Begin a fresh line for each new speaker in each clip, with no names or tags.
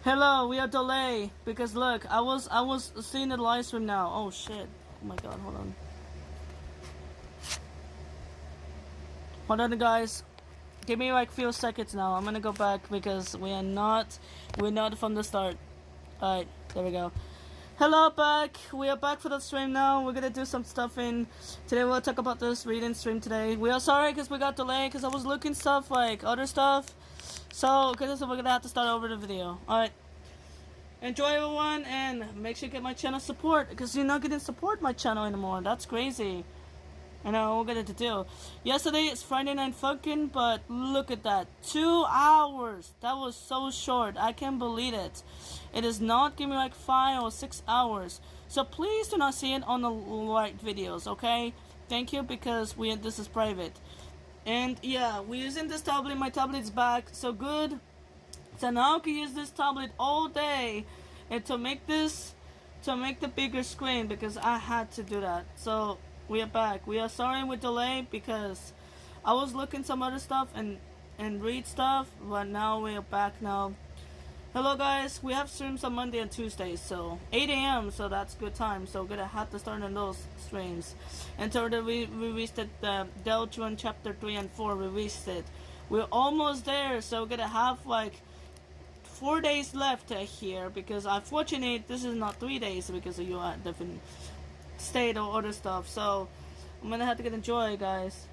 Hello, we are delayed because look, I was seeing the live stream now. Oh shit! Oh my god, hold on. Hold on, guys. Give me like few seconds now. I'm gonna go back because we're not from the start. All right, there we go. Hello, back. We are back for the stream now. We're gonna do some stuff in today. We'll talk about this reading stream today. We are sorry because we got delayed because I was looking stuff like other stuff. So, because we're gonna have to start over the video. All right. Enjoy everyone and make sure you get my channel support because you're not getting support my channel anymore. That's crazy. I know what we're gonna do. Yesterday it's Friday Night Funkin', but look at that. 2 hours. That was so short. I can't believe it. It is not giving me like 5 or 6 hours. So please do not see it on the right videos, okay? Thank you because this is private. And yeah, we're using this tablet. My tablet's back. So good. So now I can use this tablet all day and to make the bigger screen because I had to do that. So we are back. We are sorry with delay because I was looking some other stuff and read stuff, but now we are back now. Hello guys, we have streams on Monday and Tuesdays, so 8 a.m. so that's good time. So we're gonna have to start on those streams. And so we released it, the Deltron chapter 3 and 4 released it. We're almost there, so we're gonna have like 4 days left here because unfortunately this is not 3 days because you are different state or other stuff. So I'm gonna have to get enjoy, guys.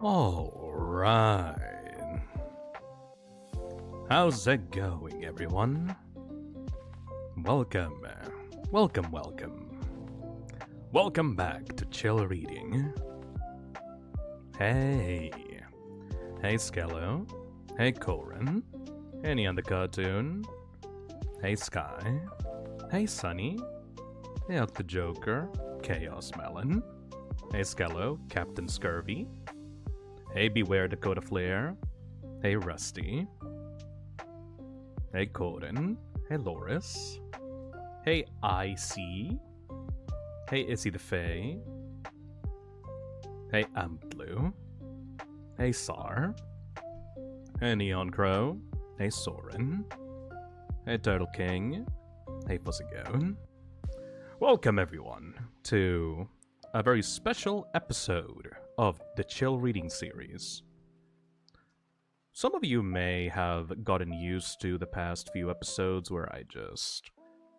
Alright. How's it going, everyone? Welcome. Welcome back to Chill Reading. Hey. Hey, Skello. Hey, Corin. Hey, Neon the Cartoon. Hey, Sky. Hey, Sunny. Hey, Up the Joker. Chaos Melon. Hey, Skello. Captain Scurvy. Hey, Beware Dakota Flare. Hey, Rusty. Hey, Corin. Hey, Loris. Hey, IC. Hey, Issy the Fae. Hey, Amplu. Hey, Sar. Hey, Neon Crow. Hey, Soren. Hey, Turtle King. Hey, Fuzzygoon. Welcome, everyone, to a very special episode of the Chill Reading series. Some of you may have gotten used to the past few episodes where I just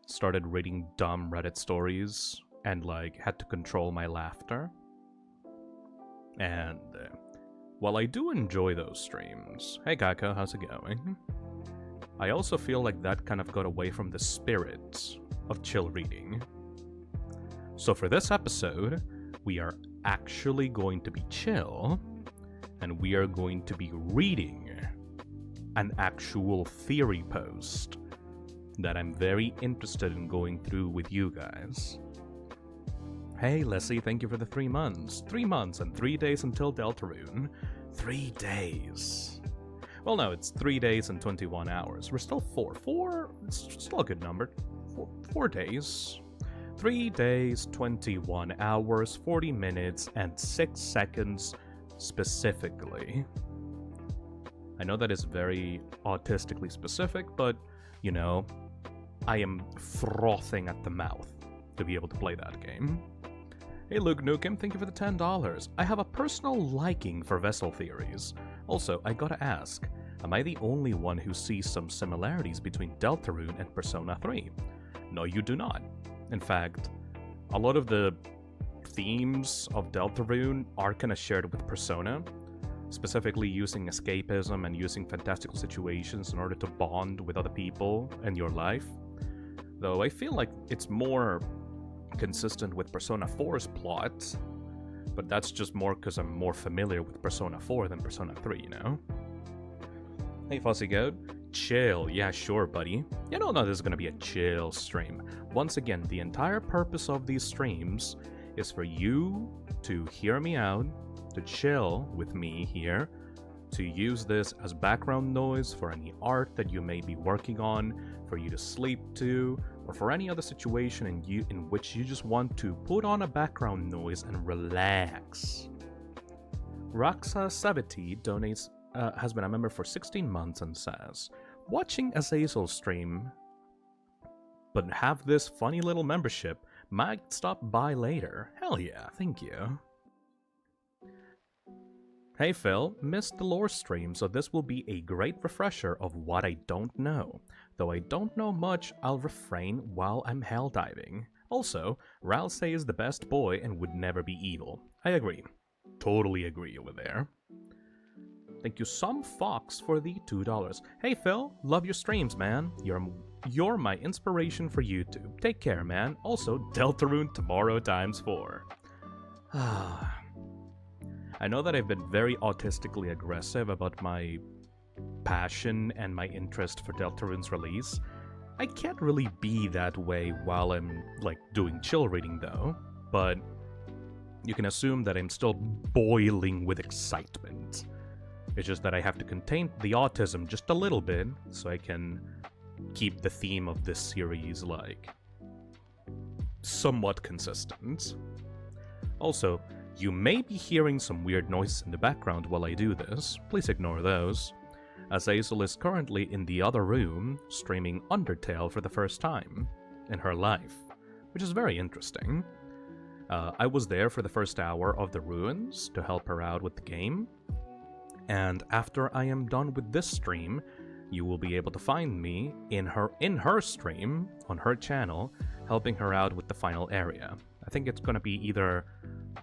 started reading dumb Reddit stories and like had to control my laughter. And while I do enjoy those streams, hey Gakko, how's it going? I also feel like that kind of got away from the spirit of chill reading. So for this episode, we are actually going to be chill, and we are going to be reading an actual theory post that I'm very interested in going through with you guys. Hey Leslie, thank you for the 3 months. 3 months and 3 days until Deltarune. 3 days. Well, no, it's 3 days and 21 hours. We're still 4. It's still a good number. 4 days. 3 days, 21 hours, 40 minutes, and 6 seconds specifically. I know that is very autistically specific, but, you know, I am frothing at the mouth to be able to play that game. Hey Luke Nukem, thank you for the $10. I have a personal liking for vessel theories. Also, I gotta ask, am I the only one who sees some similarities between Deltarune and Persona 3? No, you do not. In fact, a lot of the themes of Deltarune are kinda shared with Persona, specifically using escapism and using fantastical situations in order to bond with other people in your life. Though I feel like it's more consistent with Persona 4's plot, but that's just more because I'm more familiar with Persona 4 than Persona 3, you know? Hey Fuzzy Goat, chill, yeah sure buddy. You don't know this is gonna be a chill stream. Once again, the entire purpose of these streams is for you to hear me out, to chill with me here, to use this as background noise for any art that you may be working on, for you to sleep to, or for any other situation in which you just want to put on a background noise and relax. Raxa Savity donates, has been a member for 16 months and says, watching Azazel stream, but have this funny little membership, might stop by later. Hell yeah, thank you. Hey Phil, missed the lore stream, so this will be a great refresher of what I don't know. Though I don't know much, I'll refrain while I'm helldiving. Also, Ralsei is the best boy and would never be evil. I agree. Totally agree over there. Thank you Some Fox for the $2. Hey Phil, love your streams, man. You're my inspiration for YouTube. Take care, man. Also, Deltarune tomorrow ×4. I know that I've been very autistically aggressive about my passion and my interest for Deltarune's release. I can't really be that way while I'm, like, doing chill reading though, but you can assume that I'm still boiling with excitement. It's just that I have to contain the autism just a little bit so I can keep the theme of this series, like, somewhat consistent. Also, you may be hearing some weird noises in the background while I do this. Please ignore those. Azazel is currently in the other room, streaming Undertale for the first time in her life, which is very interesting. I was there for the first hour of the ruins to help her out with the game, and after I am done with this stream, you will be able to find me in her stream, on her channel, helping her out with the final area. I think it's gonna be either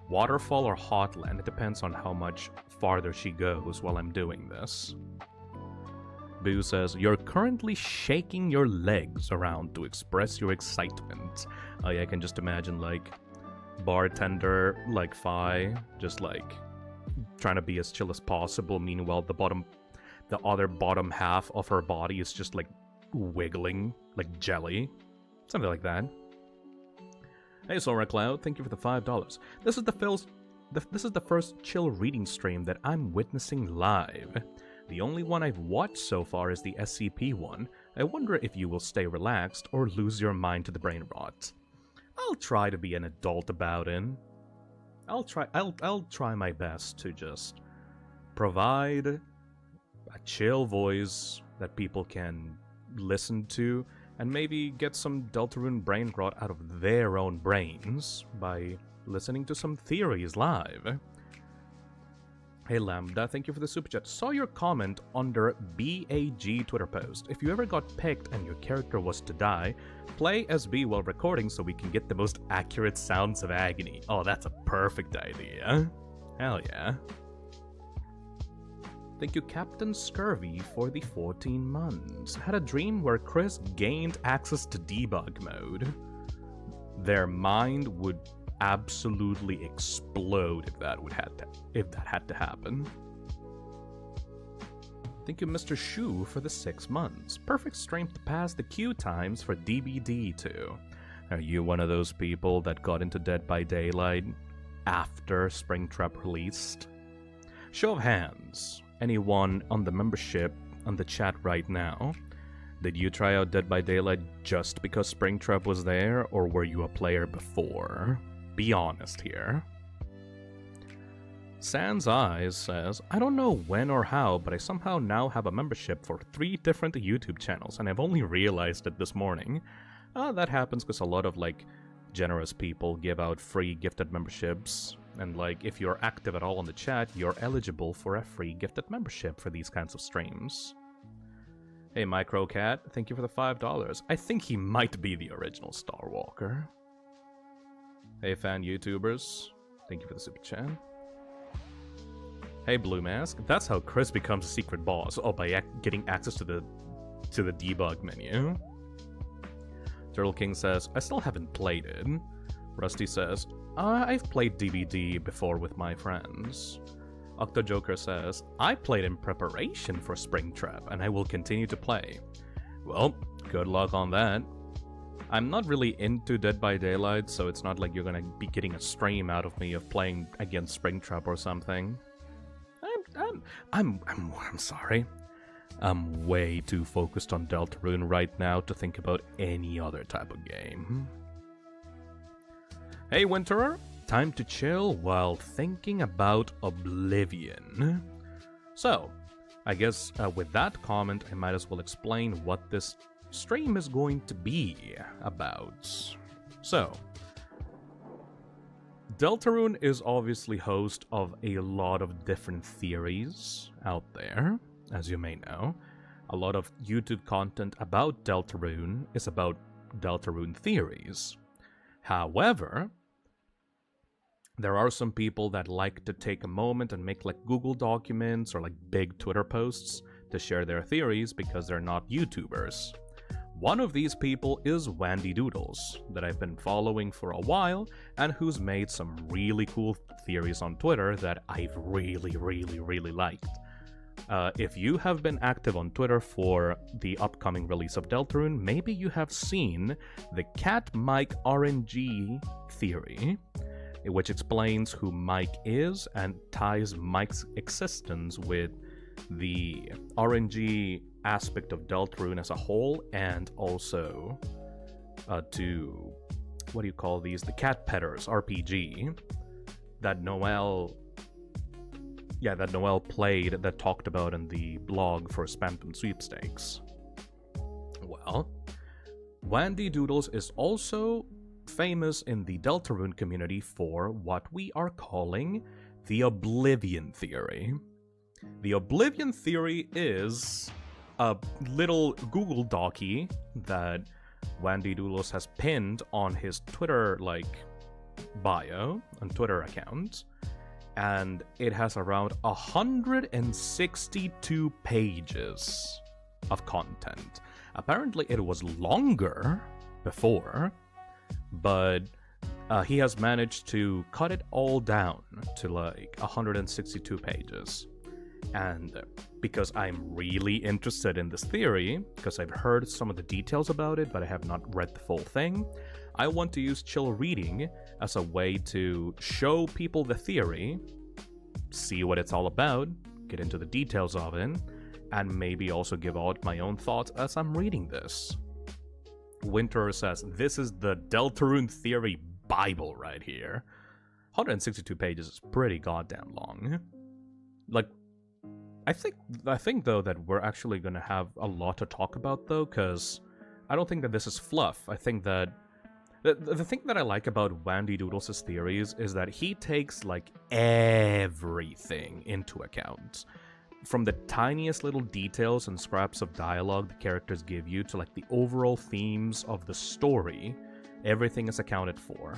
Waterfall or Hotland. It depends on how much farther she goes while I'm doing this. Boo says, you're currently shaking your legs around to express your excitement. Oh yeah, I can just imagine, like, bartender, like Fi, just like trying to be as chill as possible. Meanwhile, the other bottom half of her body is just like wiggling like jelly. Something like that. Hey Sora Cloud, thank you for the $5. This is the first chill reading stream that I'm witnessing live. The only one I've watched so far is the SCP one. I wonder if you will stay relaxed or lose your mind to the brain rot. I'll try to be an adult about it. I'll try my best to just provide a chill voice that people can listen to, and maybe get some Deltarune brain rot out of their own brains by listening to some theories live. Hey Lambda, thank you for the super chat. Saw your comment under BAG Twitter post. If you ever got picked and your character was to die, play as B while recording so we can get the most accurate sounds of agony. Oh, that's a perfect idea. Hell yeah. Thank you Captain Scurvy for the 14 months. Had a dream where Chris gained access to debug mode. Their mind would absolutely explode if that had to happen. Thank you Mr. Shu for the 6 months. Perfect strength to pass the queue times for DBD too. Are you one of those people that got into Dead by Daylight after Springtrap released? Show of hands. Anyone on the membership on the chat right now Did you try out Dead by Daylight just because Springtrap was there, or were you a player before? Be honest here. Sans Eyes says, I don't know when or how, but I somehow now have a membership for 3 different YouTube channels, and I've only realized it this morning. That happens because a lot of, like, generous people give out free gifted memberships, and, like, if you're active at all in the chat, you're eligible for a free gifted membership for these kinds of streams. Hey, Microcat, thank you for the $5. I think he might be the original Starwalker. Hey, fan YouTubers, thank you for the super chat. Hey, Blue Mask, that's how Chris becomes a secret boss. Oh, by getting access to the debug menu. Turtle King says, I still haven't played it. Rusty says, I've played DBD before with my friends. Octojoker says, I played in preparation for Springtrap, and I will continue to play. Well, good luck on that. I'm not really into Dead by Daylight, so it's not like you're gonna be getting a stream out of me of playing against Springtrap or something. I'm sorry. I'm way too focused on Deltarune right now to think about any other type of game. Hey, Winterer, time to chill while thinking about Oblivion. So, I guess with that comment, I might as well explain what this stream is going to be about. So, Deltarune is obviously host of a lot of different theories out there, as you may know. A lot of YouTube content about Deltarune is about Deltarune theories. However, there are some people that like to take a moment and make like Google documents or like big Twitter posts to share their theories because they're not YouTubers. One of these people is Wandy Doodles, that I've been following for a while, and who's made some really cool theories on Twitter that I've really liked. If you have been active on Twitter for the upcoming release of Deltarune, maybe you have seen the Cat Mike RNG theory, which explains who Mike is and ties Mike's existence with the RNG aspect of Deltarune as a whole, and also to, what do you call these, the Cat Petters RPG that Noel played, that talked about in the blog for Spamton Sweepstakes. Well, Wandy Doodles is also famous in the Deltarune community for what we are calling the Oblivion Theory. The Oblivion Theory is a little Google docie that Wandy Doodles has pinned on his Twitter, bio, on Twitter account, and it has around 162 pages of content. Apparently it was longer before, but he has managed to cut it all down to 162 pages. And because I'm really interested in this theory, because I've heard some of the details about it, but I have not read the full thing, I want to use chill reading as a way to show people the theory, see what it's all about, get into the details of it, and maybe also give out my own thoughts as I'm reading this. Winter says, this is the Deltarune Theory Bible right here. 162 pages is pretty goddamn long. I think though that we're actually gonna have a lot to talk about though, because I don't think that this is fluff. I think that the thing that I like about Wandy Doodles' theories is that he takes everything into account. From the tiniest little details and scraps of dialogue the characters give you to the overall themes of the story, everything is accounted for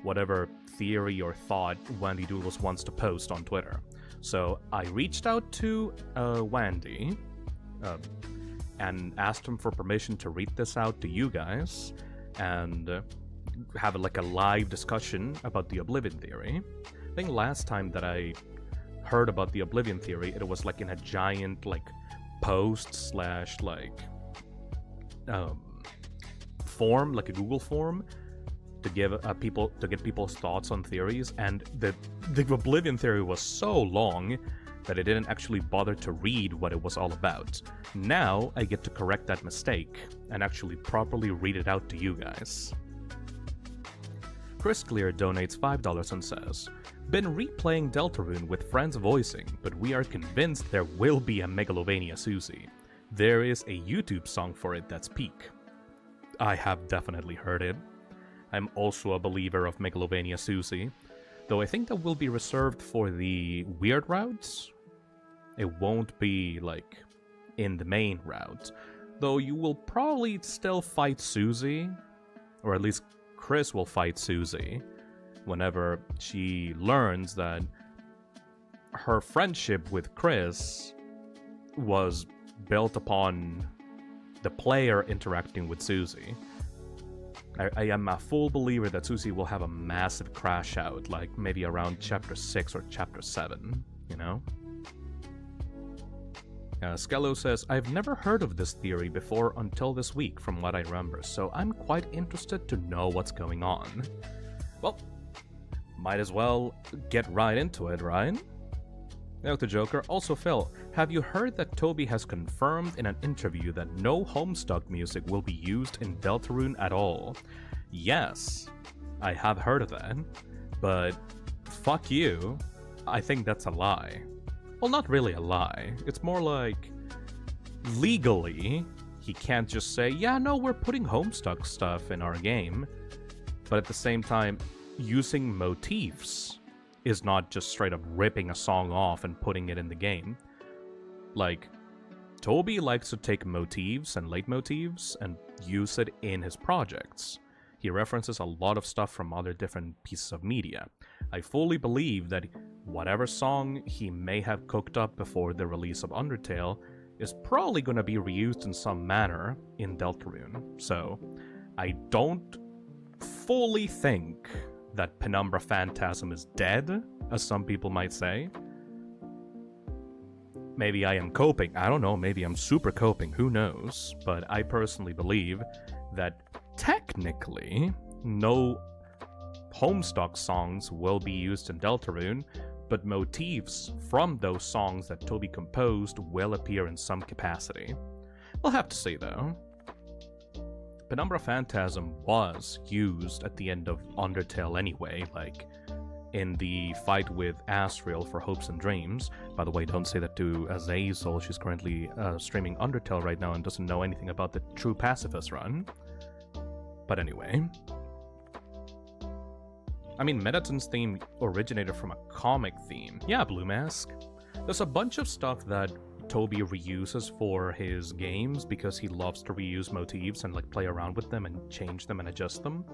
whatever theory or thought Wandy Doodles wants to post on Twitter. So I reached out to Wandy and asked him for permission to read this out to you guys and have a live discussion about the Oblivion Theory. I think last time that I heard about the Oblivion Theory, it was in a giant post / form, a Google form, to give get people's thoughts on theories, and the Oblivion Theory was so long that I didn't actually bother to read what it was all about. Now I get to correct that mistake and actually properly read it out to you guys. Chris Clear donates $5 and says, "Been replaying Deltarune with friends voicing, but we are convinced there will be a Megalovania Susie. There is a YouTube song for it that's peak." I have definitely heard it. I'm also a believer of Megalovania Susie, though I think that will be reserved for the weird routes. It won't be, like, in the main route. Though you will probably still fight Susie, or at least Chris will fight Susie, whenever she learns that her friendship with Chris was built upon the player interacting with Susie. I am a full believer that Susie will have a massive crash out, like maybe around chapter 6 or chapter 7, you know? Skello says, "I've never heard of this theory before until this week, from what I remember, so I'm quite interested to know what's going on." Well, might as well get right into it, right? Dr. Joker, also Phil, have you heard that Toby has confirmed in an interview that no Homestuck music will be used in Deltarune at all? Yes, I have heard of that, but fuck you, I think that's a lie. Well, not really a lie. It's more like, legally, he can't just say, yeah, no, we're putting Homestuck stuff in our game. But at the same time, using motifs is not just straight up ripping a song off and putting it in the game. Like, Toby likes to take motifs and leitmotifs and use it in his projects. He references a lot of stuff from other different pieces of media. I fully believe that whatever song he may have cooked up before the release of Undertale is probably going to be reused in some manner in Deltarune. So, I don't fully think that Penumbra Phantasm is dead, as some people might say. Maybe I am coping, I don't know, maybe I'm super coping, who knows? But I personally believe that technically, no Homestuck songs will be used in Deltarune, but motifs from those songs that Toby composed will appear in some capacity. We'll have to see though. Penumbra Phantasm was used at the end of Undertale anyway, like in the fight with Asriel for Hopes and Dreams. By the way, don't say that to Azazel, she's currently streaming Undertale right now and doesn't know anything about the True Pacifist run. But anyway, I mean, Mettaton's theme originated from a comic theme. Yeah, Blue Mask. There's a bunch of stuff that Toby reuses for his games because he loves to reuse motifs and like play around with them and change them and adjust them.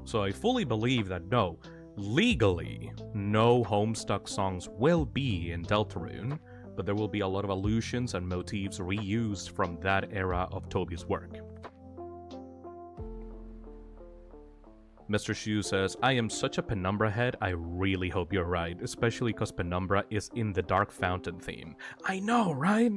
So I fully believe that no, legally, no Homestuck songs will be in Deltarune, but there will be a lot of allusions and motifs reused from that era of Toby's work. Mr. Shu says, I am such a Penumbra head, I really hope you're right, especially because Penumbra is in the Dark Fountain theme. I know, right?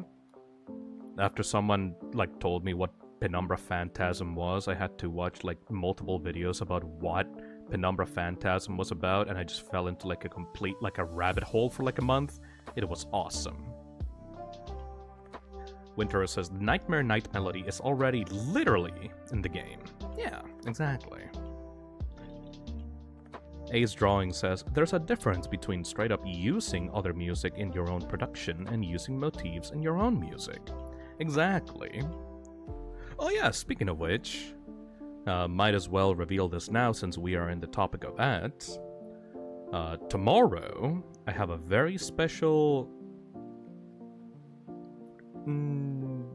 After someone, like, told me what Penumbra Phantasm was, I had to watch, like, multiple videos about what Penumbra Phantasm was about, and I just fell into, like, a complete, like, a rabbit hole for, like, a month. It was awesome. Winter says, Nightmare Night Melody is already literally in the game. Yeah, exactly. Ace Drawing says, there's a difference between straight up using other music in your own production and using motifs in your own music. Exactly. Oh yeah, speaking of which, might as well reveal this now since we are in the topic of that. Tomorrow, I have a very special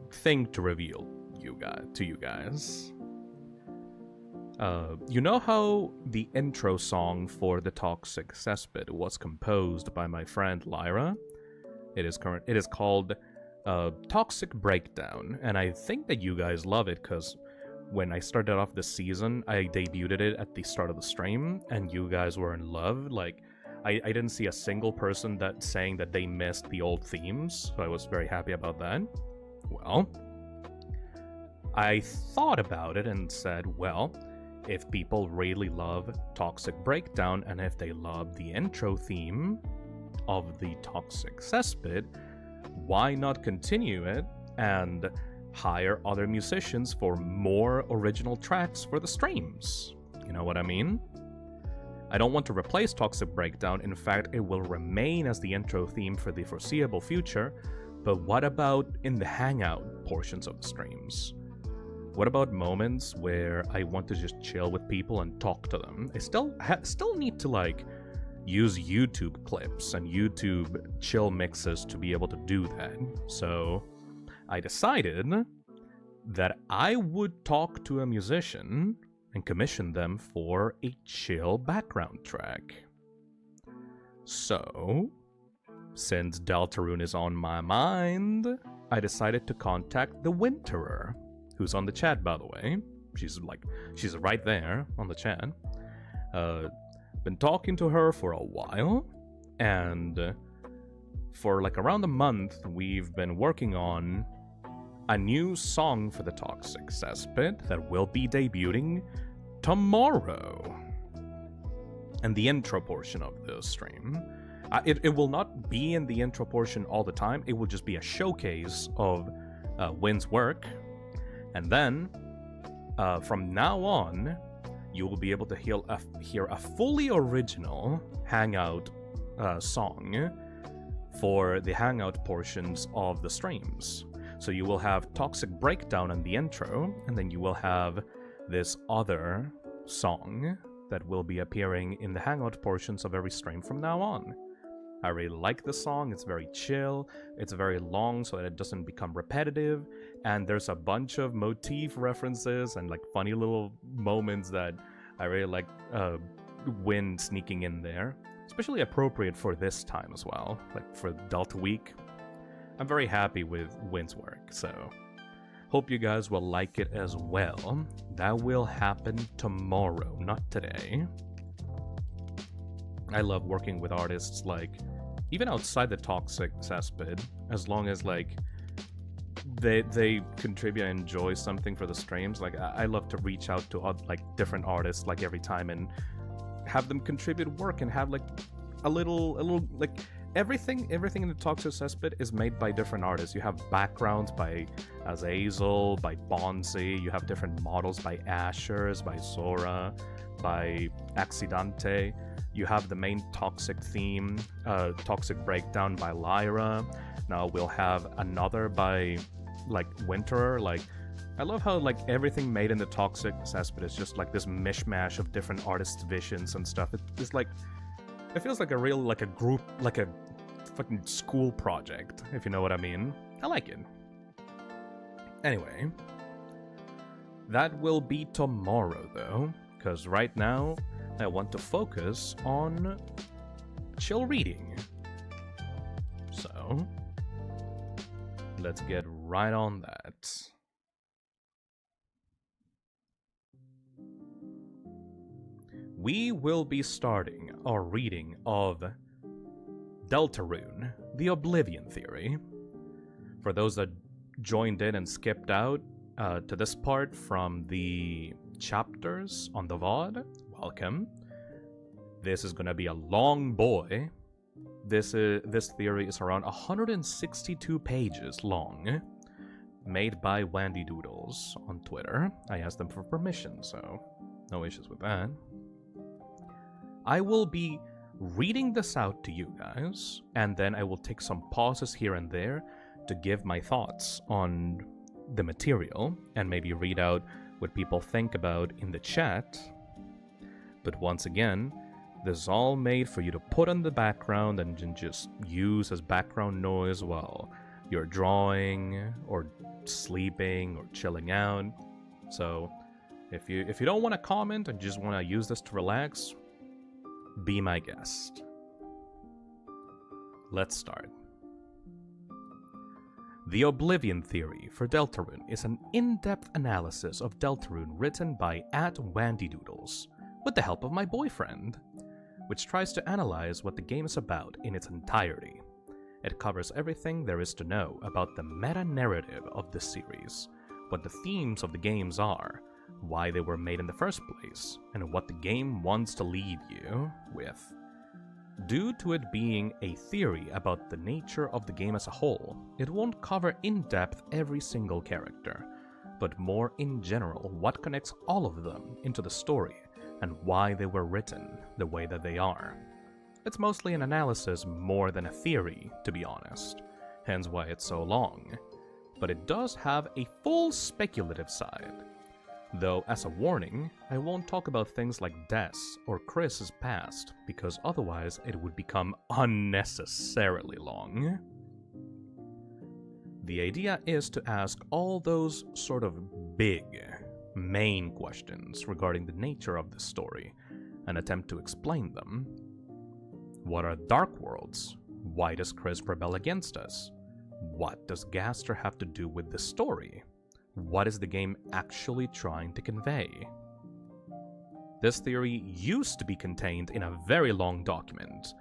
thing to reveal to you guys. You know how the intro song for the Toxic Cesspit was composed by my friend Lyra? It is called Toxic Breakdown, and I think that you guys love it because when I started off this season, I debuted it at the start of the stream, and you guys were in love. Like, I didn't see a single person that saying that they missed the old themes, so I was very happy about that. Well, I thought about it and said, well, if people really love Toxic Breakdown and if they love the intro theme, of the Toxic Cesspit, why not continue it and hire other musicians for more original tracks for the streams? You know what I mean? I don't want to replace Toxic Breakdown. In fact, it will remain as the intro theme for the foreseeable future. But what about in the hangout portions of the streams? What about moments where I want to just chill with people and talk to them? I still need to like use YouTube clips and YouTube chill mixes to be able to do that. So I decided that I would talk to a musician and commission them for a chill background track. So, since Deltarune is on my mind, I decided to contact the Winterer, who's on the chat, by the way. She's right there on the chat. Been talking to her for a while, and for like around a month, we've been working on a new song for the Toxic Cesspit that will be debuting tomorrow. And the intro portion of the stream, it will not be in the intro portion all the time. It will just be a showcase of Win's work. And then, from now on, you will be able to hear a fully original Hangout song for the Hangout portions of the streams. So you will have Toxic Breakdown in the intro, and then you will have this other song that will be appearing in the Hangout portions of every stream from now on. I really like the song. It's very chill. It's very long so that it doesn't become repetitive. And there's a bunch of motif references and like funny little moments that I really like Win sneaking in there. Especially appropriate for this time as well, like for Delta Week. I'm very happy with Win's work, so hope you guys will like it as well. That will happen tomorrow, not today. I love working with artists like, even outside the Toxic Cesspit, as long as like they contribute and enjoy something for the streams. Like I love to reach out to like different artists like every time and have them contribute work and have like a little like everything in the Toxic Cesspit is made by different artists. You have backgrounds by Azazel, by Bonzi, you have different models by Ashers, by Zora, by Accidente. You have the main Toxic theme, Toxic Breakdown by Lyra. Now we'll have another by like Winterer. Like I love how like everything made in the Toxic Cesspit is just like this mishmash of different artists' visions and stuff. It's like, it feels like a real, like a group, like a fucking school project, if you know what I mean. I like it. Anyway, that will be tomorrow though, because right now I want to focus on chill reading. So, let's get right on that. We will be starting our reading of Deltarune, The Oblivion Theory. For those that joined in and skipped out to this part from the chapters on the VOD, welcome. This is gonna be a long boy. This theory is around 162 pages long, made by Wandy Doodles on Twitter. I asked them for permission, so no issues with that. I will be reading this out to you guys, and then I will take some pauses here and there to give my thoughts on the material, and maybe read out what people think about in the chat. But once again, this is all made for you to put on the background and just use as background noise while you're drawing, or sleeping, or chilling out. So, if you don't want to comment and just want to use this to relax, be my guest. Let's start. The Oblivion Theory for Deltarune is an in-depth analysis of Deltarune written by @WandyDoodles, with the help of my boyfriend, which tries to analyze what the game is about in its entirety. It covers everything there is to know about the meta-narrative of the series, what the themes of the games are, why they were made in the first place, and what the game wants to leave you with. Due to it being a theory about the nature of the game as a whole, it won't cover in depth every single character, but more in general what connects all of them into the story and why they were written the way that they are. It's mostly an analysis more than a theory, to be honest, hence why it's so long. But it does have a full speculative side. Though, as a warning, I won't talk about things like Des or Chris's past, because otherwise it would become unnecessarily long. The idea is to ask all those sort of big, main questions regarding the nature of the story, and attempt to explain them. What are Dark Worlds? Why does Chris rebel against us? What does Gaster have to do with the story? What is the game actually trying to convey? This theory used to be contained in a very long document.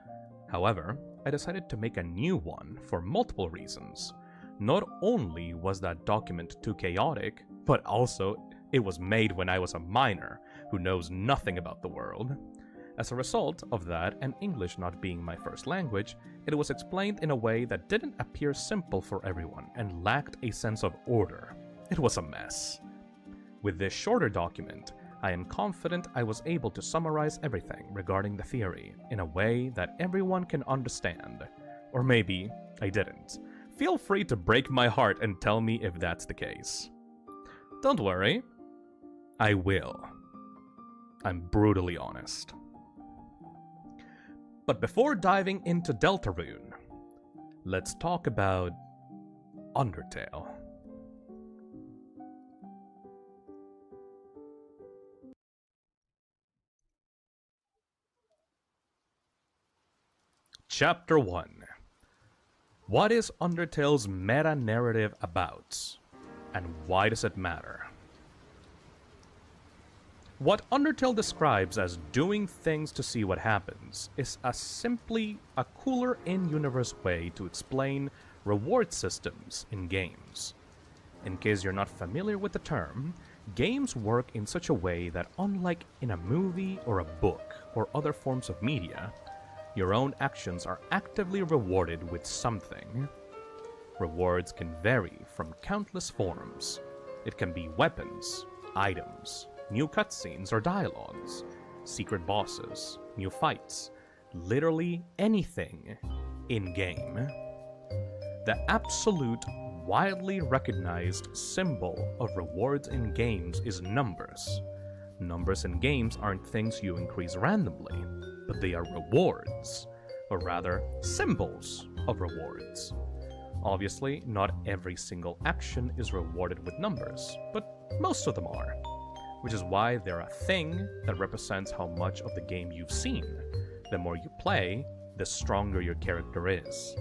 However, I decided to make a new one for multiple reasons. Not only was that document too chaotic, but also it was made when I was a minor who knows nothing about the world. As a result of that, and English not being my first language, it was explained in a way that didn't appear simple for everyone and lacked a sense of order. It was a mess. With this shorter document, I am confident I was able to summarize everything regarding the theory in a way that everyone can understand. Or maybe I didn't. Feel free to break my heart and tell me if that's the case. Don't worry. I will. I'm brutally honest. But before diving into Deltarune, let's talk about Undertale. Chapter 1. What is Undertale's meta-narrative about? And why does it matter? What Undertale describes as doing things to see what happens is simply a cooler in-universe way to explain reward systems in games. In case you're not familiar with the term, games work in such a way that unlike in a movie or a book or other forms of media, your own actions are actively rewarded with something. Rewards can vary from countless forms. It can be weapons, items, new cutscenes or dialogues, secret bosses, new fights, literally anything in-game. The absolute, widely recognized symbol of rewards in games is numbers. Numbers in games aren't things you increase randomly, but they are rewards, or rather, symbols of rewards. Obviously, not every single action is rewarded with numbers, but most of them are, which is why they're a thing that represents how much of the game you've seen. The more you play, the stronger your character is.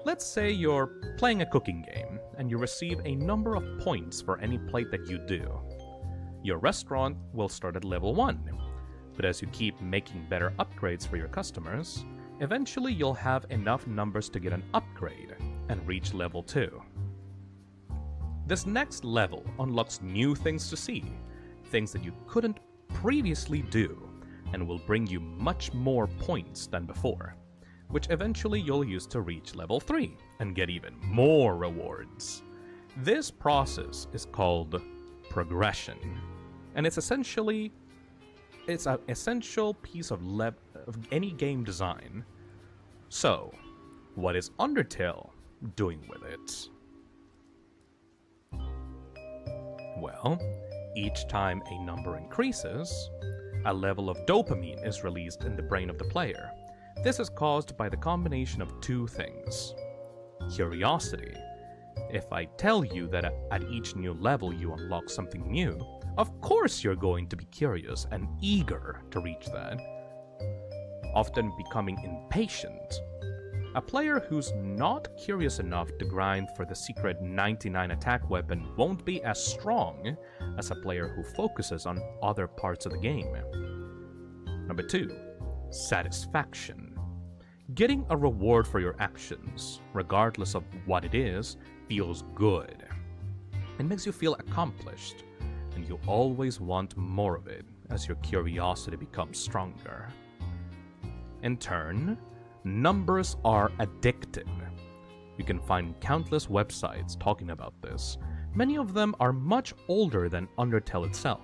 Let's say you're playing a cooking game, and you receive a number of points for any plate that you do. Your restaurant will start at level 1, but as you keep making better upgrades for your customers, eventually you'll have enough numbers to get an upgrade and reach level 2. This next level unlocks new things to see, things that you couldn't previously do, and will bring you much more points than before, which eventually you'll use to reach level 3 and get even more rewards. This process is called progression, and it's an essential piece of any game design. So, what is Undertale doing with it? Well, each time a number increases, a level of dopamine is released in the brain of the player. This is caused by the combination of two things. Curiosity. If I tell you that at each new level you unlock something new, of course you're going to be curious and eager to reach that. Often becoming impatient. A player who's not curious enough to grind for the secret 99 attack weapon won't be as strong as a player who focuses on other parts of the game. Number 2. Satisfaction. Getting a reward for your actions, regardless of what it is, feels good. It makes you feel accomplished, and you always want more of it as your curiosity becomes stronger. In turn, Numbers are addictive. You can find countless websites talking about this. Many of them are much older than Undertale itself.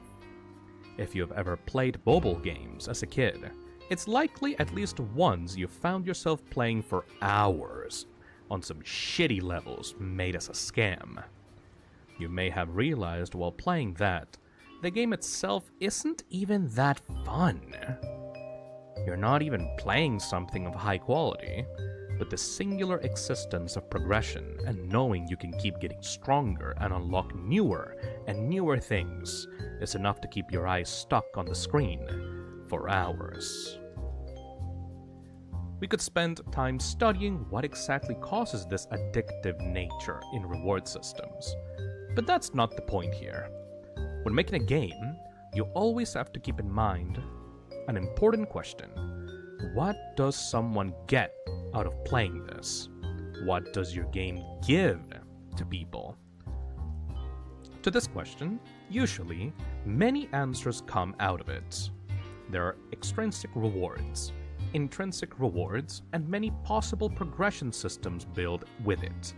If you've ever played mobile games as a kid, it's likely at least once you found yourself playing for hours on some shitty levels made as a scam. You may have realized while playing that the game itself isn't even that fun. You're not even playing something of high quality, but the singular existence of progression and knowing you can keep getting stronger and unlock newer and newer things is enough to keep your eyes stuck on the screen for hours. We could spend time studying what exactly causes this addictive nature in reward systems, but that's not the point here. When making a game, you always have to keep in mind an important question. What does someone get out of playing this? What does your game give to people? To this question, usually, many answers come out of it. There are extrinsic rewards, intrinsic rewards, and many possible progression systems built with it.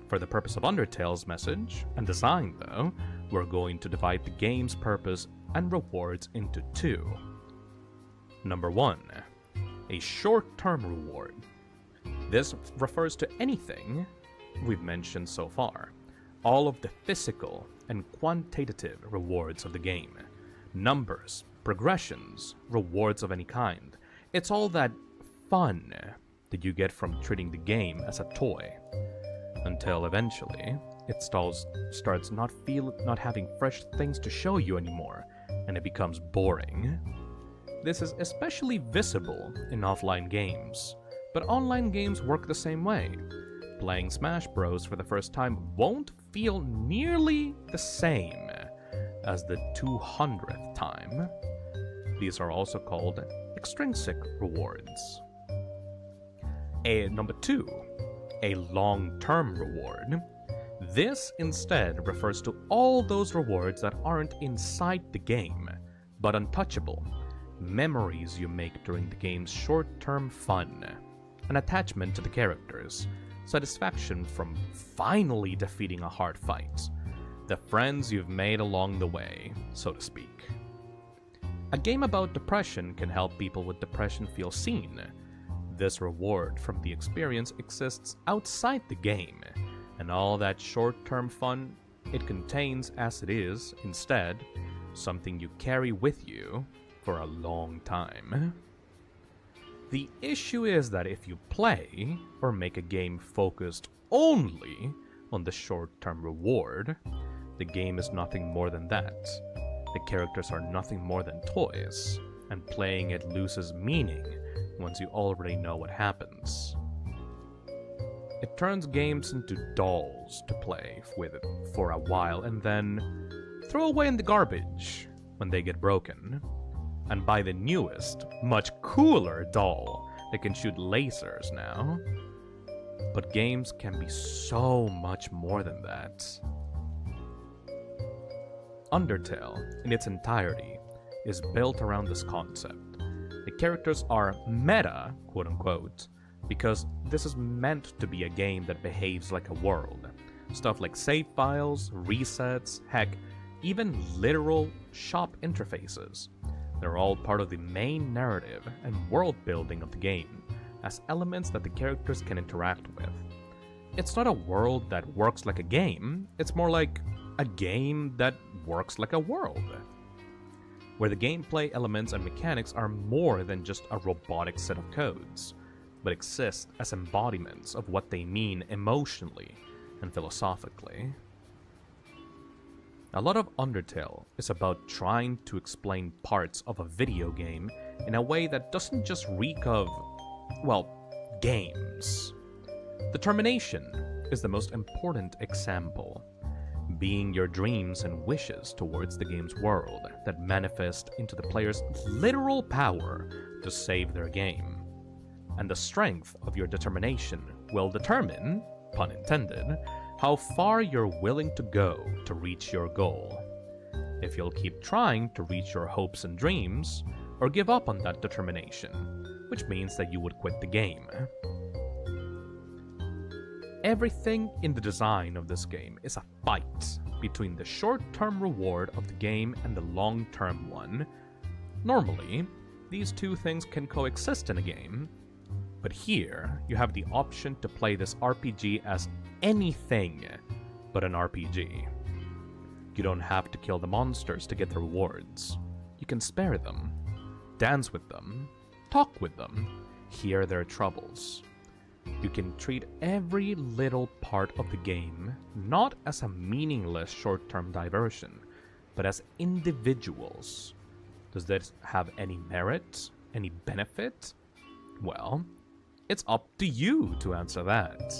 For the purpose of Undertale's message and design, though, we're going to divide the game's purpose and rewards into two. Number 1. A short-term reward. This refers to anything we've mentioned so far. All of the physical and quantitative rewards of the game. Numbers, progressions, rewards of any kind. It's all that fun that you get from treating the game as a toy. Until eventually, it starts not having fresh things to show you anymore, and it becomes boring. This is especially visible in offline games, but online games work the same way. Playing Smash Bros. For the first time won't feel nearly the same as the 200th time. These are also called extrinsic rewards. Number 2, a long-term reward. This instead refers to all those rewards that aren't inside the game, but untouchable. Memories you make during the game's short-term fun, an attachment to the characters, satisfaction from finally defeating a hard fight, the friends you've made along the way, so to speak. A game about depression can help people with depression feel seen. This reward from the experience exists outside the game, and all that short-term fun it contains as it is, instead, something you carry with you for a long time. The issue is that if you play or make a game focused only on the short-term reward, the game is nothing more than that. The characters are nothing more than toys, and playing it loses meaning once you already know what happens. It turns games into dolls to play with it for a while and then throw away in the garbage when they get broken, and buy the newest, much cooler doll that can shoot lasers now. But games can be so much more than that. Undertale, in its entirety, is built around this concept. The characters are meta, quote-unquote, because this is meant to be a game that behaves like a world. Stuff like save files, resets, heck, even literal shop interfaces. They're all part of the main narrative and world building of the game, as elements that the characters can interact with. It's not a world that works like a game, it's more like a game that works like a world, where the gameplay elements and mechanics are more than just a robotic set of codes, but exist as embodiments of what they mean emotionally and philosophically. A lot of Undertale is about trying to explain parts of a video game in a way that doesn't just reek of, well, games. Determination is the most important example, being your dreams and wishes towards the game's world that manifest into the player's literal power to save their game. And the strength of your determination will determine, pun intended, how far you're willing to go to reach your goal. If you'll keep trying to reach your hopes and dreams, or give up on that determination, which means that you would quit the game. Everything in the design of this game is a fight between the short-term reward of the game and the long-term one. Normally, these two things can coexist in a game, but here you have the option to play this RPG as anything but an RPG. You don't have to kill the monsters to get the rewards. You can spare them, dance with them, talk with them, hear their troubles. You can treat every little part of the game not as a meaningless short-term diversion, but as individuals. Does this have any merit? Any benefit? Well, it's up to you to answer that.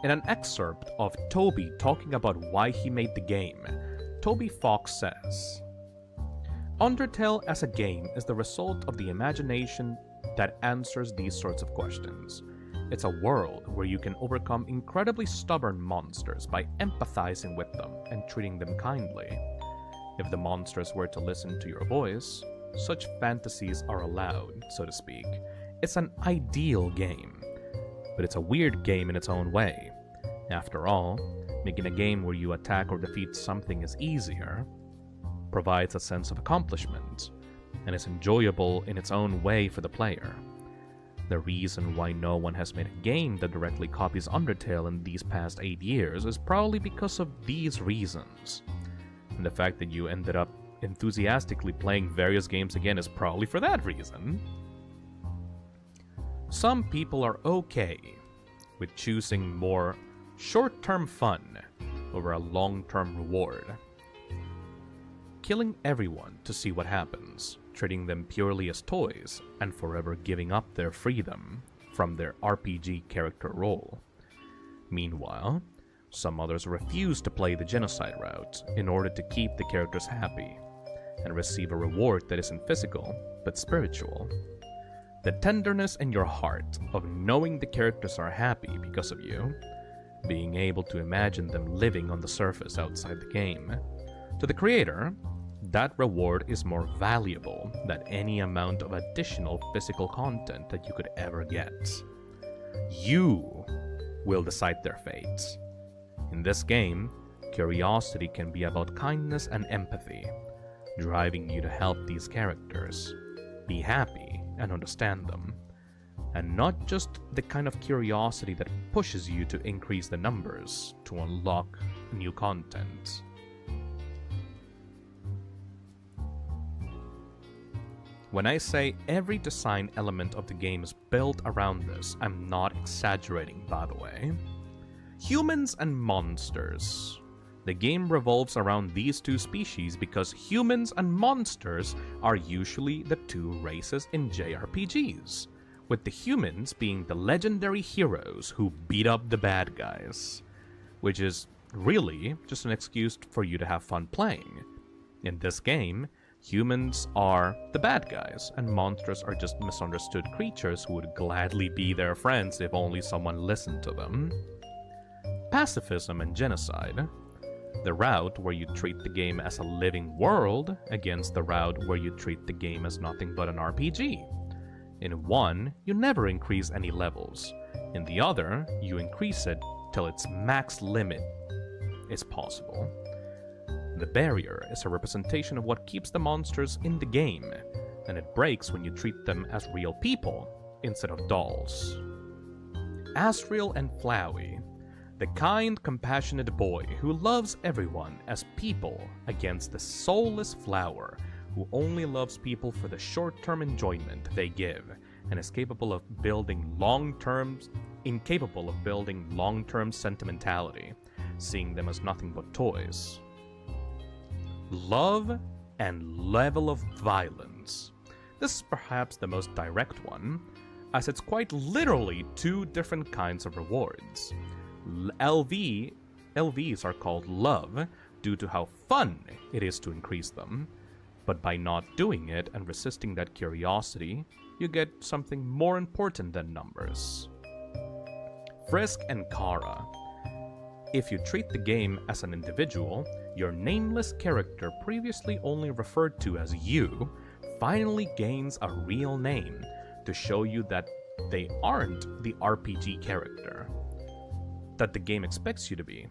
In an excerpt of Toby talking about why he made the game, Toby Fox says, "Undertale as a game is the result of the imagination that answers these sorts of questions. It's a world where you can overcome incredibly stubborn monsters by empathizing with them and treating them kindly. If the monsters were to listen to your voice, such fantasies are allowed, so to speak. It's an ideal game, but it's a weird game in its own way. After all, making a game where you attack or defeat something is easier, provides a sense of accomplishment, and is enjoyable in its own way for the player. The reason why no one has made a game that directly copies Undertale in these past 8 years is probably because of these reasons. And the fact that you ended up enthusiastically playing various games again is probably for that reason. Some people are okay with choosing more short-term fun over a long-term reward. Killing everyone to see what happens, treating them purely as toys, and forever giving up their freedom from their RPG character role. Meanwhile, some others refuse to play the genocide route in order to keep the characters happy, and receive a reward that isn't physical, but spiritual. The tenderness in your heart of knowing the characters are happy because of you, being able to imagine them living on the surface outside the game. To the creator, that reward is more valuable than any amount of additional physical content that you could ever get. You will decide their fate. In this game, curiosity can be about kindness and empathy, driving you to help these characters, be happy and understand them, and not just the kind of curiosity that pushes you to increase the numbers to unlock new content. When I say every design element of the game is built around this, I'm not exaggerating, by the way. Humans and monsters. The game revolves around these two species because humans and monsters are usually the two races in JRPGs, with the humans being the legendary heroes who beat up the bad guys, which is really just an excuse for you to have fun playing. In this game, humans are the bad guys, and monsters are just misunderstood creatures who would gladly be their friends if only someone listened to them. Pacifism and genocide. The route where you treat the game as a living world against the route where you treat the game as nothing but an RPG. In one, you never increase any levels. In the other, you increase it till its max limit is possible. The barrier is a representation of what keeps the monsters in the game, and it breaks when you treat them as real people instead of dolls. Asriel and Flowey. The kind, compassionate boy who loves everyone as people against the soulless flower who only loves people for the short-term enjoyment they give and is incapable of building long-term sentimentality, seeing them as nothing but toys. Love and level of violence. This is perhaps the most direct one, as it's quite literally two different kinds of rewards. LVs are called love due to how fun it is to increase them, but by not doing it and resisting that curiosity, you get something more important than numbers. Frisk and Kara. If you treat the game as an individual, your nameless character previously only referred to as you finally gains a real name to show you that they aren't the RPG character that the game expects you to be,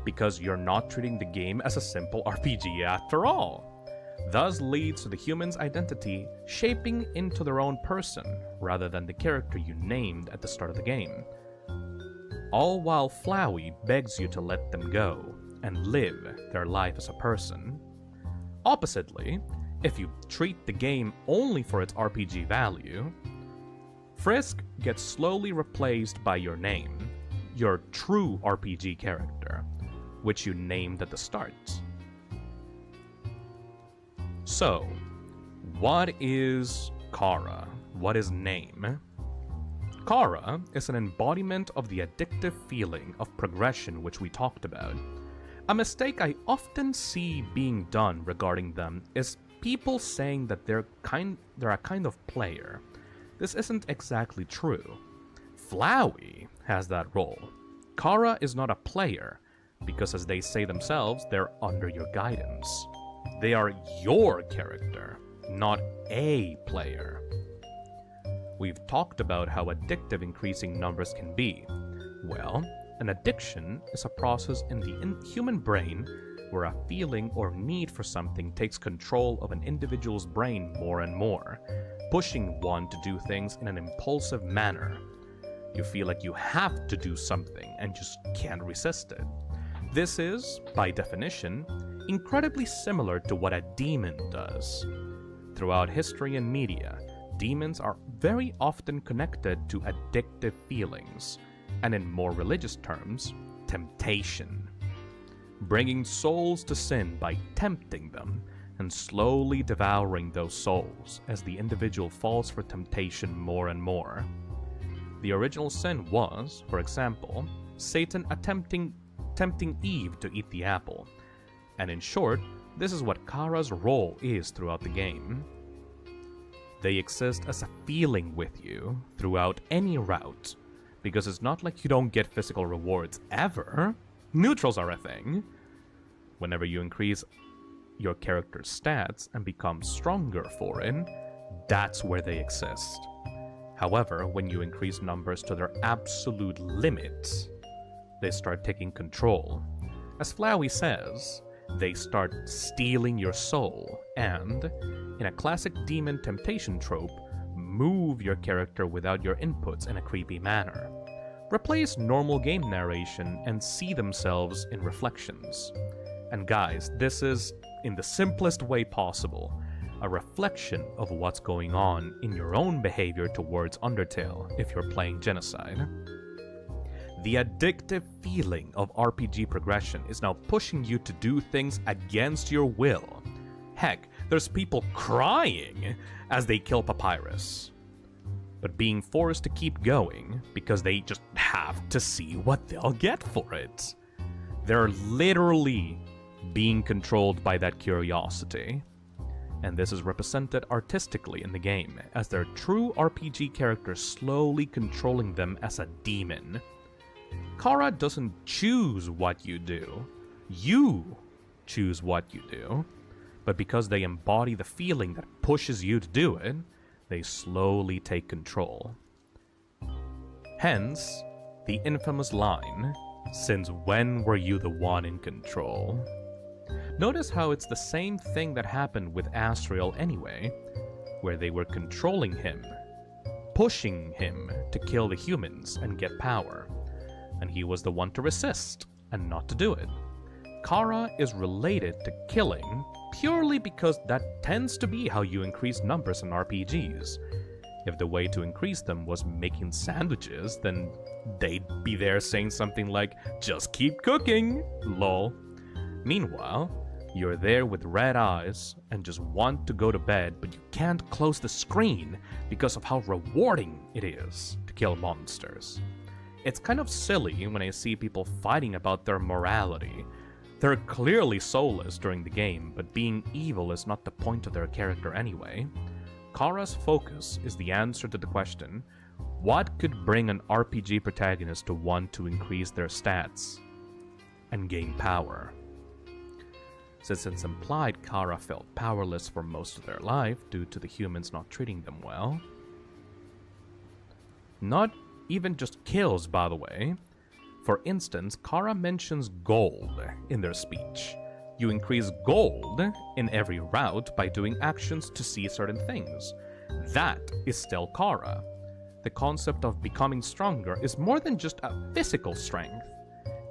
because you're not treating the game as a simple RPG after all. Thus leads to the human's identity shaping into their own person rather than the character you named at the start of the game. All while Flowey begs you to let them go and live their life as a person. Oppositely, if you treat the game only for its RPG value, Frisk gets slowly replaced by your name, your true RPG character, which you named at the start. So, what is Kara? What is name? Kara is an embodiment of the addictive feeling of progression which we talked about. A mistake I often see being done regarding them is people saying that they're a kind of player. This isn't exactly true. Flowey has that role. Kara is not a player, because as they say themselves, they're under your guidance. They are your character, not a player. We've talked about how addictive increasing numbers can be. Well, an addiction is a process in the human brain where a feeling or need for something takes control of an individual's brain more and more, pushing one to do things in an impulsive manner. You feel like you have to do something and just can't resist it. This is, by definition, incredibly similar to what a demon does. Throughout history and media, demons are very often connected to addictive feelings, and in more religious terms, temptation. Bringing souls to sin by tempting them and slowly devouring those souls as the individual falls for temptation more and more. The original sin was, for example, Satan tempting Eve to eat the apple. And in short, this is what Kara's role is throughout the game. They exist as a feeling with you throughout any route, because it's not like you don't get physical rewards ever. Neutrals are a thing. Whenever you increase your character's stats and become stronger for it, that's where they exist. However, when you increase numbers to their absolute limits, they start taking control. As Flowey says, they start stealing your soul and, in a classic demon temptation trope, move your character without your inputs in a creepy manner. Replace normal game narration and see themselves in reflections. And guys, this is, in the simplest way possible, a reflection of what's going on in your own behavior towards Undertale if you're playing Genocide. The addictive feeling of RPG progression is now pushing you to do things against your will. Heck, there's people crying as they kill Papyrus, but being forced to keep going because they just have to see what they'll get for it. They're literally being controlled by that curiosity. And this is represented artistically in the game, as their true RPG character slowly controlling them as a demon. Kara doesn't choose what you do. You choose what you do. But because they embody the feeling that pushes you to do it, they slowly take control. Hence, the infamous line, "Since when were you the one in control?" Notice how it's the same thing that happened with Asriel anyway, where they were controlling him, pushing him to kill the humans and get power, and he was the one to resist and not to do it. Kara is related to killing purely because that tends to be how you increase numbers in RPGs. If the way to increase them was making sandwiches, then they'd be there saying something like, "Just keep cooking, lol." Meanwhile, you're there with red eyes and just want to go to bed, but you can't close the screen because of how rewarding it is to kill monsters. It's kind of silly when I see people fighting about their morality. They're clearly soulless during the game, but being evil is not the point of their character anyway. Kara's focus is the answer to the question, what could bring an RPG protagonist to want to increase their stats and gain power? since it's implied Kara felt powerless for most of their life due to the humans not treating them well. Not even just kills, by the way. For instance, Kara mentions gold in their speech. You increase gold in every route by doing actions to see certain things. That is still Kara. The concept of becoming stronger is more than just a physical strength.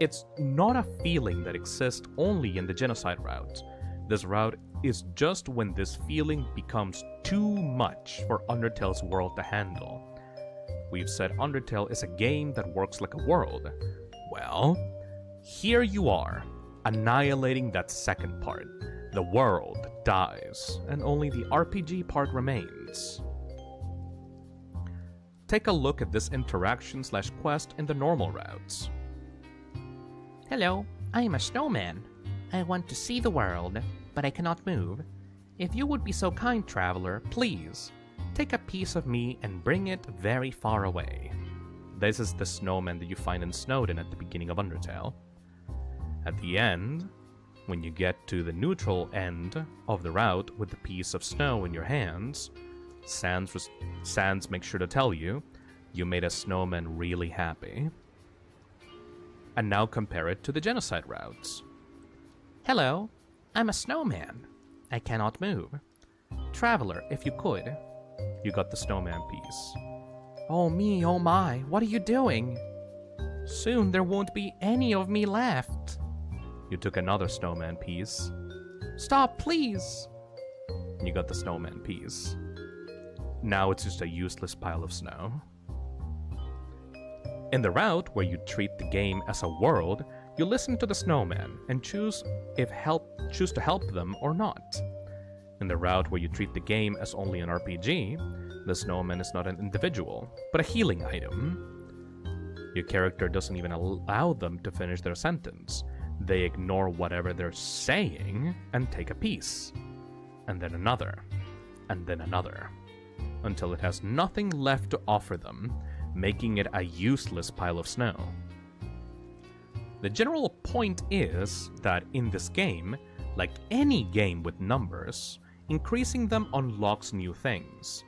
It's not a feeling that exists only in the genocide route. This route is just when this feeling becomes too much for Undertale's world to handle. We've said Undertale is a game that works like a world. Well, here you are, annihilating that second part. The world dies, and only the RPG part remains. Take a look at this interaction/quest in the normal routes.
Hello, I am a snowman. I want to see the world, but I cannot move. If you would be so kind, traveler, please, take a piece of me and bring it very far away.
This is the snowman that you find in Snowdin at the beginning of Undertale. At the end, when you get to the neutral end of the route with the piece of snow in your hands, Sans makes sure to tell you, you made a snowman really happy. And now compare it to the genocide routes.
Hello, I'm a snowman. I cannot move. Traveler, if you could.
You got the snowman piece.
Oh me, oh my, what are you doing? Soon there won't be any of me left.
You took another snowman piece.
Stop, please.
You got the snowman piece. Now it's just a useless pile of snow. In the route where you treat the game as a world, you listen to the snowman and choose to help them or not. In the route where you treat the game as only an RPG, the snowman is not an individual, but a healing item. Your character doesn't even allow them to finish their sentence. They ignore whatever they're saying and take a piece. And then another. And then another. Until it has nothing left to offer them, making it a useless pile of snow. The general point is that in this game, like any game with numbers, increasing them unlocks new things.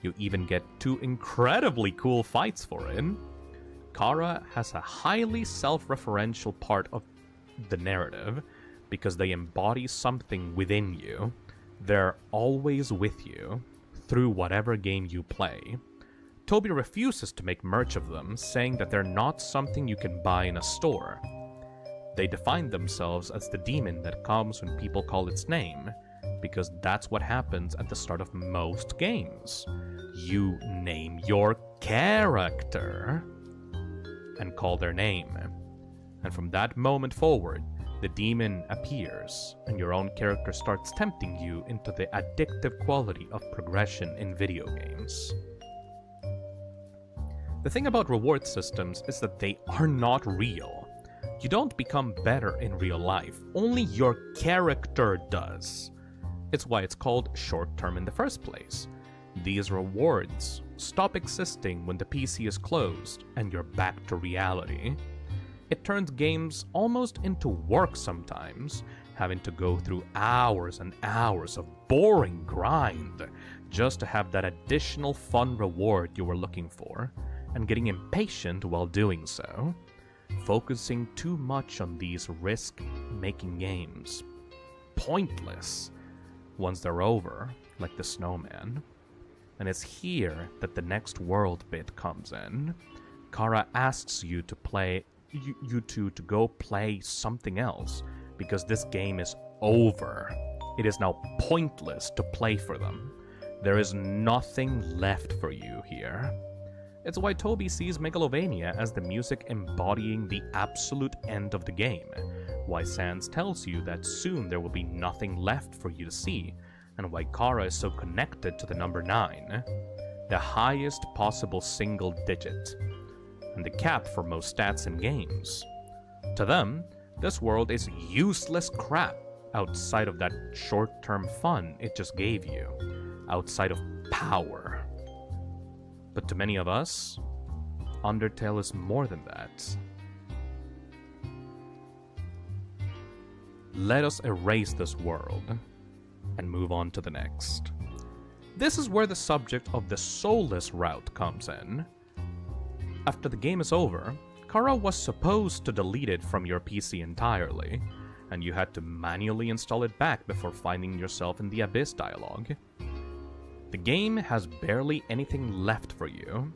You even get 2 incredibly cool fights for it. Kara has a highly self-referential part of the narrative because they embody something within you. They're always with you through whatever game you play. Toby refuses to make merch of them, saying that they're not something you can buy in a store. They define themselves as the demon that comes when people call its name, because that's what happens at the start of most games. You name your character and call their name. And from that moment forward, the demon appears, and your own character starts tempting you into the addictive quality of progression in video games. The thing about reward systems is that they are not real. You don't become better in real life, only your character does. It's why it's called short-term in the first place. These rewards stop existing when the PC is closed and you're back to reality. It turns games almost into work sometimes, having to go through hours and hours of boring grind just to have that additional fun reward you were looking for, and getting impatient while doing so. Focusing too much on these risk-making games. Pointless once they're over, like the snowman. And it's here that the next world bit comes in. Kara asks you to play you two to go play something else, because this game is over. It is now pointless to play for them. There is nothing left for you here. It's why Toby sees Megalovania as the music embodying the absolute end of the game, why Sans tells you that soon there will be nothing left for you to see, and why Kara is so connected to the number 9, the highest possible single digit, and the cap for most stats in games. To them, this world is useless crap outside of that short-term fun it just gave you, outside of power. But to many of us, Undertale is more than that. let us erase this world and move on to the next. This is where the subject of the soulless route comes in. After the game is over, Kara was supposed to delete it from your PC entirely, and you had to manually install it back before finding yourself in the Abyss dialogue. The game has barely anything left for you,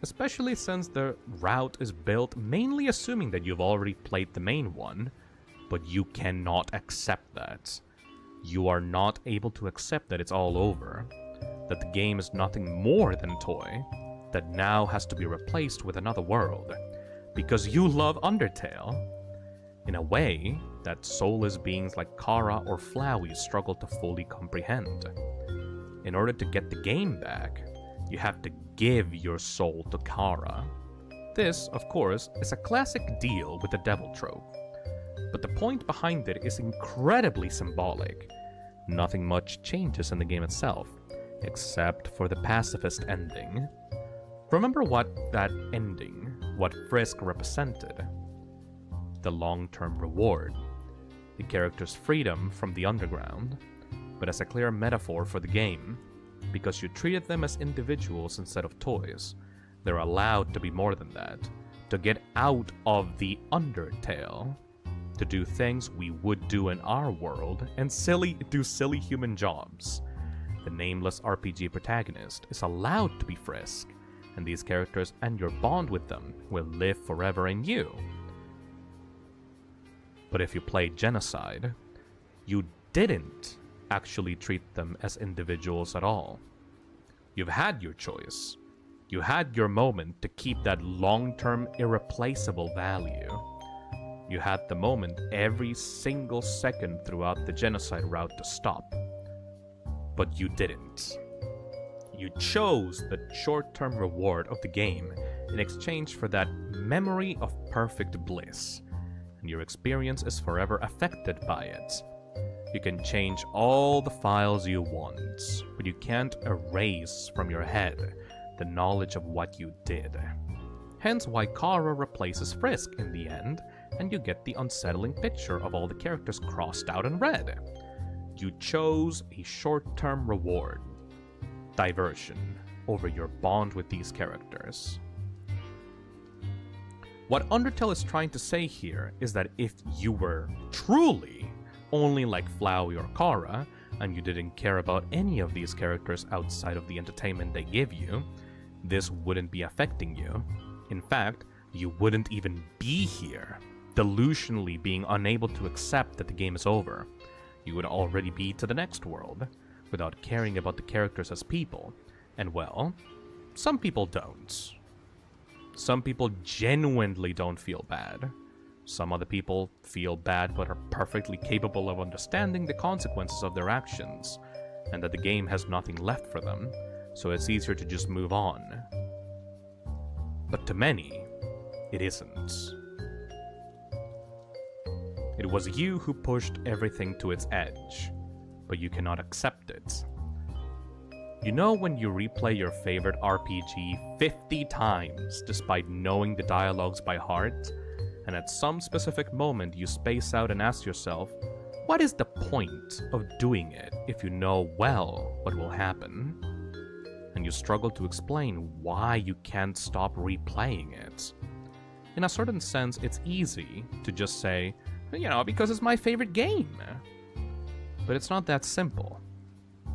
especially since the route is built mainly assuming that you've already played the main one, but you cannot accept that. You are not able to accept that it's all over, that the game is nothing more than a toy, that now has to be replaced with another world, because you love Undertale, in a way that soulless beings like Kara or Flowey struggle to fully comprehend. In order to get the game back, you have to give your soul to Kara. This, of course, is a classic deal with the devil trope, but the point behind it is incredibly symbolic. Nothing much changes in the game itself, except for the pacifist ending. Remember what that ending, what Frisk represented? The long-term reward, the character's freedom from the underground, but as a clear metaphor for the game, because you treated them as individuals instead of toys. They're allowed to be more than that, to get out of the Undertale, to do things we would do in our world, and do silly human jobs. The nameless RPG protagonist is allowed to be Frisk, and these characters and your bond with them will live forever in you. But if you played Genocide, you didn't actually treat them as individuals at all. You've had your choice. You had your moment to keep that long-term irreplaceable value. You had the moment every single second throughout the Genocide route to stop. But you didn't. You chose the short-term reward of the game in exchange for that memory of perfect bliss, and your experience is forever affected by it. You can change all the files you want, but you can't erase from your head the knowledge of what you did. Hence why Kara replaces Frisk in the end, and you get the unsettling picture of all the characters crossed out in red. You chose a short-term reward, diversion, over your bond with these characters. What Undertale is trying to say here is that if you were truly only like Flowey or Kara, and you didn't care about any of these characters outside of the entertainment they give you, this wouldn't be affecting you. In fact, you wouldn't even be here, delusionally being unable to accept that the game is over. You would already be to the next world, without caring about the characters as people. And well, some people don't. Some people genuinely don't feel bad. Some other people feel bad but are perfectly capable of understanding the consequences of their actions, and that the game has nothing left for them, so it's easier to just move on. But to many, it isn't. It was you who pushed everything to its edge, but you cannot accept it. You know when you replay your favorite RPG 50 times despite knowing the dialogues by heart, and at some specific moment you space out and ask yourself, what is the point of doing it if you know well what will happen? And you struggle to explain why you can't stop replaying it. In a certain sense, it's easy to just say, because it's my favorite game. But it's not that simple.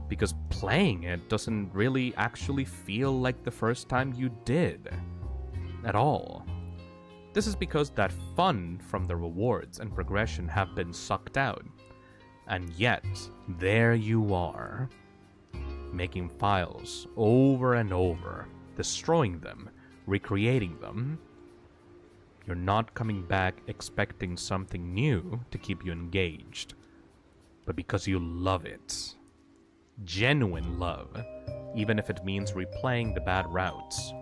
Because playing it doesn't really actually feel like the first time you did. At all. This is because that fun from the rewards and progression have been sucked out. And yet, there you are. Making files over and over, destroying them, recreating them. You're not coming back expecting something new to keep you engaged, but because you love it. Genuine love, even if it means replaying the bad routes.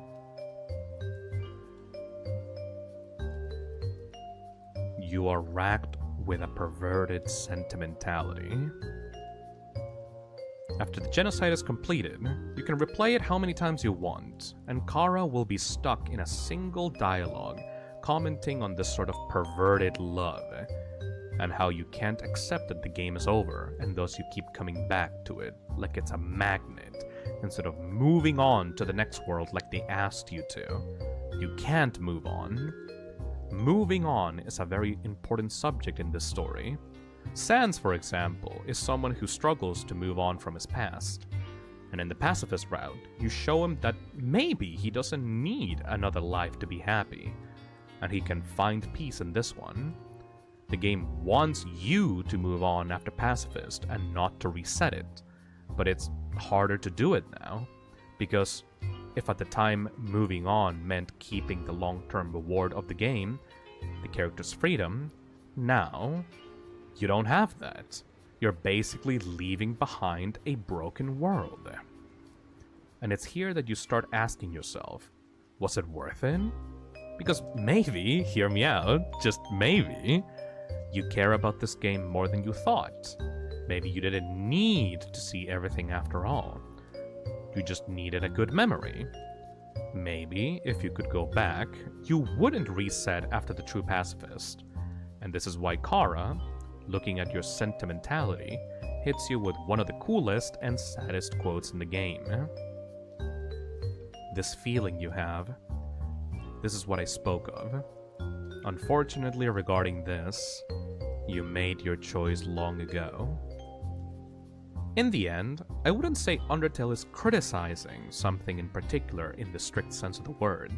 You are racked with a perverted sentimentality. After the Genocide is completed, you can replay it how many times you want, and Kara will be stuck in a single dialogue commenting on this sort of perverted love. and how you can't accept that the game is over, and thus you keep coming back to it like it's a magnet, instead of moving on to the next world like they asked you to. You can't move on. Moving on is a very important subject in this story. Sans, for example, is someone who struggles to move on from his past. And in the pacifist route, you show him that maybe he doesn't need another life to be happy, and he can find peace in this one. The game wants you to move on after pacifist and not to reset it, but it's harder to do it now, because if at the time moving on meant keeping the long-term reward of the game, the character's freedom, now you don't have that. You're basically leaving behind a broken world. And it's here that you start asking yourself, was it worth it? Because maybe, hear me out, just maybe, you care about this game more than you thought. Maybe you didn't need to see everything after all. You just needed a good memory. Maybe, if you could go back, you wouldn't reset after the true pacifist. And this is why Kara, looking at your sentimentality, hits you with one of the coolest and saddest quotes in the game. This feeling you have, this is what I spoke of. Unfortunately, regarding this, you made your choice long ago. In the end, I wouldn't say Undertale is criticizing something in particular in the strict sense of the word.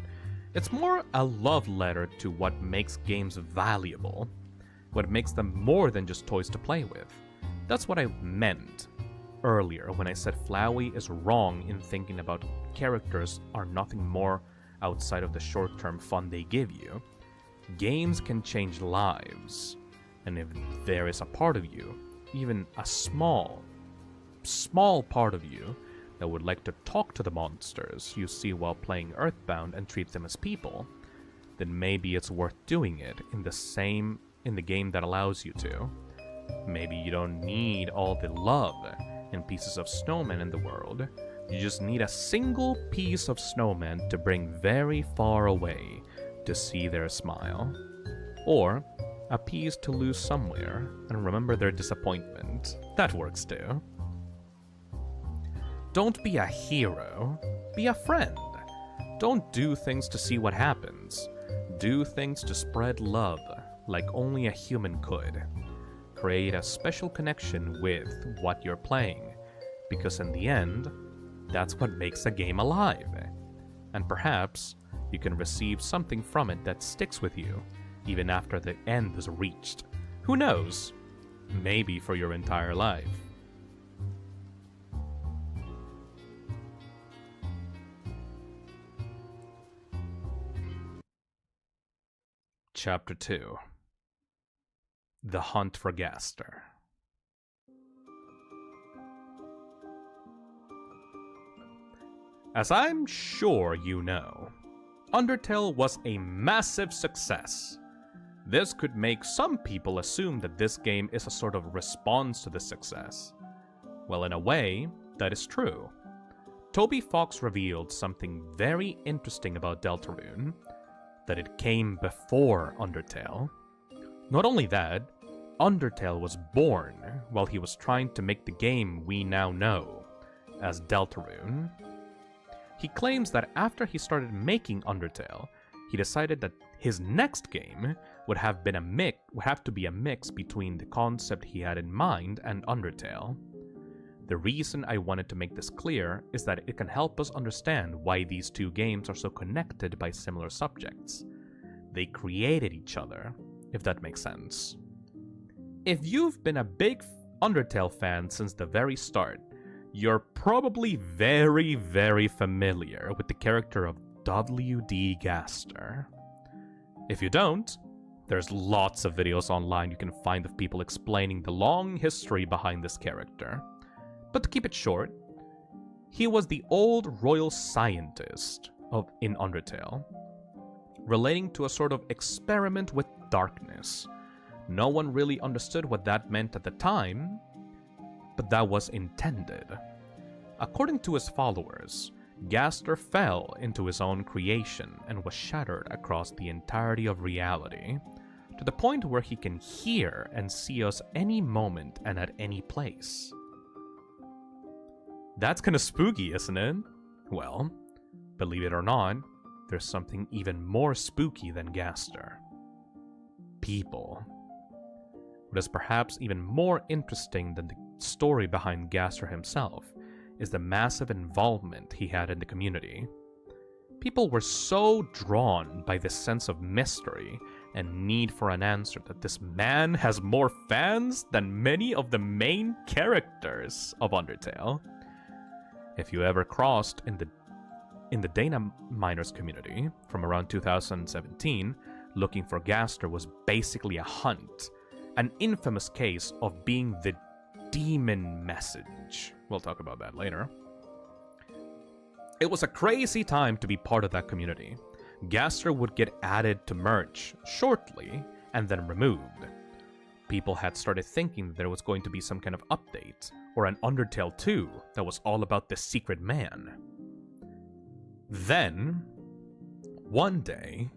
It's more a love letter to what makes games valuable, what makes them more than just toys to play with. That's what I meant earlier when I said Flowey is wrong in thinking about characters are nothing more outside of the short-term fun they give you. Games can change lives, and if there is a part of you, even a small part of you, that would like to talk to the monsters you see while playing Earthbound and treat them as people, then maybe it's worth doing it in the game that allows you to. Maybe you don't need all the love and pieces of snowmen in the world. You just need a single piece of snowman to bring very far away to see their smile. Or a piece to lose somewhere and remember their disappointment. That works too. Don't be a hero, be a friend. Don't do things to see what happens. Do things to spread love, like only a human could. Create a special connection with what you're playing, because in the end, that's what makes a game alive. And perhaps you can receive something from it that sticks with you, even after the end is reached. Who knows? Maybe for your entire life. Chapter 2. The Hunt for Gaster. As I'm sure you know, Undertale was a massive success. This could make some people assume that this game is a sort of response to this success. Well, in a way, that is true. Toby Fox revealed something very interesting about Deltarune, that it came before Undertale. Not only that, Undertale was born while he was trying to make the game we now know as Deltarune. He claims that after he started making Undertale, he decided that his next game would have to be a mix between the concept he had in mind and Undertale. The reason I wanted to make this clear is that it can help us understand why these two games are so connected by similar subjects. They created each other, if that makes sense. If you've been a big Undertale fan since the very start, you're probably very, very familiar with the character of W.D. Gaster. If you don't, there's lots of videos online you can find of people explaining the long history behind this character. But to keep it short, he was the old royal scientist in Undertale, relating to a sort of experiment with darkness. No one really understood what that meant at the time, but that was intended. According to his followers, Gaster fell into his own creation and was shattered across the entirety of reality, to the point where he can hear and see us any moment and at any place. That's kind of spooky, isn't it? Well, believe it or not, there's something even more spooky than Gaster. People. What is perhaps even more interesting than the story behind Gaster himself is the massive involvement he had in the community. People were so drawn by this sense of mystery and need for an answer that this man has more fans than many of the main characters of Undertale. If you ever crossed in the Dana Miners community from around 2017, looking for Gaster was basically a hunt, an infamous case of being the demon message. We'll talk about that later. It was a crazy time to be part of that community. Gaster would get added to merch shortly and then removed. People had started thinking that there was going to be some kind of update or an Undertale 2 that was all about the secret man. Then, one day,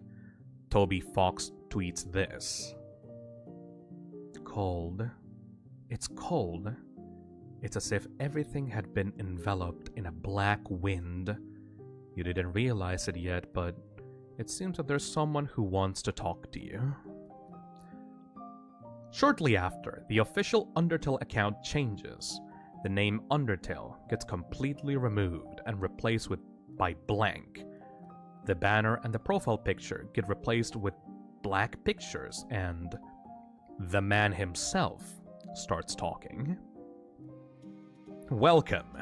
Toby Fox tweets this. Cold. It's cold. It's as if everything had been enveloped in a black wind. You didn't realize it yet, but it seems that there's someone who wants to talk to you. Shortly after, the official Undertale account changes. The name Undertale gets completely removed and replaced by blank. The banner and the profile picture get replaced with black pictures, and the man himself starts talking. Welcome.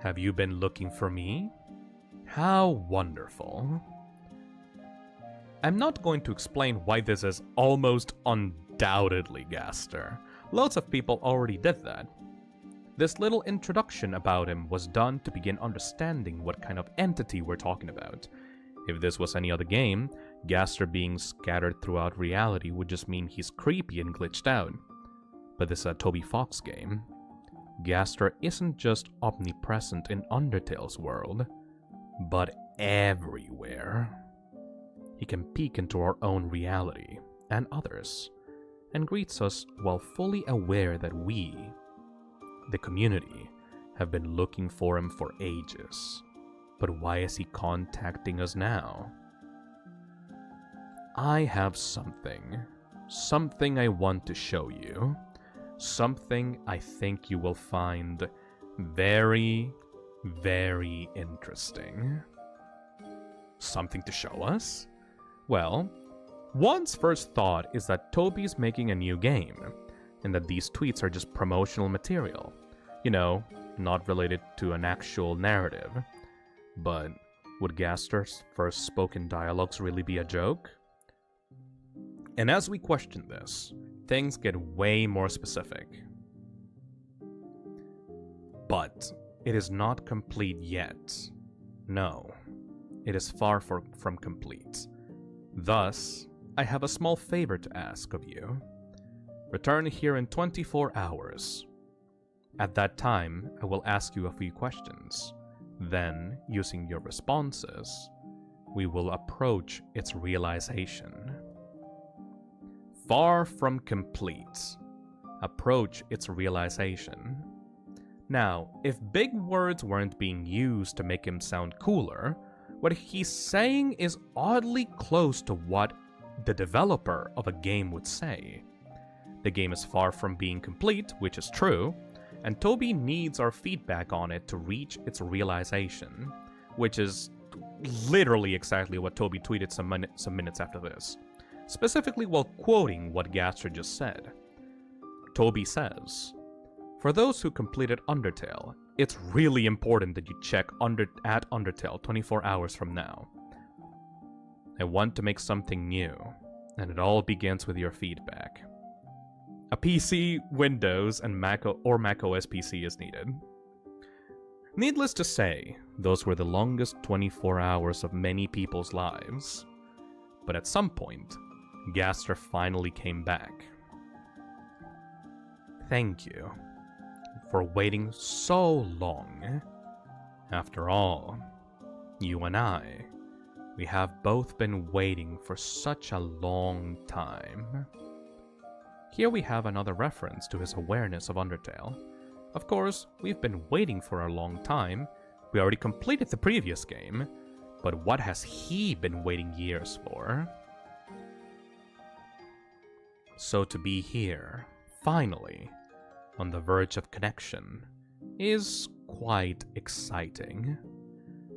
Have you been looking for me? How wonderful. I'm not going to explain why this is almost undoubtedly Gaster. Loads of people already did that. This little introduction about him was done to begin understanding what kind of entity we're talking about. If this was any other game, Gaster being scattered throughout reality would just mean he's creepy and glitched out. But this is a Toby Fox game. Gaster isn't just omnipresent in Undertale's world, but everywhere. He can peek into our own reality, and others, and greets us while fully aware that we, the community, have been looking for him for ages. But why is he contacting us now? I have something I want to show you. Something I think you will find very, very interesting. Something to show us? Well, one's first thought is that Toby's making a new game, and that these tweets are just promotional material. You know, not related to an actual narrative. But would Gaster's first spoken dialogues really be a joke? And as we question this, things get way more specific. But it is not complete yet. No, it is far from complete. Thus, I have a small favor to ask of you. Return here in 24 hours. At that time, I will ask you a few questions. Then, using your responses, we will approach its realization. Far from complete. Approach its realization. Now, if big words weren't being used to make him sound cooler, what he's saying is oddly close to what the developer of a game would say. The game is far from being complete, which is true, and Toby needs our feedback on it to reach its realization, which is literally exactly what Toby tweeted some minutes after this, specifically while quoting what Gaster just said. Toby says, "For those who completed Undertale, it's really important that you check at Undertale 24 hours from now. I want to make something new, and it all begins with your feedback. A PC, Windows, and Mac OS PC is needed." Needless to say, those were the longest 24 hours of many people's lives. But at some point, Gaster finally came back. Thank you for waiting so long. After all, you and I We have both been waiting for such a long time. Here we have another reference to his awareness of Undertale. Of course, we've been waiting for a long time. We already completed the previous game, but what has he been waiting years for? So to be here, finally, on the verge of connection, is quite exciting.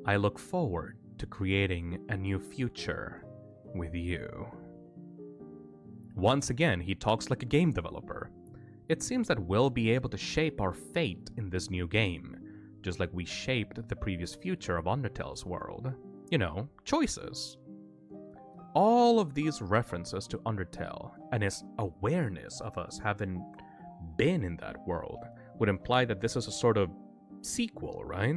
I look forward to creating a new future with you. Once again, he talks like a game developer. It seems that we'll be able to shape our fate in this new game, just like we shaped the previous future of Undertale's world. You know, choices. All of these references to Undertale and his awareness of us having been in that world would imply that this is a sort of sequel, right?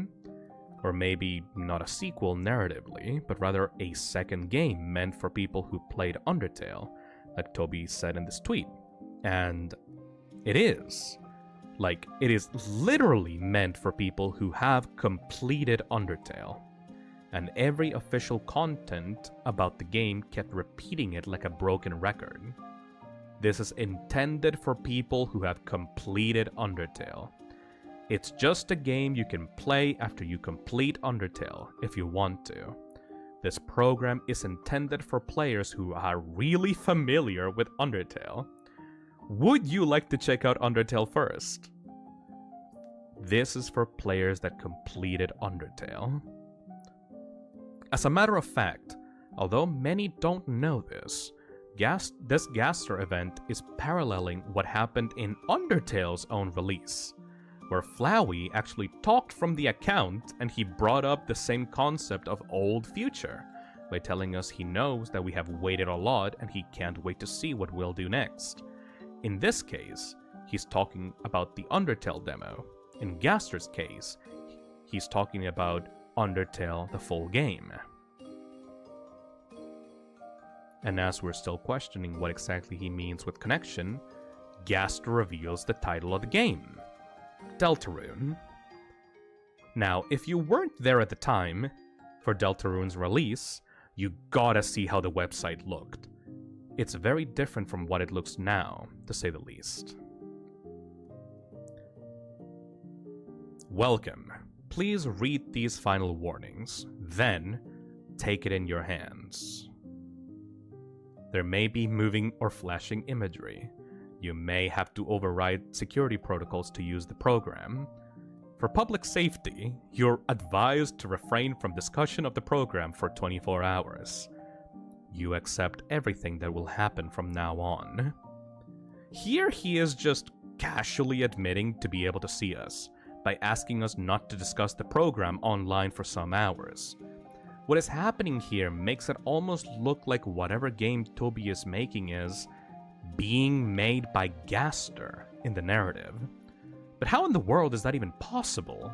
Or maybe not a sequel narratively, but rather a second game meant for people who played Undertale, like Toby said in this tweet. And it is. Like, it is literally meant for people who have completed Undertale. And every official content about the game kept repeating it like a broken record. This is intended for people who have completed Undertale. It's just a game you can play after you complete Undertale, if you want to. This program is intended for players who are really familiar with Undertale. Would you like to check out Undertale first? This is for players that completed Undertale. As a matter of fact, although many don't know this Gaster event is paralleling what happened in Undertale's own release, where Flowey actually talked from the account and he brought up the same concept of old future by telling us he knows that we have waited a lot and he can't wait to see what we'll do next. In this case, he's talking about the Undertale demo. In Gaster's case, he's talking about Undertale the full game. And as we're still questioning what exactly he means with connection, Gaster reveals the title of the game, Deltarune. Now, if you weren't there at the time for Deltarune's release, you gotta see how the website looked. It's very different from what it looks now, to say the least. Welcome. Please read these final warnings, then take it in your hands. There may be moving or flashing imagery. You may have to override security protocols to use the program. For public safety, you're advised to refrain from discussion of the program for 24 hours. You accept everything that will happen from now on. Here he is just casually admitting to be able to see us, by asking us not to discuss the program online for some hours. What is happening here makes it almost look like whatever game Toby is making is being made by Gaster in the narrative. But how in the world is that even possible?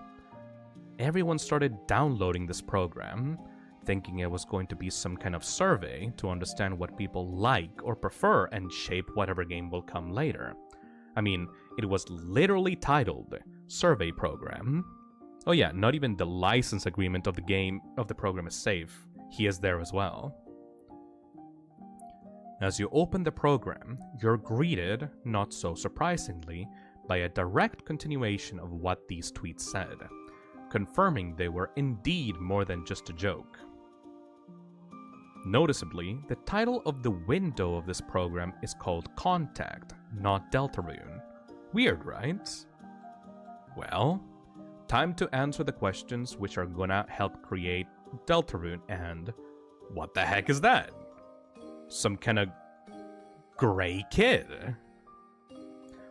Everyone started downloading this program, thinking it was going to be some kind of survey to understand what people like or prefer and shape whatever game will come later. I mean, it was literally titled Survey Program. Oh yeah, not even the license agreement of the program is safe. He is there as well. As you open the program, you're greeted, not so surprisingly, by a direct continuation of what these tweets said, confirming they were indeed more than just a joke. Noticeably, the title of the window of this program is called Contact, not Deltarune. Weird, right? Well, time to answer the questions which are gonna help create Deltarune, and what the heck is that? Some kind of gray kid?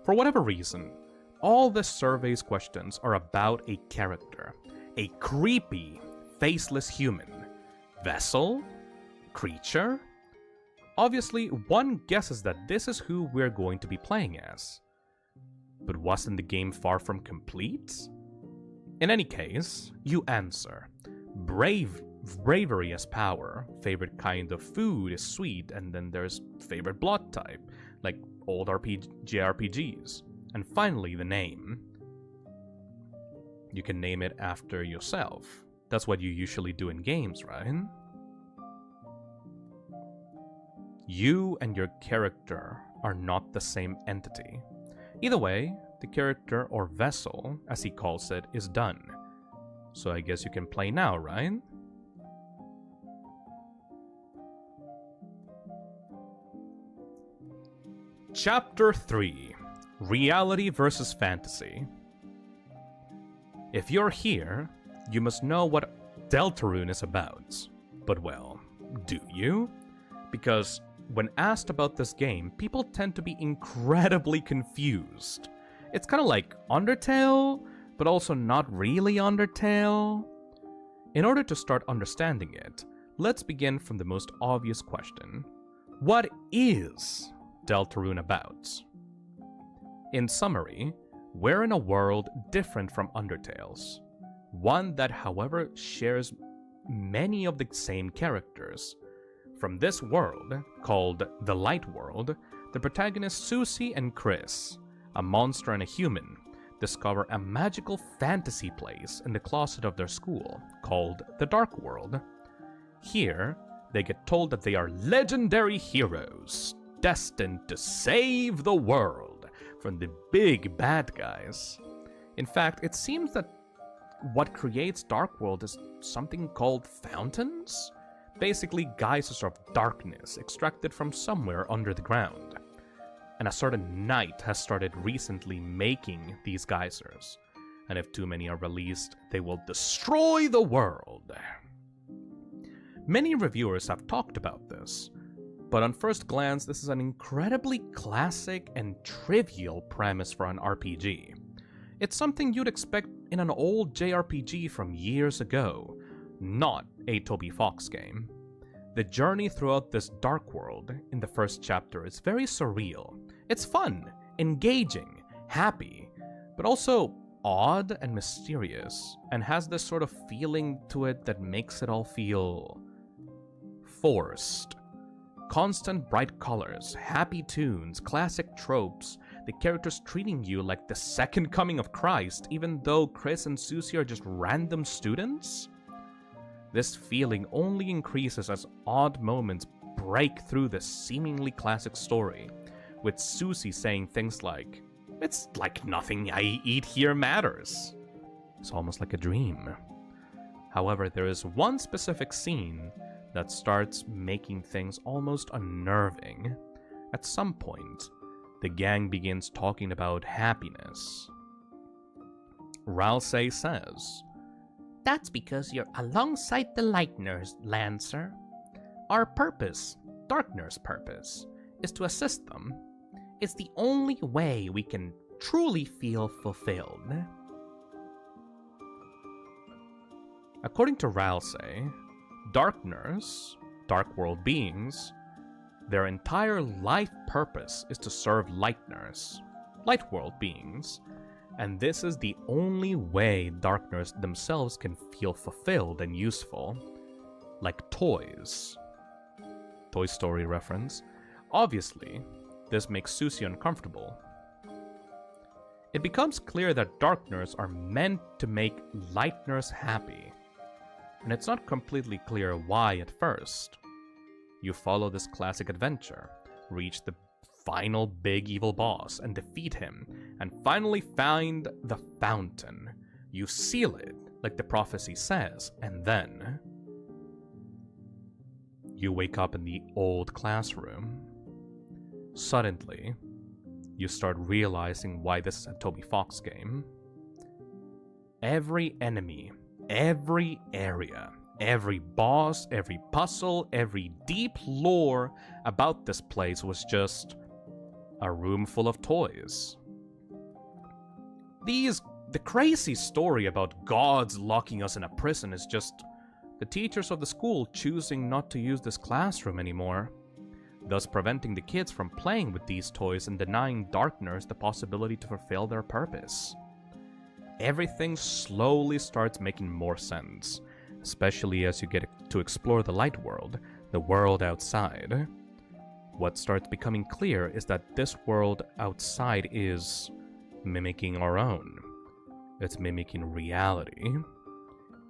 For whatever reason, all the survey's questions are about a character. A creepy, faceless human. Vessel? Creature? Obviously, one guesses that this is who we're going to be playing as. But wasn't the game far from complete? In any case, you answer. Bravery as power, favorite kind of food is sweet, and then there's favorite blood type, like old JRPGs. And finally, the name. You can name it after yourself. That's what you usually do in games, right? You and your character are not the same entity. Either way, the character or vessel, as he calls it, is done. So I guess you can play now, right? Chapter 3: Reality versus Fantasy. If you're here, you must know what Deltarune is about. But well, do you? Because when asked about this game, people tend to be incredibly confused. It's kind of like Undertale, but also not really Undertale. In order to start understanding it, let's begin from the most obvious question. What is Deltarune about? In summary, we're in a world different from Undertale's. One that, however, shares many of the same characters. From this world, called the Light World, the protagonists Susie and Chris, a monster and a human, discover a magical fantasy place in the closet of their school, called the Dark World. Here, they get told that they are legendary heroes, destined to save the world from the big bad guys. In fact, it seems that what creates Dark World is something called fountains? Basically geysers of darkness extracted from somewhere under the ground. And a certain knight has started recently making these geysers. And if too many are released, they will destroy the world. Many reviewers have talked about this, but on first glance, this is an incredibly classic and trivial premise for an RPG. It's something you'd expect in an old JRPG from years ago, not a Toby Fox game. The journey throughout this dark world in the first chapter is very surreal. It's fun, engaging, happy, but also odd and mysterious, and has this sort of feeling to it that makes it all feel forced. Constant bright colors, happy tunes, classic tropes, the characters treating you like the second coming of Christ, even though Chris and Susie are just random students? This feeling only increases as odd moments break through the seemingly classic story, with Susie saying things like, "It's like nothing I eat here matters." It's almost like a dream. However, there is one specific scene that starts making things almost unnerving. At some point, the gang begins talking about happiness. Ralsei says,
That's because you're alongside the Lightners, Lancer. Our purpose, Darkner's purpose, is to assist them. It's the only way we can truly feel fulfilled.
According to Ralsei, Darkners, Dark World beings, their entire life purpose is to serve Lightners, Light World beings, and this is the only way Darkners themselves can feel fulfilled and useful. Like toys. Toy Story reference. Obviously, this makes Susie uncomfortable. It becomes clear that Darkners are meant to make Lightners happy, and it's not completely clear why at first. You follow this classic adventure, reach the final big evil boss and defeat him, and finally find the fountain. You seal it, like the prophecy says, and then you wake up in the old classroom. Suddenly, you start realizing why this is a Toby Fox game. Every enemy, every area, every boss, every puzzle, every deep lore about this place was just a room full of toys. The crazy story about gods locking us in a prison is just the teachers of the school choosing not to use this classroom anymore, thus preventing the kids from playing with these toys and denying Darkners the possibility to fulfill their purpose. Everything slowly starts making more sense, especially as you get to explore the Light World, the world outside. What starts becoming clear is that this world outside is mimicking our own. It's mimicking reality.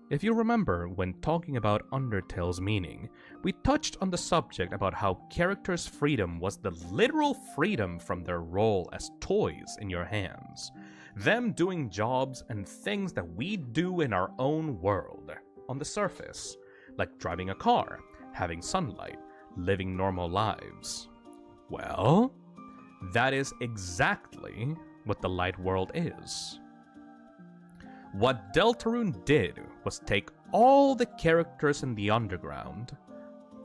If you remember, when talking about Undertale's meaning, we touched on the subject about how characters' freedom was the literal freedom from their role as toys in your hands. Them doing jobs and things that we do in our own world, on the surface, like driving a car, having sunlight, living normal lives. Well, that is exactly what the light world is. What Deltarune did was take all the characters in the underground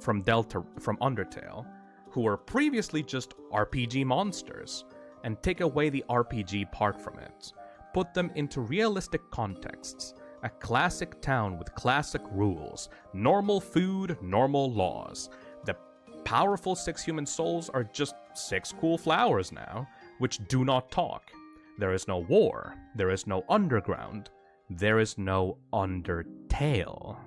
from Undertale, who were previously just RPG monsters, and take away the RPG part from it, put them into realistic contexts, a classic town with classic rules, normal food, normal laws. The powerful 6 human souls are just 6 cool flowers now, which do not talk. There is no war, there is no underground, there is no Undertale.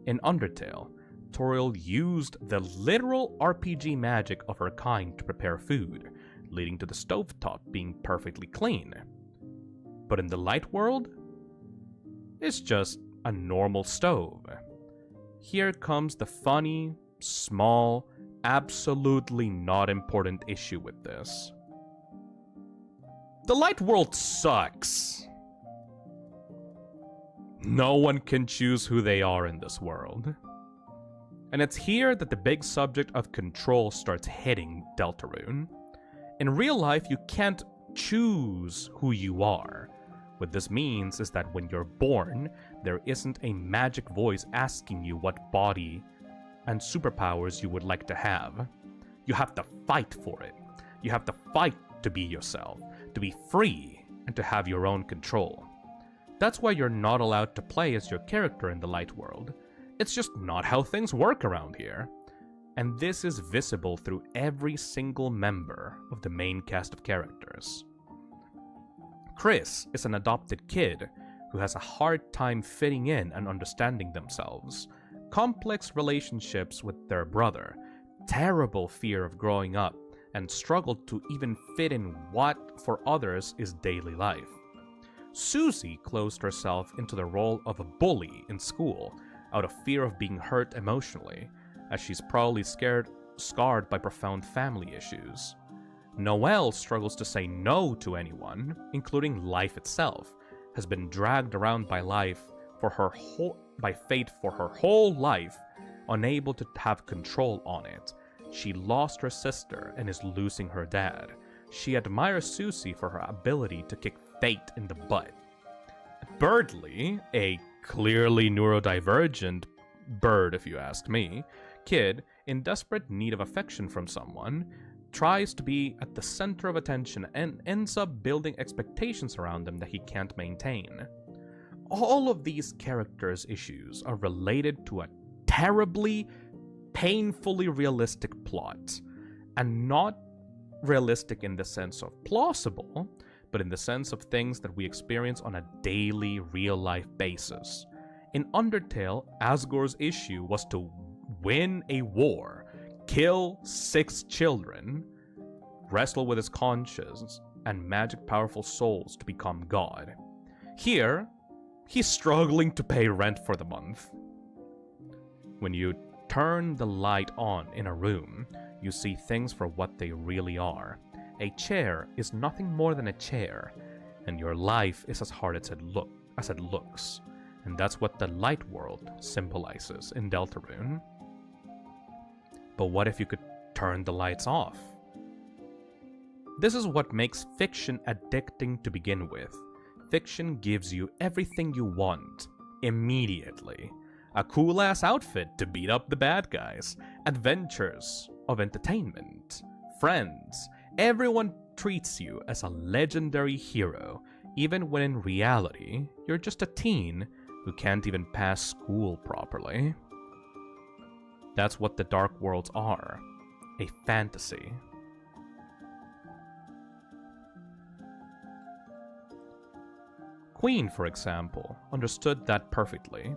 In Undertale, Toriel used the literal RPG magic of her kind to prepare food, leading to the stovetop being perfectly clean. But in the light world, it's just a normal stove. Here comes the funny, small, absolutely not important issue with this. The light world sucks. No one can choose who they are in this world. And it's here that the big subject of control starts hitting Deltarune. In real life, you can't choose who you are. What this means is that when you're born, there isn't a magic voice asking you what body and superpowers you would like to have. You have to fight for it. You have to fight to be yourself, to be free, and to have your own control. That's why you're not allowed to play as your character in the light world. It's just not how things work around here. And this is visible through every single member of the main cast of characters. Chris is an adopted kid who has a hard time fitting in and understanding themselves, complex relationships with their brother, terrible fear of growing up, and struggle to even fit in what for others is daily life. Susie closed herself into the role of a bully in school out of fear of being hurt emotionally, as she's probably scarred by profound family issues. Noelle struggles to say no to anyone, including life itself, has been dragged around by fate for her whole life, unable to have control on it. She lost her sister and is losing her dad. She admires Susie for her ability to kick fate in the butt. Birdly, a clearly neurodivergent bird if you ask me, kid in desperate need of affection from someone, tries to be at the center of attention and ends up building expectations around them that he can't maintain. All of these characters' issues are related to a terribly, painfully realistic plot, and not realistic in the sense of plausible, but in the sense of things that we experience on a daily, real-life basis. In Undertale, Asgore's issue was to win a war, kill 6 children, wrestle with his conscience, and magic powerful souls to become God. Here, he's struggling to pay rent for the month. When you turn the light on in a room, you see things for what they really are. A chair is nothing more than a chair, and your life is as hard as it looks. And that's what the light world symbolizes in Deltarune. But what if you could turn the lights off? This is what makes fiction addicting to begin with. Fiction gives you everything you want, immediately. A cool-ass outfit to beat up the bad guys, adventures of entertainment, friends. Everyone treats you as a legendary hero, even when in reality, you're just a teen who can't even pass school properly. That's what the Dark Worlds are. A fantasy. Queen, for example, understood that perfectly.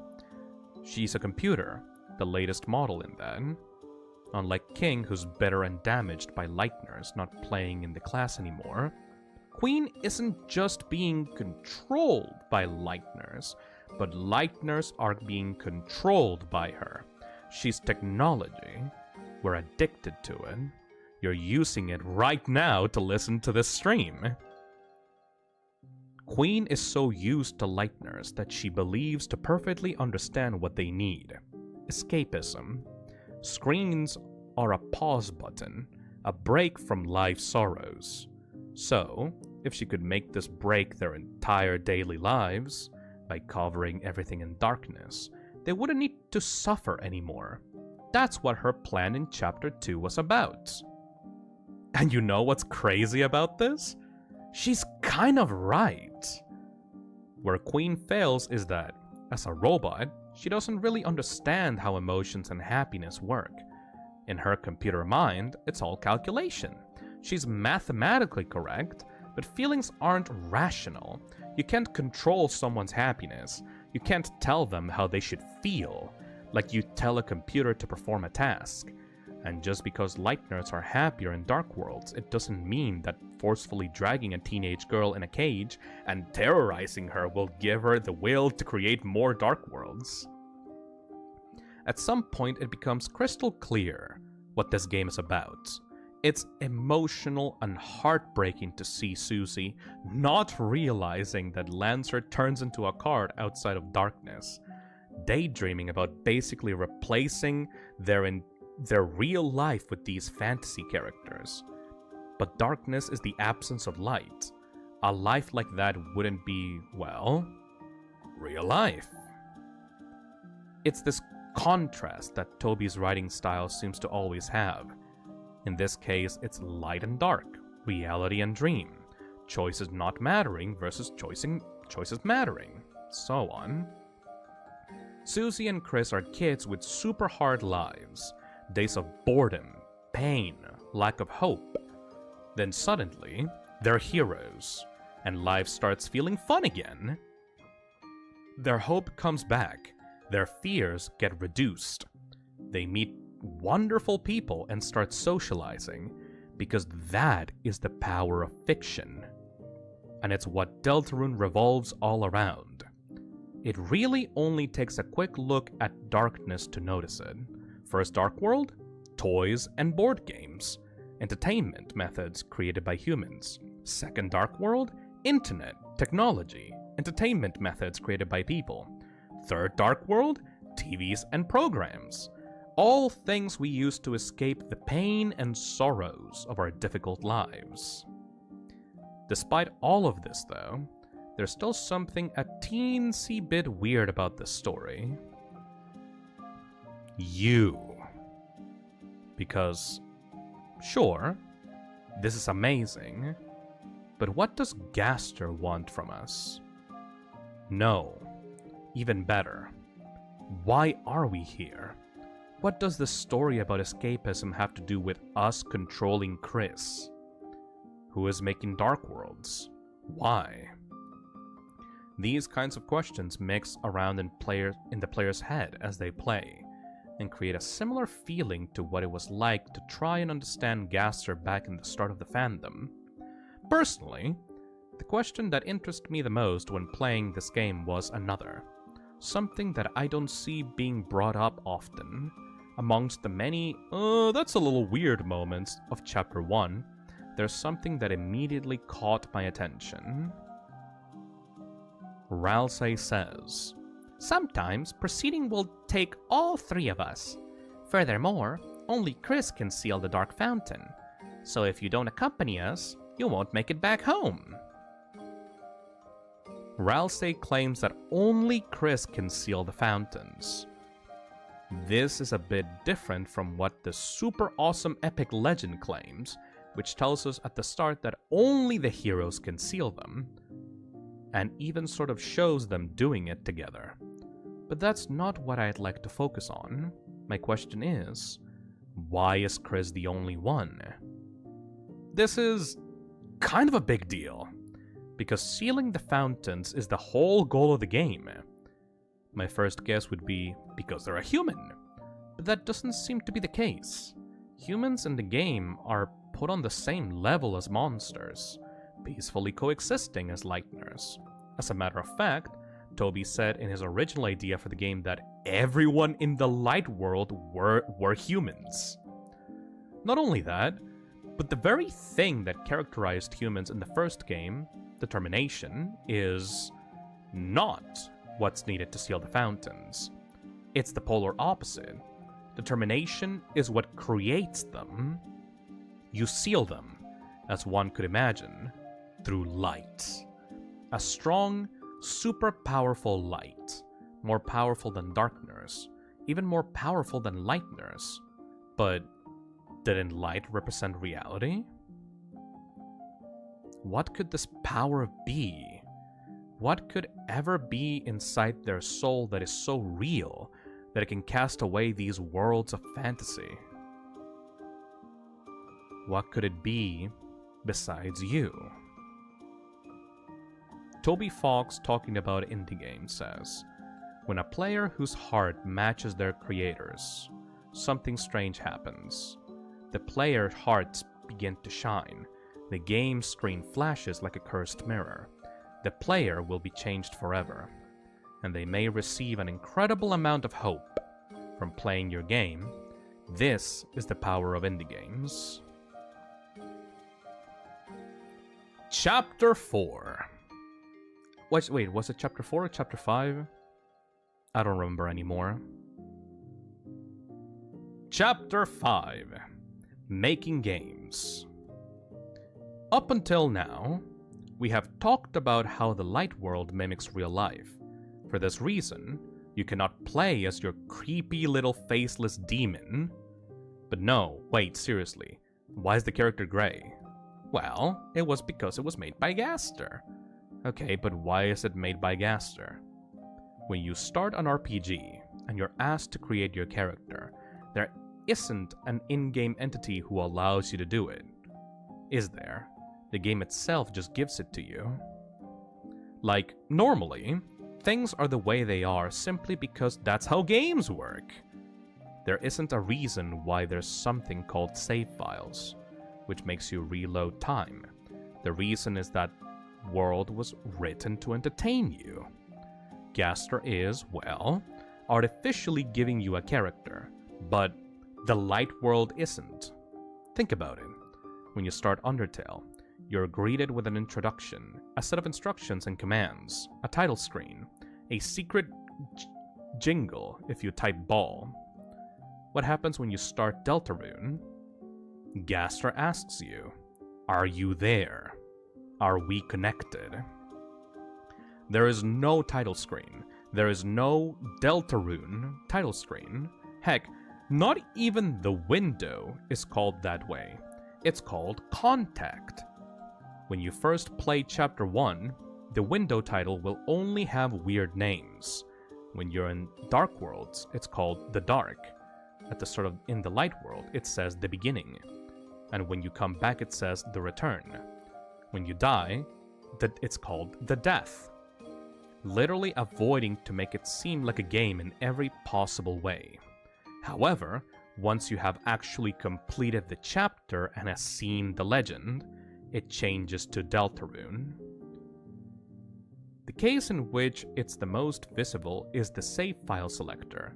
She's a computer, the latest model in that. Unlike King, who's bitter and damaged by Lightners not playing in the class anymore, Queen isn't just being controlled by Lightners, but Lightners are being controlled by her. She's technology. We're addicted to it. You're using it right now to listen to this stream. Queen is so used to Lightners that she believes to perfectly understand what they need. Escapism. Screens are a pause button, a break from life's sorrows. So, if she could make this break their entire daily lives, by covering everything in darkness, they wouldn't need to suffer anymore. That's what her plan in Chapter 2 was about. And you know what's crazy about this? She's kind of right. Where Queen fails is that, as a robot, she doesn't really understand how emotions and happiness work. In her computer mind, it's all calculation. She's mathematically correct, but feelings aren't rational. You can't control someone's happiness. You can't tell them how they should feel, like you tell a computer to perform a task. And just because Lightners are happier in Dark Worlds, it doesn't mean that forcefully dragging a teenage girl in a cage and terrorizing her will give her the will to create more Dark Worlds. At some point, it becomes crystal clear what this game is about. It's emotional and heartbreaking to see Susie not realizing that Lancer turns into a card outside of darkness, daydreaming about basically replacing their real life with these fantasy characters. But darkness is the absence of light. A life like that wouldn't be, well, real life. It's this contrast that Toby's writing style seems to always have. In this case, it's light and dark, reality and dream, choices not mattering versus choices mattering, so on. Susie and Chris are kids with super hard lives, days of boredom, pain, lack of hope. Then suddenly, they're heroes, and life starts feeling fun again. Their hope comes back, their fears get reduced. They meet wonderful people and start socializing, because that is the power of fiction. And it's what Deltarune revolves all around. It really only takes a quick look at darkness to notice it. First Dark World, toys and board games. Entertainment methods created by humans. Second Dark World, internet, technology, entertainment methods created by people. Third Dark World, TVs and programs. All things we use to escape the pain and sorrows of our difficult lives. Despite all of this, though, there's still something a teensy bit weird about this story. You. Because, sure, this is amazing, but what does Gaster want from us? No. Even better. Why are we here? What does the story about escapism have to do with us controlling Chris? Who is making Dark Worlds? Why? These kinds of questions mix around in the player's head as they play, and create a similar feeling to what it was like to try and understand Gaster back in the start of the fandom. Personally, the question that interested me the most when playing this game was another. Something that I don't see being brought up often. Amongst the many, that's a little weird moments of Chapter 1, there's something that immediately caught my attention. Ralsei says,
"Sometimes proceeding will take all three of us. Furthermore, only Chris can seal the Dark Fountain, so if you don't accompany us, you won't make it back home."
Ralsei claims that only Chris can seal the fountains. This is a bit different from what the super awesome epic legend claims, which tells us at the start that only the heroes can seal them, and even sort of shows them doing it together. But that's not what I'd like to focus on. My question is, why is Chris the only one? This is kind of a big deal, because sealing the fountains is the whole goal of the game. My first guess would be because they're a human, but that doesn't seem to be the case. Humans in the game are put on the same level as monsters, peacefully coexisting as Lightners. As a matter of fact, Toby said in his original idea for the game that everyone in the light world were humans. Not only that, but the very thing that characterized humans in the first game, determination, is not what's needed to seal the fountains. It's the polar opposite. Determination is what creates them. You seal them, as one could imagine, through light. A strong, super powerful light. More powerful than darkness. Even more powerful than lightness. But didn't light represent reality? What could this power be? What could ever be inside their soul that is so real that it can cast away these worlds of fantasy? What could it be besides you? Toby Fox, talking about indie games, says, when a player whose heart matches their creators, something strange happens. The player's hearts begin to shine. The game screen flashes like a cursed mirror. The player will be changed forever, and they may receive an incredible amount of hope from playing your game. This is the power of indie games. Chapter 4. Wait, was it Chapter 4 or Chapter 5? I don't remember anymore. Chapter 5. Making games. Up until now, we have talked about how the light world mimics real life. For this reason, you cannot play as your creepy little faceless demon. But no, wait, seriously, why is the character gray? Well, it was because it was made by Gaster. Okay, but why is it made by Gaster? When you start an RPG, and you're asked to create your character, there isn't an in-game entity who allows you to do it. Is there? The game itself just gives it to you. Like, normally, things are the way they are simply because that's how games work. There isn't a reason why there's something called save files, which makes you reload time. The reason is that world was written to entertain you. Gaster is, well, artificially giving you a character, but the light world isn't. Think about it. When you start Undertale, you're greeted with an introduction, a set of instructions and commands, a title screen, a secret jingle if you type ball. What happens when you start Deltarune? Gaster asks you, are you there? Are we connected? There is no title screen. There is no Deltarune title screen. Heck, not even the window is called that way. It's called Contact. When you first play Chapter 1, the window title will only have weird names. When you're in Dark Worlds, it's called The Dark. At the start of in the Light World, it says The Beginning. And when you come back, it says The Return. When you die, it's called The Death. Literally avoiding to make it seem like a game in every possible way. However, once you have actually completed the chapter and have seen the legend, it changes to Deltarune. The case in which it's the most visible is the save file selector.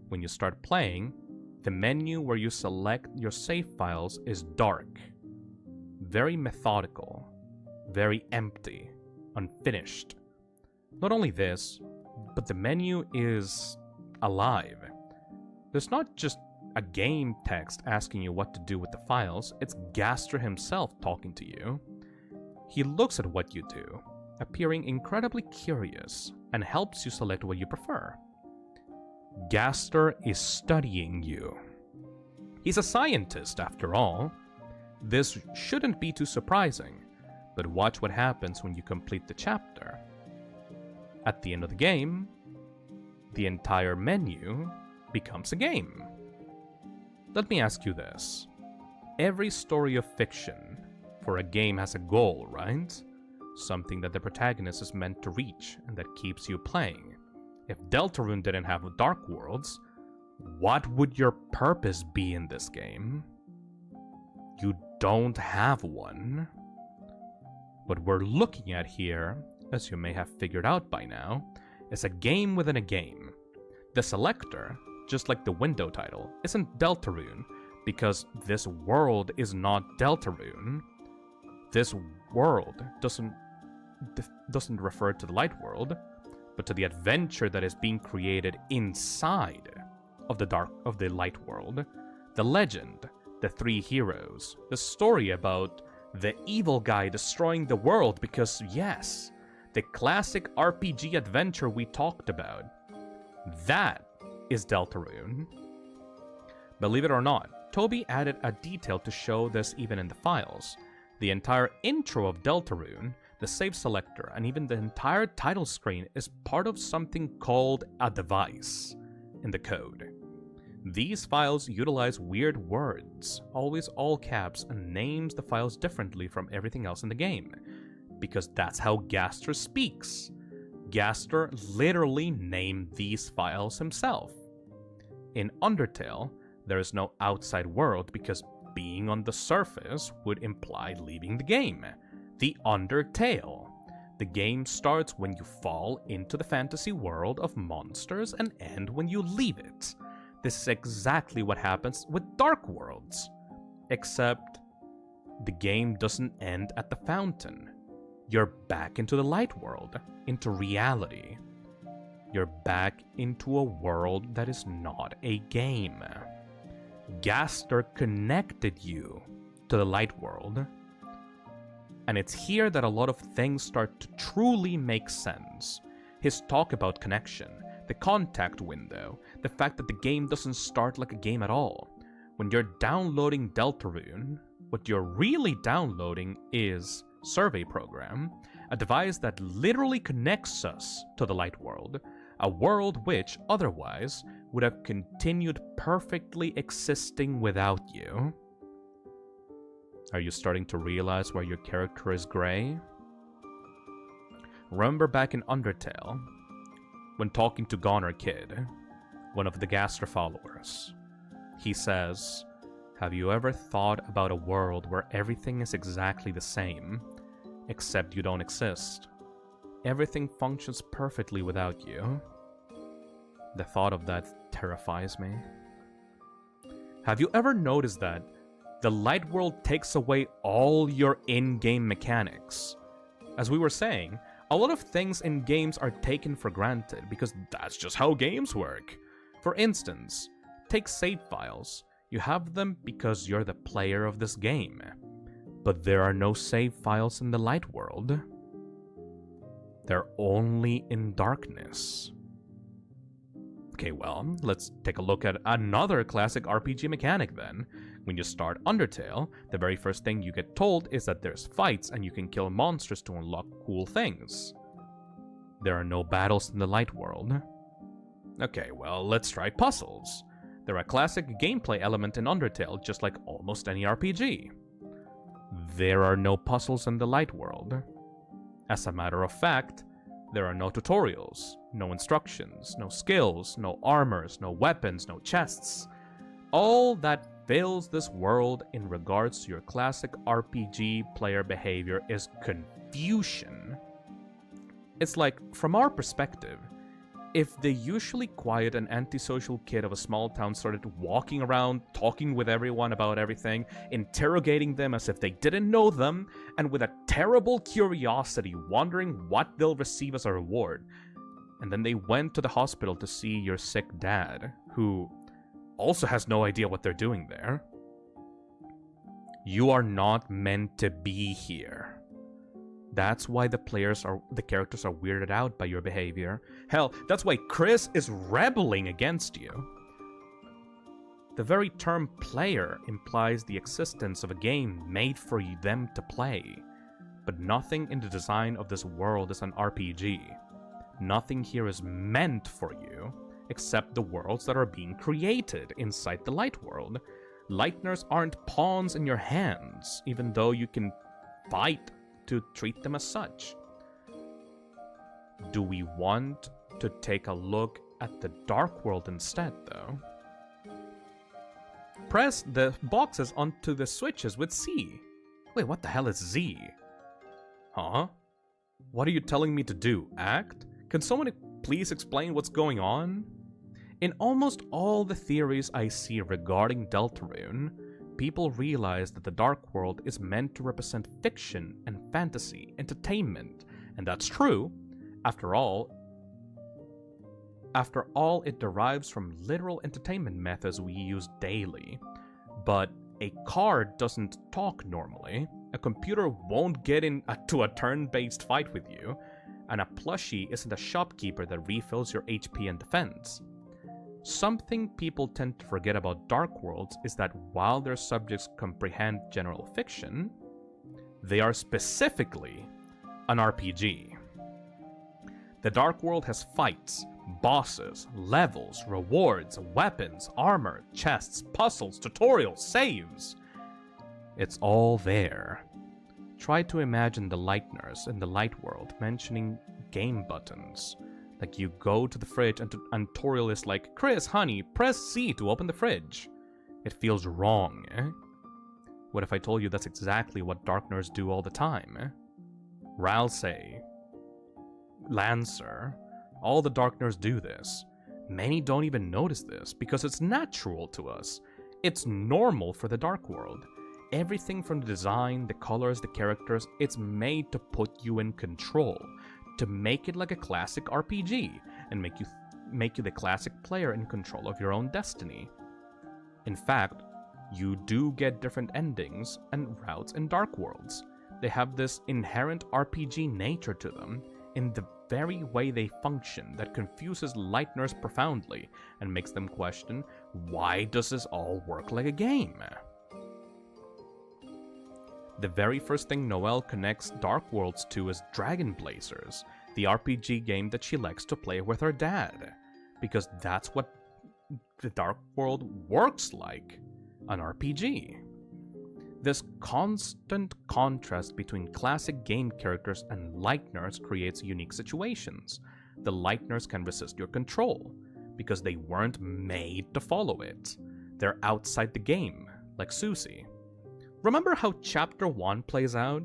When you start playing, the menu where you select your save files is dark. Very methodical. Very empty. Unfinished. Not only this, but the menu is alive. There's not just a game text asking you what to do with the files, it's Gaster himself talking to you. He looks at what you do, appearing incredibly curious, and helps you select what you prefer. Gaster is studying you. He's a scientist, after all. This shouldn't be too surprising, but watch what happens when you complete the chapter. At the end of the game, the entire menu becomes a game. Let me ask you this. Every story of fiction for a game has a goal, right? Something that the protagonist is meant to reach and that keeps you playing. If Deltarune didn't have Dark Worlds, what would your purpose be in this game? You don't have one. What we're looking at here, as you may have figured out by now, is a game within a game. The selector, just like the window title, isn't Deltarune, because this world is not Deltarune. This world doesn't refer to the light world, but to the adventure that is being created inside of the light world. The legend, the three heroes, the story about the evil guy destroying the world, because yes, the classic RPG adventure we talked about, that is Deltarune. Believe it or not, Toby added a detail to show this even in the files. The entire intro of Deltarune, the save selector, and even the entire title screen is part of something called a device in the code. These files utilize weird words, always all caps, and names the files differently from everything else in the game, because that's how Gaster speaks. Gaster literally named these files himself. In Undertale, there is no outside world because being on the surface would imply leaving the game. The Undertale. The game starts when you fall into the fantasy world of monsters and end when you leave it. This is exactly what happens with Dark Worlds. Except the game doesn't end at the fountain. You're back into the light world, into reality. You're back into a world that is not a game. Gaster connected you to the light world. And it's here that a lot of things start to truly make sense. His talk about connection, the contact window, the fact that the game doesn't start like a game at all. When you're downloading Deltarune, what you're really downloading is Survey Program, a device that literally connects us to the light world, a world which, otherwise, would have continued perfectly existing without you. Are you starting to realize why your character is gray? Remember back in Undertale, when talking to Goner Kid, one of the Gaster followers, he says, "Have you ever thought about a world where everything is exactly the same, except you don't exist? Everything functions perfectly without you." The thought of that terrifies me. Have you ever noticed that the light world takes away all your in-game mechanics? As we were saying, a lot of things in games are taken for granted because that's just how games work. For instance, take save files. You have them because you're the player of this game. But there are no save files in the light world. They're only in darkness. Okay, well, let's take a look at another classic RPG mechanic then. When you start Undertale, the very first thing you get told is that there's fights and you can kill monsters to unlock cool things. There are no battles in the light world. Okay, well, let's try puzzles. They're a classic gameplay element in Undertale, just like almost any RPG. There are no puzzles in the light world. As a matter of fact, there are no tutorials, no instructions, no skills, no armors, no weapons, no chests. All that fills this world in regards to your classic RPG player behavior is confusion. It's like, from our perspective, if the usually quiet and antisocial kid of a small town started walking around, talking with everyone about everything, interrogating them as if they didn't know them, and with a terrible curiosity wondering what they'll receive as a reward, and then they went to the hospital to see your sick dad, who also has no idea what they're doing there. You are not meant to be here. That's why the characters are weirded out by your behavior. Hell, that's why Chris is rebelling against you. The very term player implies the existence of a game made for them to play. But nothing in the design of this world is an RPG. Nothing here is meant for you, except the worlds that are being created inside the light world. Lightners aren't pawns in your hands, even though you can fight to treat them as such. Do we want to take a look at the Dark World instead, though? Press the boxes onto the switches with C. Wait, what the hell is Z? Huh? What are you telling me to do? Act? Can someone please explain what's going on? In almost all the theories I see regarding Deltarune, people realize that the Dark World is meant to represent fiction and fantasy, entertainment, and that's true. After all, it derives from literal entertainment methods we use daily. But a card doesn't talk normally, a computer won't get into a turn-based fight with you, and a plushie isn't a shopkeeper that refills your HP and defense. Something people tend to forget about Dark Worlds is that while their subjects comprehend general fiction, they are specifically an RPG. The Dark World has fights, bosses, levels, rewards, weapons, armor, chests, puzzles, tutorials, saves. It's all there. Try to imagine the Lightners in the Light World mentioning game buttons. Like you go to the fridge and Toriel is like, Chris, honey, press C to open the fridge. It feels wrong, eh? What if I told you that's exactly what Darkners do all the time, eh? Ralsei, Lancer, all the Darkners do this. Many don't even notice this because it's natural to us. It's normal for the Dark World. Everything from the design, the colors, the characters, it's made to put you in control. To make it like a classic RPG and make you the classic player in control of your own destiny. In fact, you do get different endings and routes in Dark Worlds. They have this inherent RPG nature to them in the very way they function that confuses Lightners profoundly and makes them question, why does this all work like a game? The very first thing Noelle connects Dark Worlds to is Dragon Blazers, the RPG game that she likes to play with her dad, because that's what the Dark World works like, an RPG. This constant contrast between classic game characters and Lightners creates unique situations. The Lightners can resist your control, because they weren't made to follow it. They're outside the game, like Susie. Remember how Chapter 1 plays out?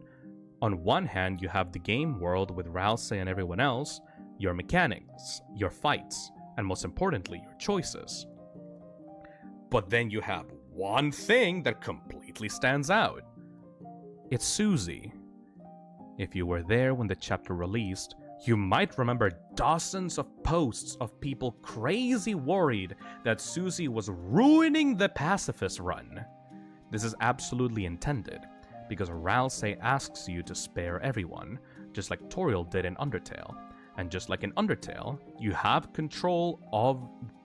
On one hand, you have the game world with Ralsei and everyone else, your mechanics, your fights, and most importantly, your choices. But then you have one thing that completely stands out. It's Susie. If you were there when the chapter released, you might remember dozens of posts of people crazy worried that Susie was ruining the pacifist run. This is absolutely intended, because Ralsei asks you to spare everyone, just like Toriel did in Undertale. And just like in Undertale, you have control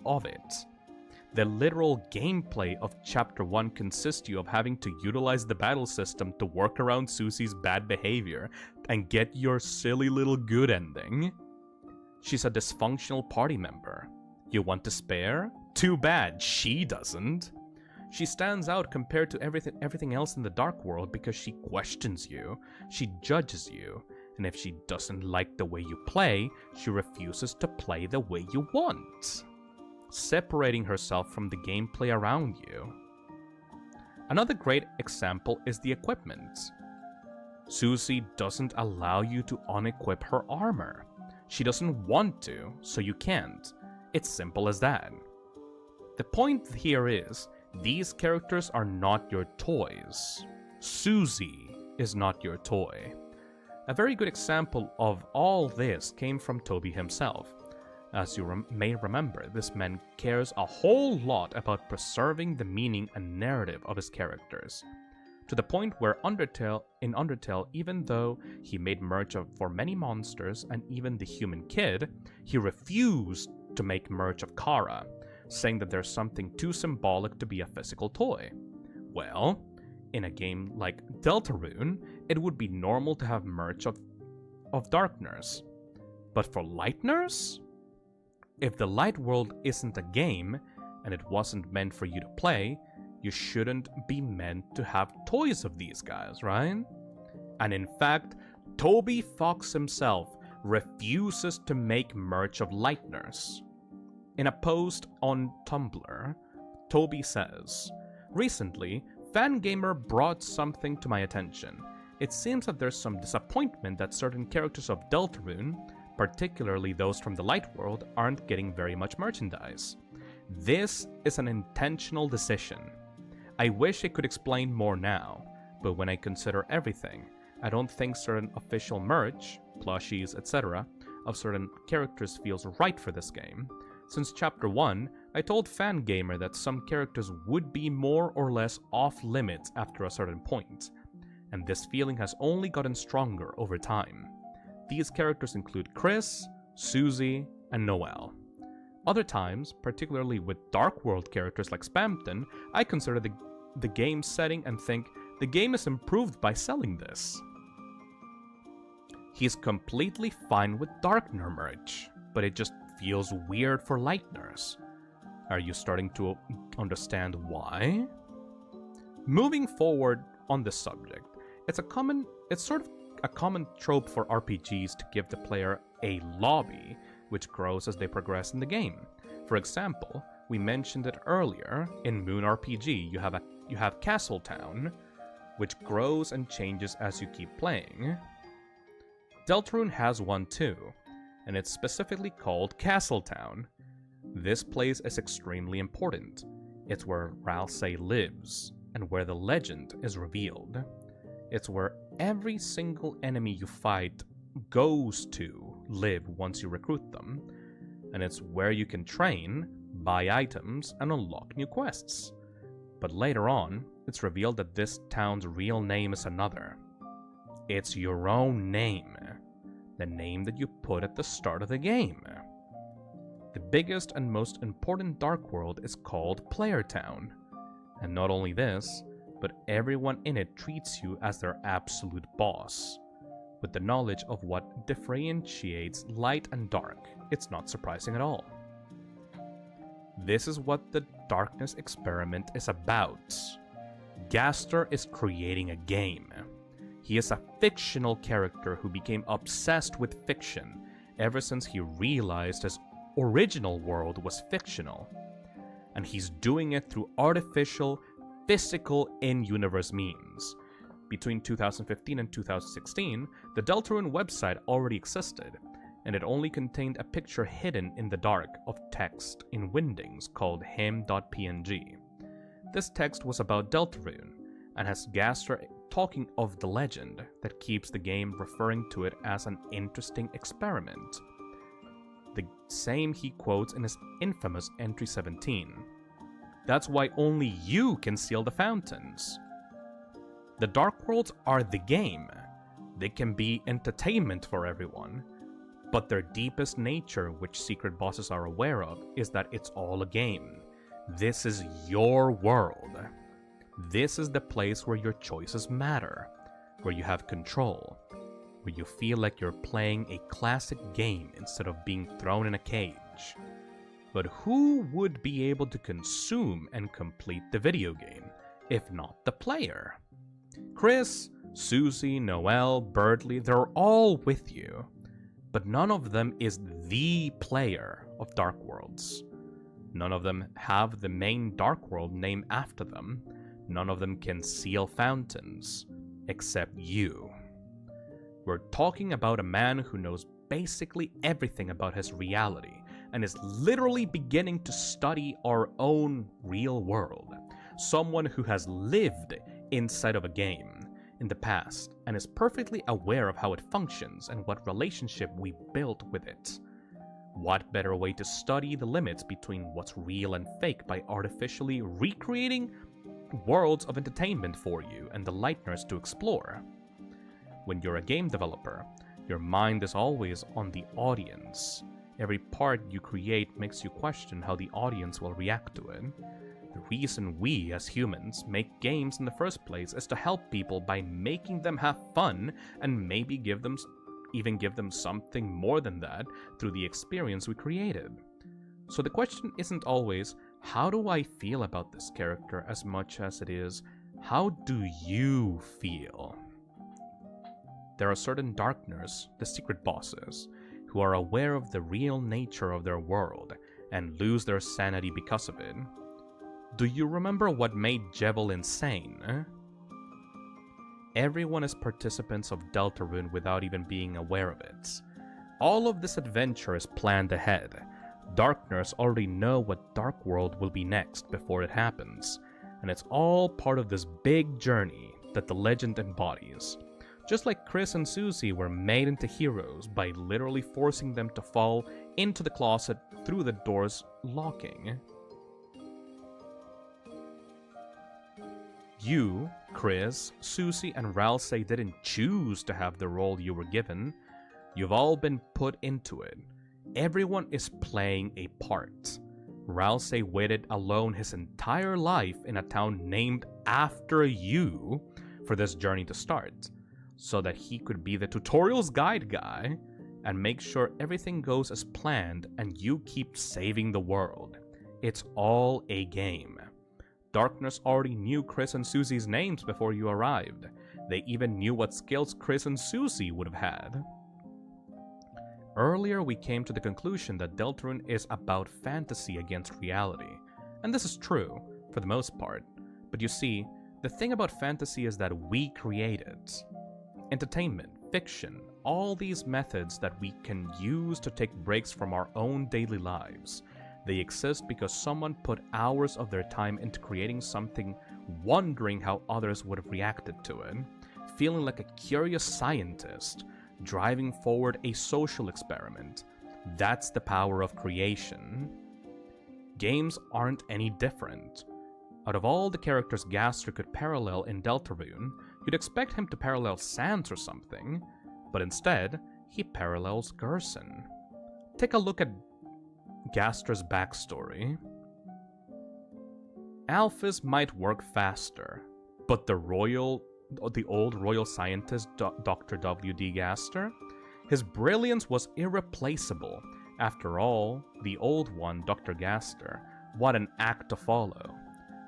of it. The literal gameplay of Chapter 1 consists you of having to utilize the battle system to work around Susie's bad behavior and get your silly little good ending. She's a dysfunctional party member. You want to spare? Too bad, she doesn't. She stands out compared to everything else in the Dark World because she questions you, she judges you, and if she doesn't like the way you play, she refuses to play the way you want, separating herself from the gameplay around you. Another great example is the equipment. Susie doesn't allow you to unequip her armor. She doesn't want to, so you can't. It's simple as that. The point here is, these characters are not your toys. Susie is not your toy. A very good example of all this came from Toby himself. As you may remember, this man cares a whole lot about preserving the meaning and narrative of his characters. To the point where in Undertale, even though he made merch for many monsters and even the human kid, he refused to make merch of Kara, saying that there's something too symbolic to be a physical toy. Well, in a game like Deltarune, it would be normal to have merch of Darkners. But for Lightners? If the Light World isn't a game, and it wasn't meant for you to play, you shouldn't be meant to have toys of these guys, right? And in fact, Toby Fox himself refuses to make merch of Lightners. In a post on Tumblr, Toby says, "Recently, Fangamer brought something to my attention. It seems that there's some disappointment that certain characters of Deltarune, particularly those from the Light World, aren't getting very much merchandise. This is an intentional decision. I wish I could explain more now, but when I consider everything, I don't think certain official merch, plushies, etc., of certain characters feels right for this game. Since Chapter 1, I told Fangamer that some characters would be more or less off limits after a certain point, and this feeling has only gotten stronger over time. These characters include Chris, Susie, and Noelle. Other times, particularly with Dark World characters like Spamton, I consider the game setting and think the game is improved by selling this. He's completely fine with Darkner merch, but it just feels weird for Lightners. Are you starting to understand why? Moving forward on this subject, it's sort of a common trope for RPGs to give the player a lobby, which grows as they progress in the game. For example, we mentioned it earlier, in Moon RPG you have Castletown, which grows and changes as you keep playing. Deltarune has one too, and it's specifically called Castletown. This place is extremely important. It's where Ralsei lives, and where the legend is revealed. It's where every single enemy you fight goes to live once you recruit them, and it's where you can train, buy items, and unlock new quests. But later on, it's revealed that this town's real name is another. It's your own name. The name that you put at the start of the game. The biggest and most important Dark World is called Player Town. And not only this, but everyone in it treats you as their absolute boss. With the knowledge of what differentiates light and dark, it's not surprising at all. This is what the Darkness Experiment is about. Gaster is creating a game. He is a fictional character who became obsessed with fiction ever since he realized his original world was fictional. And he's doing it through artificial, physical, in-universe means. Between 2015 and 2016, the Deltarune website already existed, and it only contained a picture hidden in the dark of text in Windings called him.png. This text was about Deltarune, and has Gaster talking of the legend that keeps the game referring to it as an interesting experiment. The same he quotes in his infamous Entry 17. That's why only you can seal the fountains. The Dark Worlds are the game. They can be entertainment for everyone, but their deepest nature, which secret bosses are aware of, is that it's all a game. This is your world. This is the place where your choices matter, where you have control, where you feel like you're playing a classic game instead of being thrown in a cage. But who would be able to consume and complete the video game, if not the player? Chris, Susie, Noelle, Birdly, they're all with you, but none of them is the player of Dark Worlds. None of them have the main Dark World named after them. None of them can seal fountains, except you. We're talking about a man who knows basically everything about his reality, and is literally beginning to study our own real world. Someone who has lived inside of a game in the past, and is perfectly aware of how it functions and what relationship we built with it. What better way to study the limits between what's real and fake by artificially recreating worlds of entertainment for you and the Lightners to explore? When you're a game developer, your mind is always on the audience. Every part you create makes you question how the audience will react to it. The reason we, as humans, make games in the first place is to help people by making them have fun and maybe give them something more than that through the experience we created. So the question isn't always, how do I feel about this character, as much as it is, how do you feel? There are certain Darkners, the secret bosses, who are aware of the real nature of their world and lose their sanity because of it. Do you remember what made Jebel insane? Everyone is participants of Deltarune without even being aware of it. All of this adventure is planned ahead. Darkners already know what Dark World will be next before it happens, and it's all part of this big journey that the legend embodies. Just like Chris and Susie were made into heroes by literally forcing them to fall into the closet through the doors locking. You, Chris, Susie, and Ralsei didn't choose to have the role you were given. You've all been put into it. Everyone is playing a part. Ralsei waited alone his entire life in a town named after you for this journey to start, so that he could be the tutorials guide guy and make sure everything goes as planned and you keep saving the world. It's all a game. Darkness already knew Chris and Susie's names before you arrived. They even knew what skills Chris and Susie would have had. Earlier, we came to the conclusion that Deltarune is about fantasy against reality. And this is true, for the most part. But you see, the thing about fantasy is that we create it. Entertainment, fiction, all these methods that we can use to take breaks from our own daily lives. They exist because someone put hours of their time into creating something, wondering how others would have reacted to it, feeling like a curious scientist, driving forward a social experiment. That's the power of creation. Games aren't any different. Out of all the characters Gaster could parallel in Deltarune, you'd expect him to parallel Sans or something, but instead, he parallels Gerson. Take a look at Gaster's backstory. Alphys might work faster, but the old royal scientist Dr. W.D. Gaster, his brilliance was irreplaceable. After all, the old one, Dr. Gaster, what an act to follow.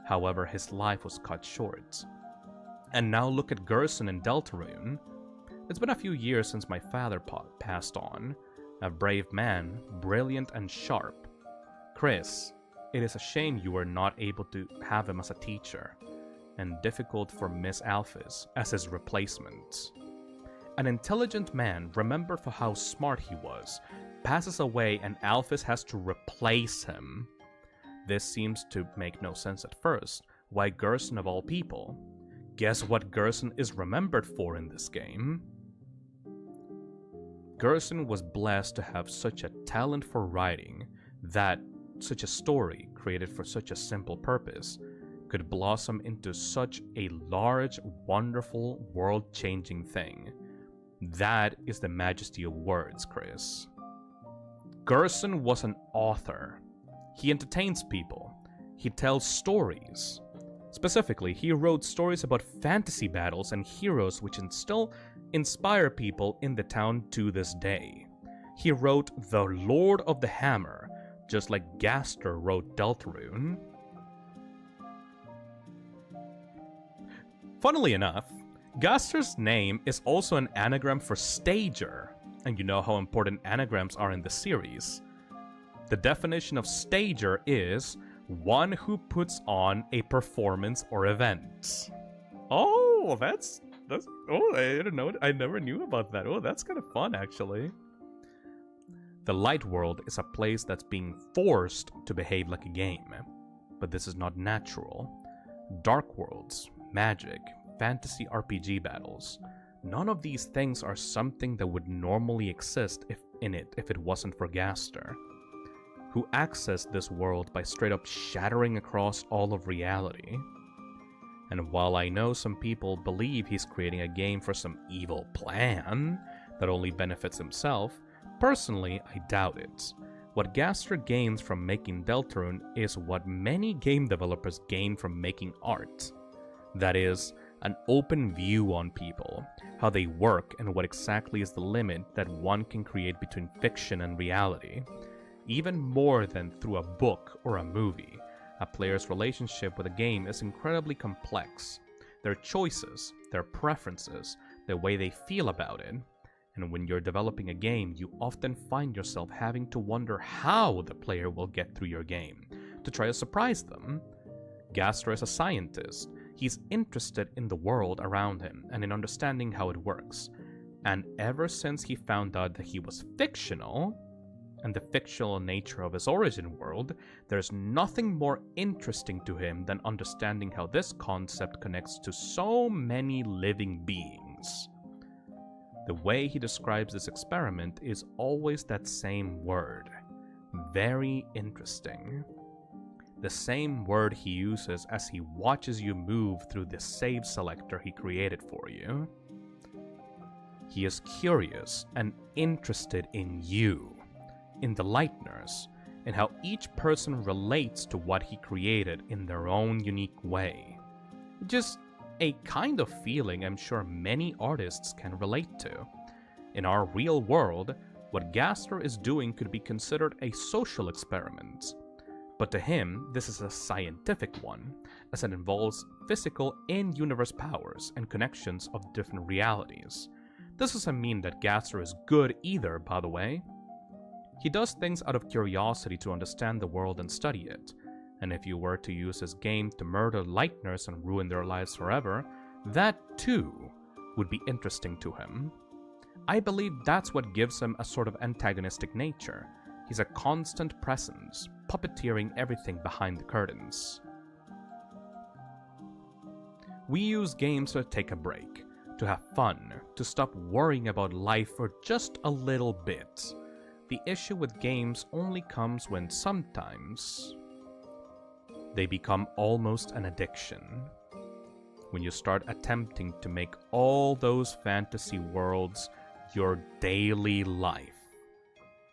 However, his life was cut short. And now look at Gerson in Deltarune. It's been a few years since my father passed on. A brave man, brilliant and sharp. Chris, it is a shame you were not able to have him as a teacher, and difficult for Miss Alphys as his replacement. An intelligent man, remember for how smart he was, passes away and Alphys has to replace him. This seems to make no sense at first. Why Gerson of all people? Guess what Gerson is remembered for in this game? Gerson was blessed to have such a talent for writing that such a story created for such a simple purpose could blossom into such a large, wonderful, world-changing thing. That is the majesty of words, Chris. Gerson was an author. He entertains people. He tells stories. Specifically, he wrote stories about fantasy battles and heroes which still inspire people in the town to this day. He wrote The Lord of the Hammer, just like Gaster wrote Deltarune. Funnily enough, Gaster's name is also an anagram for stager, and you know how important anagrams are in the series. The definition of stager is one who puts on a performance or event. Oh, that's oh, I didn't know. I never knew about that. Oh, that's kind of fun, actually. The Light World is a place that's being forced to behave like a game, but this is not natural. Dark worlds, magic, fantasy RPG battles, none of these things are something that would normally exist if it wasn't for Gaster, who accessed this world by straight up shattering across all of reality. And while I know some people believe he's creating a game for some evil plan that only benefits himself, personally, I doubt it. What Gaster gains from making Deltarune is what many game developers gain from making art. That is, an open view on people, how they work, and what exactly is the limit that one can create between fiction and reality. Even more than through a book or a movie, a player's relationship with a game is incredibly complex. Their choices, their preferences, the way they feel about it. And when you're developing a game, you often find yourself having to wonder how the player will get through your game, to try to surprise them. Gaster is a scientist. He's interested in the world around him and in understanding how it works. And ever since he found out that he was fictional, and the fictional nature of his origin world, there's nothing more interesting to him than understanding how this concept connects to so many living beings. The way he describes this experiment is always that same word. Very interesting. The same word he uses as he watches you move through the save selector he created for you. He is curious and interested in you, in the Lightners, and how each person relates to what he created in their own unique way. Just a kind of feeling I'm sure many artists can relate to. In our real world, what Gaster is doing could be considered a social experiment. But to him, this is a scientific one, as it involves physical in-universe powers and connections of different realities. This doesn't mean that Gaster is good either, by the way. He does things out of curiosity to understand the world and study it, and if you were to use his game to murder Lightners and ruin their lives forever, that too would be interesting to him. I believe that's what gives him a sort of antagonistic nature. He's a constant presence, puppeteering everything behind the curtains. We use games to take a break, to have fun, to stop worrying about life for just a little bit. The issue with games only comes when sometimes they become almost an addiction. When you start attempting to make all those fantasy worlds your daily life.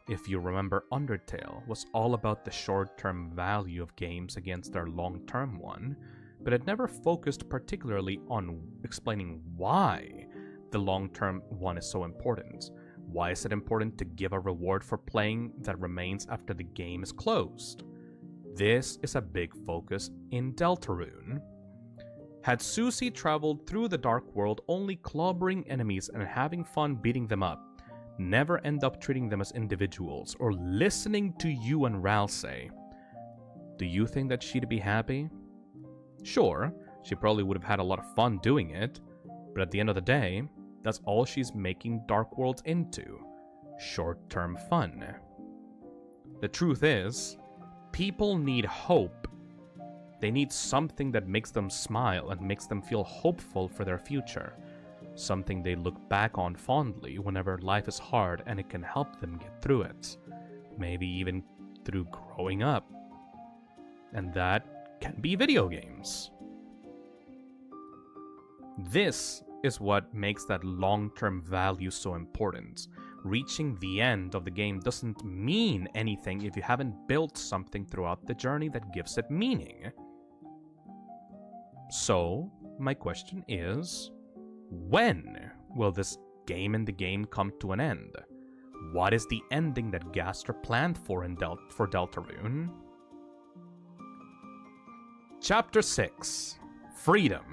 If you remember, Undertale was all about the short-term value of games against their long-term one, but it never focused particularly on explaining why the long-term one is so important. Why is it important to give a reward for playing that remains after the game is closed? This is a big focus in Deltarune. Had Susie traveled through the Dark World only clobbering enemies and having fun beating them up, never end up treating them as individuals or listening to you and Ralsei, do you think that she'd be happy? Sure, she probably would have had a lot of fun doing it, but at the end of the day, that's all she's making Dark Worlds into. Short-term fun. The truth is, people need hope. They need something that makes them smile and makes them feel hopeful for their future. Something they look back on fondly whenever life is hard and it can help them get through it. Maybe even through growing up. And that can be video games. This is what makes that long-term value so important. Reaching the end of the game doesn't mean anything if you haven't built something throughout the journey that gives it meaning. So, my question is, when will this game in the game come to an end? What is the ending that Gaster planned for Deltarune? Chapter 6. Freedom.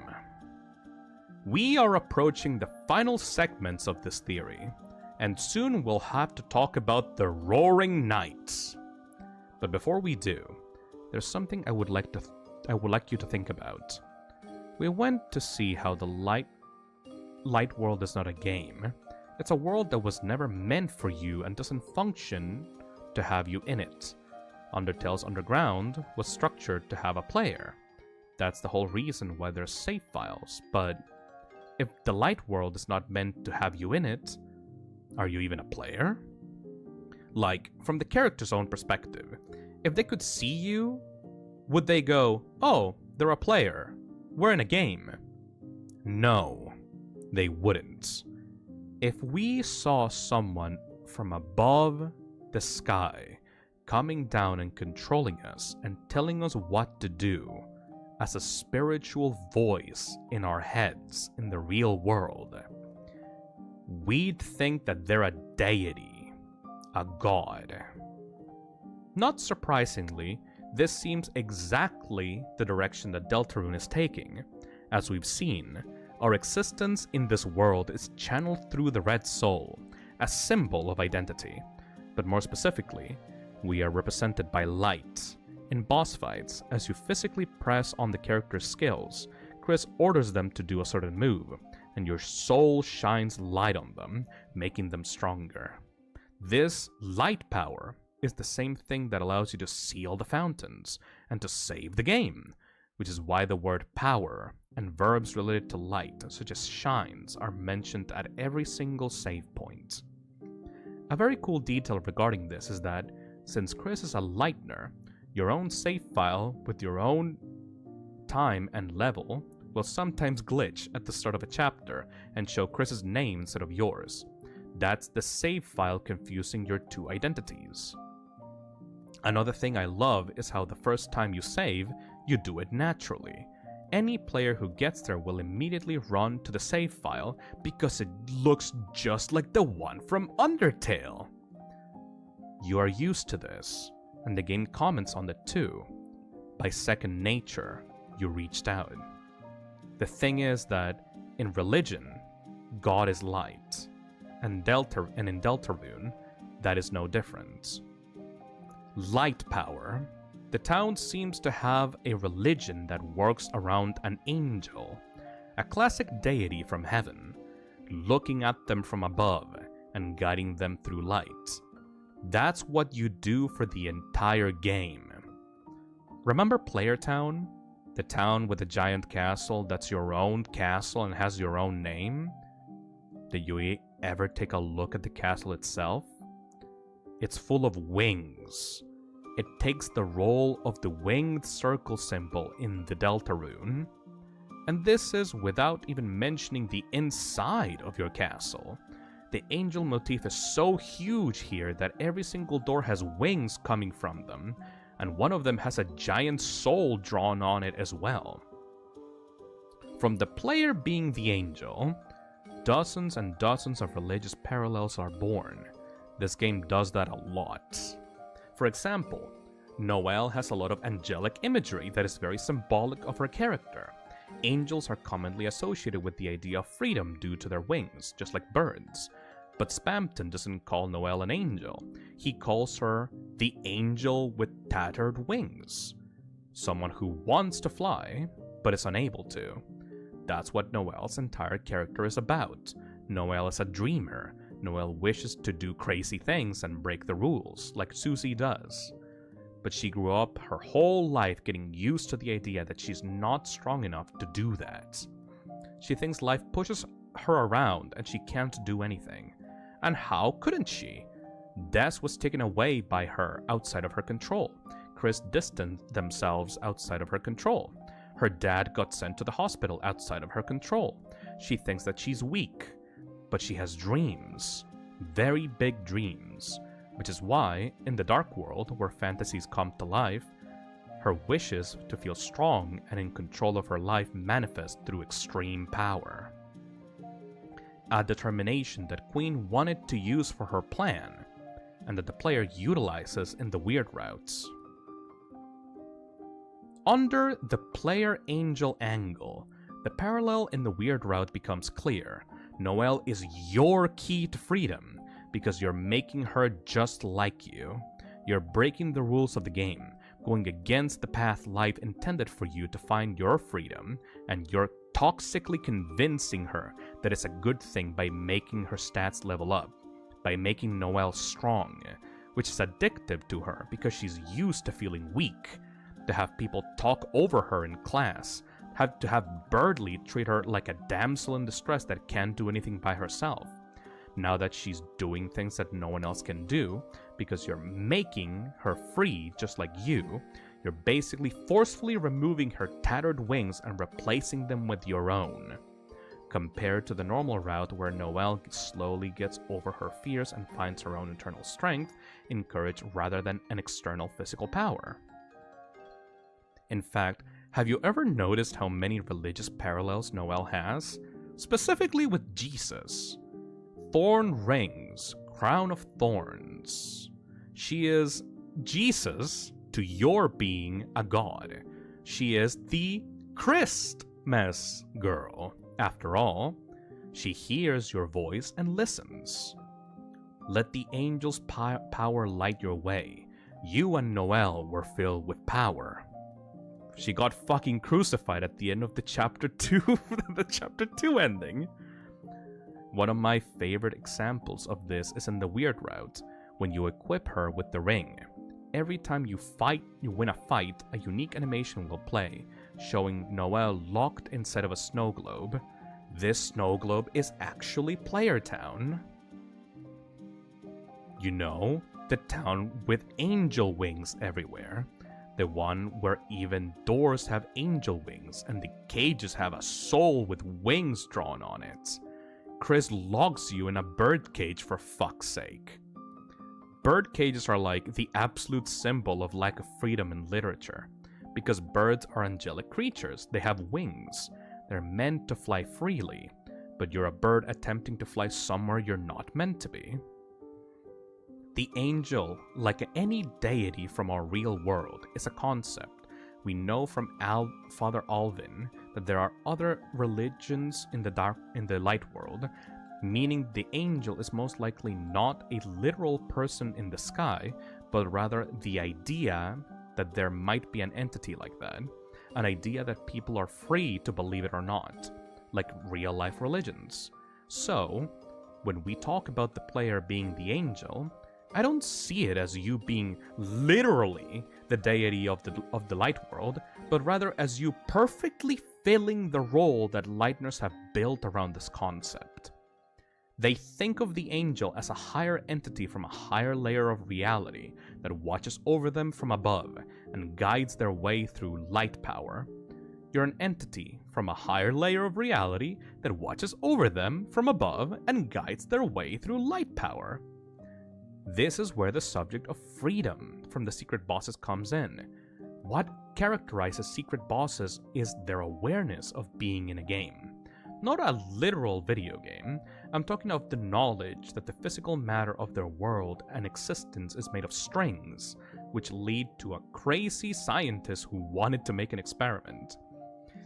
We are approaching the final segments of this theory, and soon we'll have to talk about the Roaring Knights. But before we do, there's something I would like you to think about. We went to see how the Light World is not a game. It's a world that was never meant for you and doesn't function to have you in it. Undertale's Underground was structured to have a player. That's the whole reason why there's save files, but if the Light World is not meant to have you in it, are you even a player? Like, from the character's own perspective, if they could see you, would they go, "Oh, they're a player. We're in a game"? No, they wouldn't. If we saw someone from above the sky coming down and controlling us and telling us what to do, as a spiritual voice in our heads in the real world, we'd think that they're a deity, a god. Not surprisingly, this seems exactly the direction that Deltarune is taking. As we've seen, our existence in this world is channeled through the Red Soul, a symbol of identity. But more specifically, we are represented by light. In boss fights, as you physically press on the character's skills, Chris orders them to do a certain move, and your soul shines light on them, making them stronger. This light power is the same thing that allows you to seal the fountains and to save the game, which is why the word power and verbs related to light, such as shines, are mentioned at every single save point. A very cool detail regarding this is that, since Chris is a lightener, your own save file with your own time and level will sometimes glitch at the start of a chapter and show Chris's name instead of yours. That's the save file confusing your two identities. Another thing I love is how the first time you save, you do it naturally. Any player who gets there will immediately run to the save file because it looks just like the one from Undertale. You are used to this, and the game comments on it too. By second nature, you reached out. The thing is that, in religion, God is light, and in Deltarune, that is no different. Light power. The town seems to have a religion that works around an angel, a classic deity from heaven, looking at them from above and guiding them through light. That's what you do for the entire game. Remember Player Town? The town with a giant castle that's your own castle and has your own name? Did you ever take a look at the castle itself? It's full of wings. It takes the role of the winged circle symbol in the Deltarune. And this is without even mentioning the inside of your castle. The angel motif is so huge here that every single door has wings coming from them, and one of them has a giant soul drawn on it as well. From the player being the angel, dozens and dozens of religious parallels are born. This game does that a lot. For example, Noelle has a lot of angelic imagery that is very symbolic of her character. Angels are commonly associated with the idea of freedom due to their wings, just like birds. But Spamton doesn't call Noelle an angel. He calls her the angel with tattered wings. Someone who wants to fly, but is unable to. That's what Noelle's entire character is about. Noelle is a dreamer. Noelle wishes to do crazy things and break the rules, like Susie does. But she grew up her whole life getting used to the idea that she's not strong enough to do that. She thinks life pushes her around and she can't do anything. And how couldn't she? Des was taken away by her outside of her control. Chris distanced themselves outside of her control. Her dad got sent to the hospital outside of her control. She thinks that she's weak. But she has dreams. Very big dreams. Which is why, in the dark world where fantasies come to life, her wishes to feel strong and in control of her life manifest through extreme power. A determination that Queen wanted to use for her plan, and that the player utilizes in the weird routes. Under the player angel angle, the parallel in the weird route becomes clear. Noelle is your key to freedom, because you're making her just like you. You're breaking the rules of the game, going against the path life intended for you to find your freedom, and you're toxically convincing her that it's a good thing by making her stats level up, by making Noelle strong, which is addictive to her because she's used to feeling weak, to have people talk over her in class, to have Birdly treat her like a damsel in distress that can't do anything by herself. Now that she's doing things that no one else can do, because you're making her free just like you, you're basically forcefully removing her tattered wings and replacing them with your own. Compared to the normal route where Noelle slowly gets over her fears and finds her own internal strength in courage rather than an external physical power. In fact, have you ever noticed how many religious parallels Noelle has? Specifically with Jesus. Thorn rings, crown of thorns. She is Jesus to your being a god. She is the Christmas girl. After all, she hears your voice and listens. Let the angel's power light your way. You and Noelle were filled with power. She got fucking crucified at the end of the chapter 2, the chapter 2 ending. One of my favorite examples of this is in the Weird Route, when you equip her with the ring. Every time you win a fight, a unique animation will play, showing Noelle locked inside of a snow globe. This snow globe is actually Player Town. You know, the town with angel wings everywhere. The one where even doors have angel wings and the cages have a soul with wings drawn on it. Chris locks you in a bird cage for fuck's sake. Bird cages are like the absolute symbol of lack of freedom in literature. Because birds are angelic creatures, they have wings. They're meant to fly freely, but you're a bird attempting to fly somewhere you're not meant to be. The angel, like any deity from our real world, is a concept. We know from Father Alvin that there are other religions in the light world, meaning the angel is most likely not a literal person in the sky, but rather the idea that there might be an entity like that, an idea that people are free to believe it or not, like real-life religions. So, when we talk about the player being the angel, I don't see it as you being literally the deity of the light world, but rather as you perfectly filling the role that Lightners have built around this concept. They think of the angel as a higher entity from a higher layer of reality that watches over them from above and guides their way through light power. You're an entity from a higher layer of reality that watches over them from above and guides their way through light power. This is where the subject of freedom from the secret bosses comes in. What characterizes secret bosses is their awareness of being in a game. Not a literal video game. I'm talking of the knowledge that the physical matter of their world and existence is made of strings, which lead to a crazy scientist who wanted to make an experiment.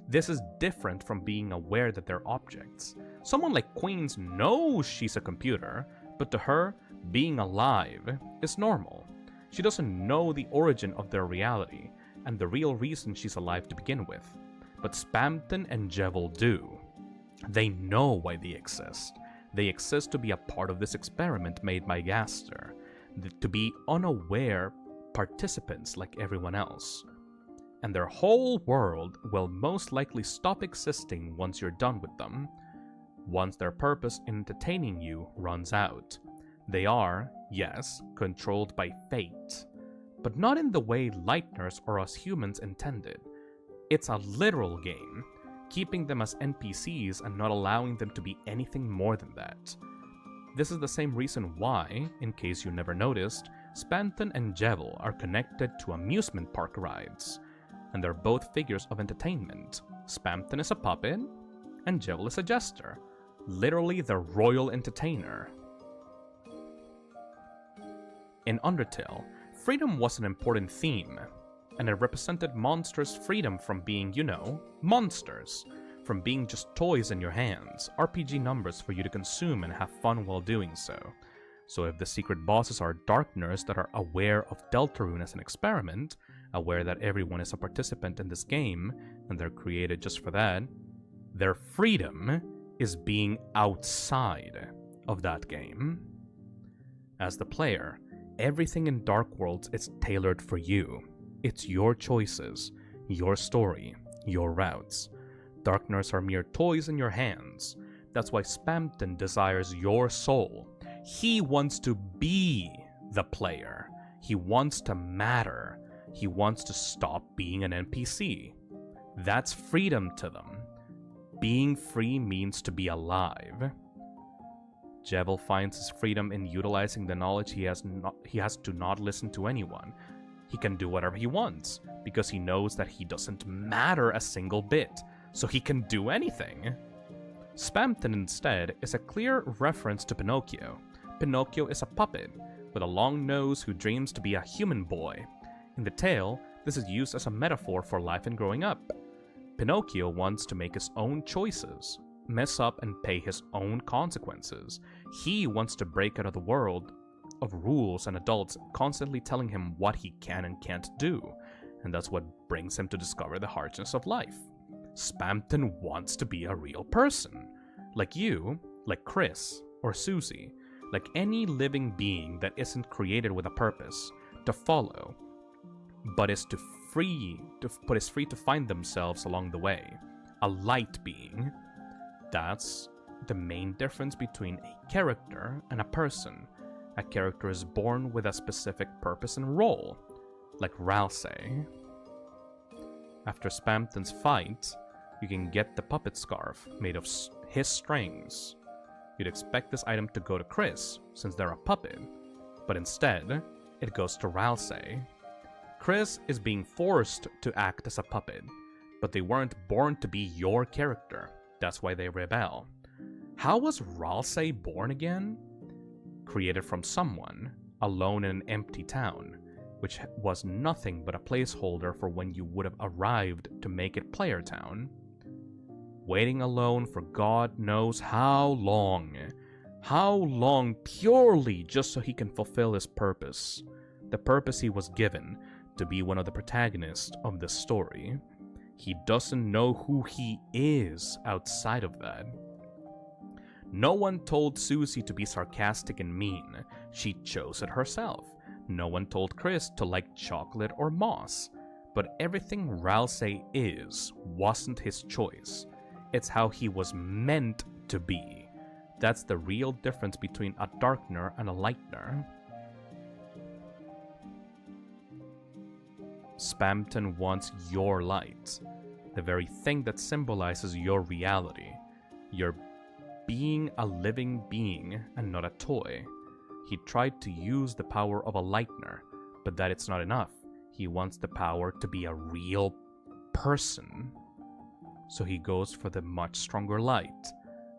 This is different from being aware that they're objects. Someone like Queens knows she's a computer, but to her, being alive is normal. She doesn't know the origin of their reality, and the real reason she's alive to begin with. But Spamton and Jevil do. They know why they exist. They exist to be a part of this experiment made by Gaster, to be unaware participants like everyone else. And their whole world will most likely stop existing once you're done with them, once their purpose in entertaining you runs out. They are, yes, controlled by fate, but not in the way Lightners or us humans intended. It's a literal game, keeping them as NPCs and not allowing them to be anything more than that. This is the same reason why, in case you never noticed, Spamton and Jevil are connected to amusement park rides, and they're both figures of entertainment. Spamton is a puppet, and Jevil is a jester, literally the royal entertainer. In Undertale, freedom was an important theme, and it represented monsters' freedom from being, monsters, from being just toys in your hands, RPG numbers for you to consume and have fun while doing so. So if the secret bosses are Darkners that are aware of Deltarune as an experiment, aware that everyone is a participant in this game, and they're created just for that, their freedom is being outside of that game. As the player, everything in Dark Worlds is tailored for you. It's your choices, your story, your routes. Darkners are mere toys in your hands. That's why Spamton desires your soul. He wants to be the player. He wants to matter. He wants to stop being an NPC. That's freedom to them. Being free means to be alive. Jevil finds his freedom in utilizing the knowledge he has to not listen to anyone. He can do whatever he wants, because he knows that he doesn't matter a single bit, so he can do anything. Spamton instead is a clear reference to Pinocchio. Pinocchio is a puppet, with a long nose who dreams to be a human boy. In the tale, this is used as a metaphor for life and growing up. Pinocchio wants to make his own choices, mess up and pay his own consequences. He wants to break out of the world of rules and adults constantly telling him what he can and can't do, and that's what brings him to discover the harshness of life. Spamton wants to be a real person. Like you, like Chris or Susie, like any living being that isn't created with a purpose to follow, but is free to find themselves along the way. A light being. That's the main difference between a character and a person. A character is born with a specific purpose and role, like Ralsei. After Spamton's fight, you can get the puppet scarf made of his strings. You'd expect this item to go to Chris, since they're a puppet, but instead, it goes to Ralsei. Chris is being forced to act as a puppet, but they weren't born to be your character. That's why they rebel. How was Ralsei born again? Created from someone, alone in an empty town, which was nothing but a placeholder for when you would have arrived to make it Player Town. Waiting alone for God knows how long. How long purely just so he can fulfill his purpose. The purpose he was given, to be one of the protagonists of the story. He doesn't know who he is outside of that. No one told Susie to be sarcastic and mean. She chose it herself. No one told Chris to like chocolate or moss. But everything Ralsei is wasn't his choice. It's how he was meant to be. That's the real difference between a Darkner and a Lightner. Spamton wants your light, the very thing that symbolizes your reality. Your being a living being and not a toy. He tried to use the power of a Lightner, but that it's not enough. He wants the power to be a real person. So he goes for the much stronger light.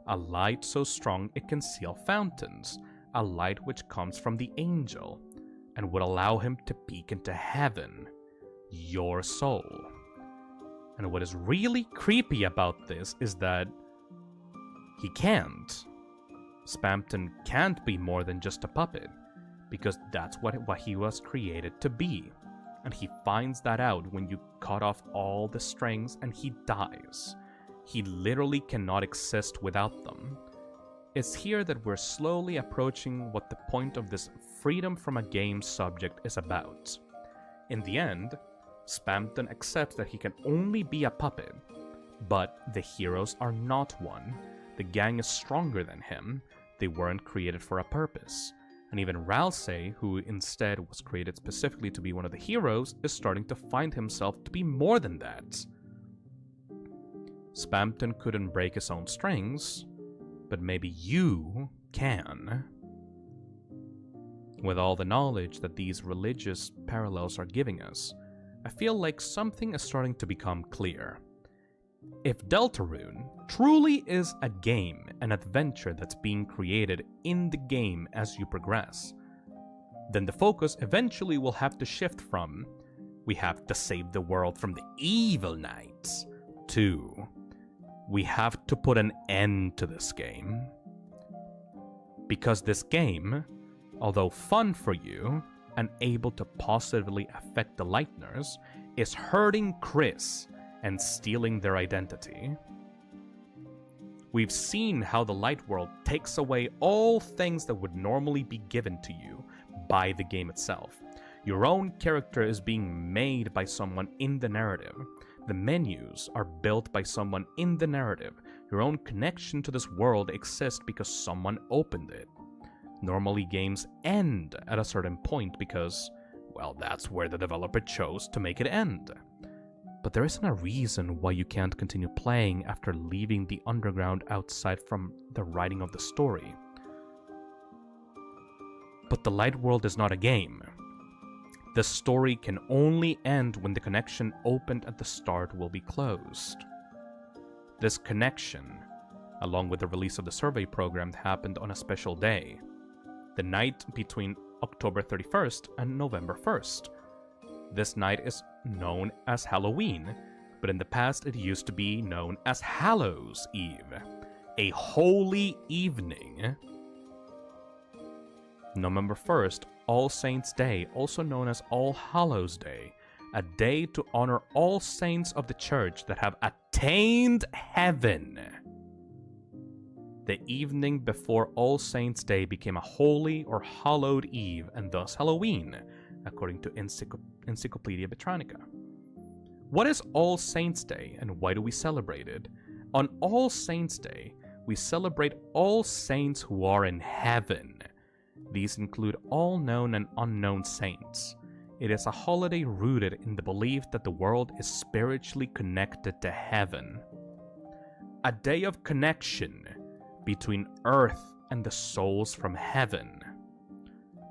A light so strong it can seal fountains. A light which comes from the angel and would allow him to peek into heaven. Your soul. And what is really creepy about this is that he can't. Spamton can't be more than just a puppet, because that's what he was created to be. And he finds that out when you cut off all the strings and he dies. He literally cannot exist without them. It's here that we're slowly approaching what the point of this freedom from a game subject is about. In the end, Spamton accepts that he can only be a puppet, but the heroes are not one. The gang is stronger than him. They weren't created for a purpose. And even Ralsei, who instead was created specifically to be one of the heroes, is starting to find himself to be more than that. Spamton couldn't break his own strings, but maybe you can. With all the knowledge that these religious parallels are giving us, I feel like something is starting to become clear. If Deltarune truly is a game, an adventure that's being created in the game as you progress, then the focus eventually will have to shift from, we have to save the world from the evil knights, to, we have to put an end to this game. Because this game, although fun for you, and able to positively affect the Lightners, is hurting Chris and stealing their identity. We've seen how the Light World takes away all things that would normally be given to you by the game itself. Your own character is being made by someone in the narrative. The menus are built by someone in the narrative. Your own connection to this world exists because someone opened it. Normally games end at a certain point because, well, that's where the developer chose to make it end. But there isn't a reason why you can't continue playing after leaving the underground outside from the writing of the story. But the Light World is not a game. The story can only end when the connection opened at the start will be closed. This connection, along with the release of the survey program, happened on a special day. The night between October 31st and November 1st. This night is known as Halloween, but in the past it used to be known as Hallows Eve, a holy evening. November 1st, All Saints' Day, also known as All Hallows' Day, a day to honor all saints of the church that have attained heaven. The evening before All Saints' Day became a holy or hallowed eve, and thus Halloween, according to Encyclopedia Britannica. What is All Saints' Day, and why do we celebrate it? On All Saints' Day, we celebrate all saints who are in heaven. These include all known and unknown saints. It is a holiday rooted in the belief that the world is spiritually connected to heaven. A day of connection between earth and the souls from heaven.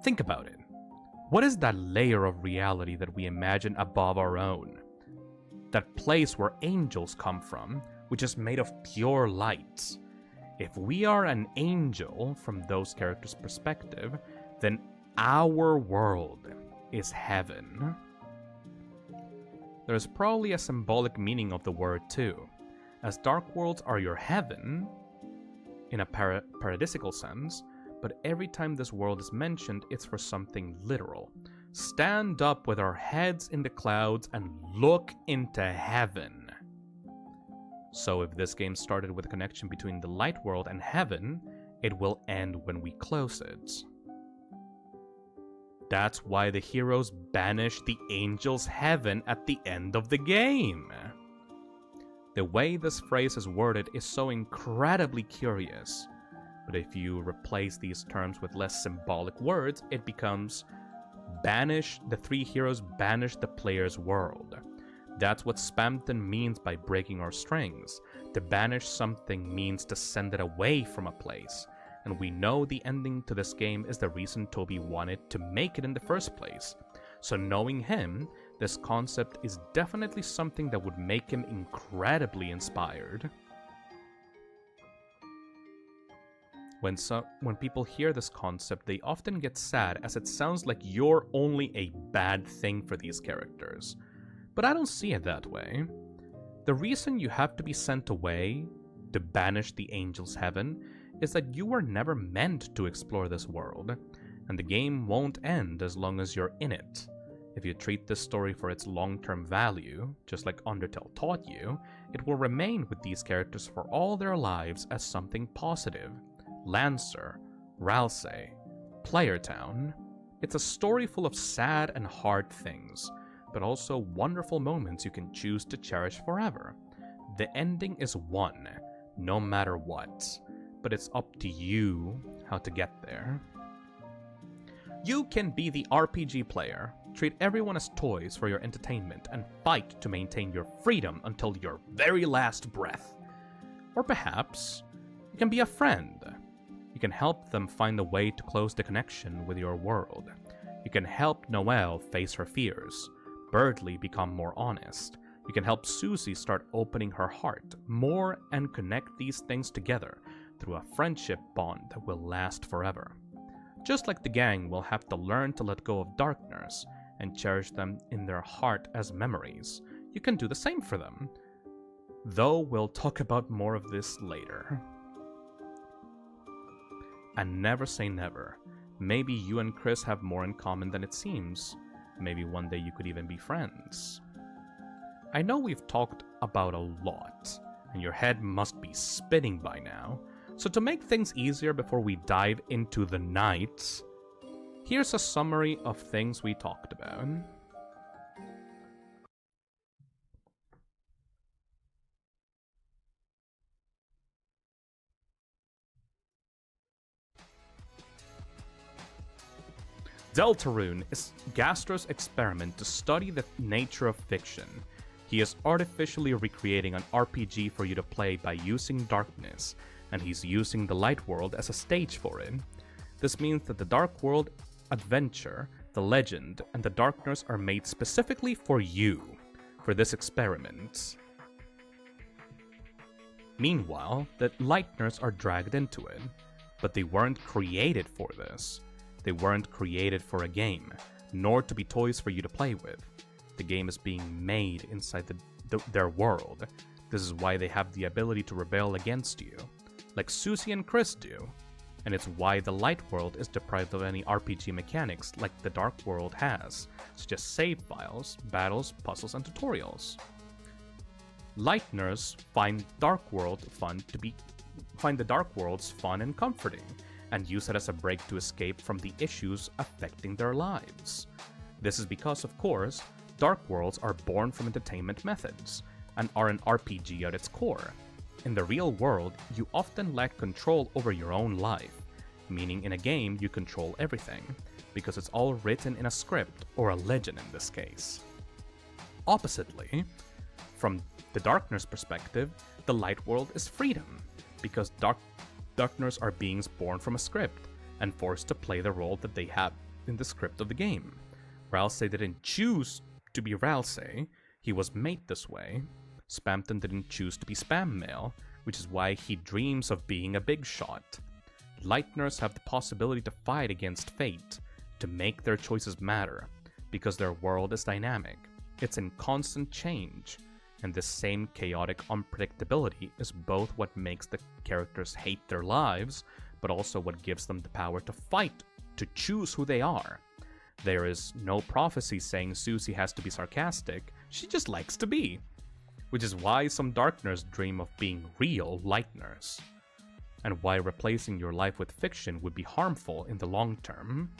Think about it. What is that layer of reality that we imagine above our own? That place where angels come from, which is made of pure light. If we are an angel from those characters' perspective, then our world is heaven. There's probably a symbolic meaning of the word too, as dark worlds are your heaven, in a paradisical sense, but every time this world is mentioned, it's for something literal. Stand up with our heads in the clouds and look into heaven. So if this game started with a connection between the light world and heaven, it will end when we close it. That's why the heroes banish the angels' heaven at the end of the game. The way this phrase is worded is so incredibly curious, but if you replace these terms with less symbolic words, it becomes the three heroes banish the player's world. That's what Spamton means by breaking our strings. To banish something means to send it away from a place, and we know the ending to this game is the reason Toby wanted to make it in the first place. So knowing him, this concept is definitely something that would make him incredibly inspired. When people hear this concept, they often get sad, as it sounds like you're only a bad thing for these characters. But I don't see it that way. The reason you have to be sent away to banish the angels' heaven is that you were never meant to explore this world, and the game won't end as long as you're in it. If you treat this story for its long-term value, just like Undertale taught you, it will remain with these characters for all their lives as something positive. Lancer, Ralsei, Playertown. It's a story full of sad and hard things, but also wonderful moments you can choose to cherish forever. The ending is one, no matter what, but it's up to you how to get there. You can be the RPG player, treat everyone as toys for your entertainment, and fight to maintain your freedom until your very last breath. Or perhaps, you can be a friend. You can help them find a way to close the connection with your world. You can help Noelle face her fears, Birdly become more honest. You can help Susie start opening her heart more and connect these things together through a friendship bond that will last forever. Just like the gang will have to learn to let go of darkness and cherish them in their heart as memories, you can do the same for them. Though we'll talk about more of this later. And never say never. Maybe you and Chris have more in common than it seems. Maybe one day you could even be friends. I know we've talked about a lot, and your head must be spinning by now. So to make things easier before we dive into the night, here's a summary of things we talked about. Deltarune is Gastro's experiment to study the nature of fiction. He is artificially recreating an RPG for you to play by using darkness, and he's using the light world as a stage for it. This means that the dark world adventure, the legend, and the darkness are made specifically for you, for this experiment. Meanwhile, the Lightners are dragged into it, but they weren't created for this. They weren't created for a game, nor to be toys for you to play with. The game is being made inside their world. This is why they have the ability to rebel against you, like Susie and Chris do. And it's why the light world is deprived of any RPG mechanics like the dark world has, such as save files, battles, puzzles, and tutorials. Lightners find dark world fun to be find the Dark Worlds fun and comforting, and use it as a break to escape from the issues affecting their lives. This is because, of course, Dark Worlds are born from entertainment methods, and are an RPG at its core. In the real world, you often lack control over your own life, meaning in a game you control everything, because it's all written in a script, or a legend in this case. Oppositely, from the Darkners' perspective, the Light World is freedom, because Darkners are beings born from a script, and forced to play the role that they have in the script of the game. Ralsei didn't choose to be Ralsei, he was made this way. Spamton didn't choose to be Spam Mail, which is why he dreams of being a big shot. Lightners have the possibility to fight against fate, to make their choices matter, because their world is dynamic. It's in constant change, and this same chaotic unpredictability is both what makes the characters hate their lives, but also what gives them the power to fight, to choose who they are. There is no prophecy saying Susie has to be sarcastic, she just likes to be. Which is why some Darkners dream of being real Lightners, and why replacing your life with fiction would be harmful in the long term.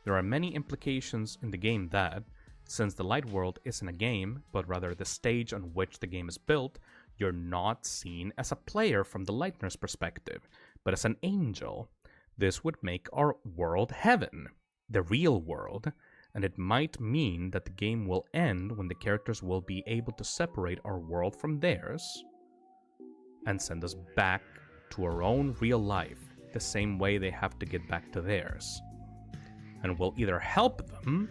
There are many implications in the game that, since the Light World isn't a game, but rather the stage on which the game is built, you're not seen as a player from the Lightner's perspective, but as an angel. This would make our world heaven, the real world, and it might mean that the game will end when the characters will be able to separate our world from theirs and send us back to our own real life, the same way they have to get back to theirs. And we'll either help them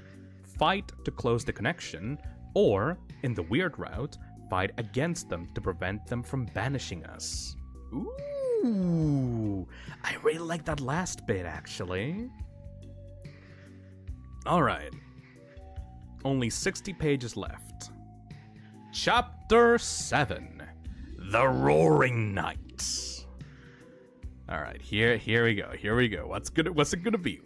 fight to close the connection, or, in the weird route, fight against them to prevent them from banishing us. Ooh, I really like that last bit, actually. Alright. Only 60 pages left. Chapter 7. The Roaring Night. Alright, here we go. What's it gonna be?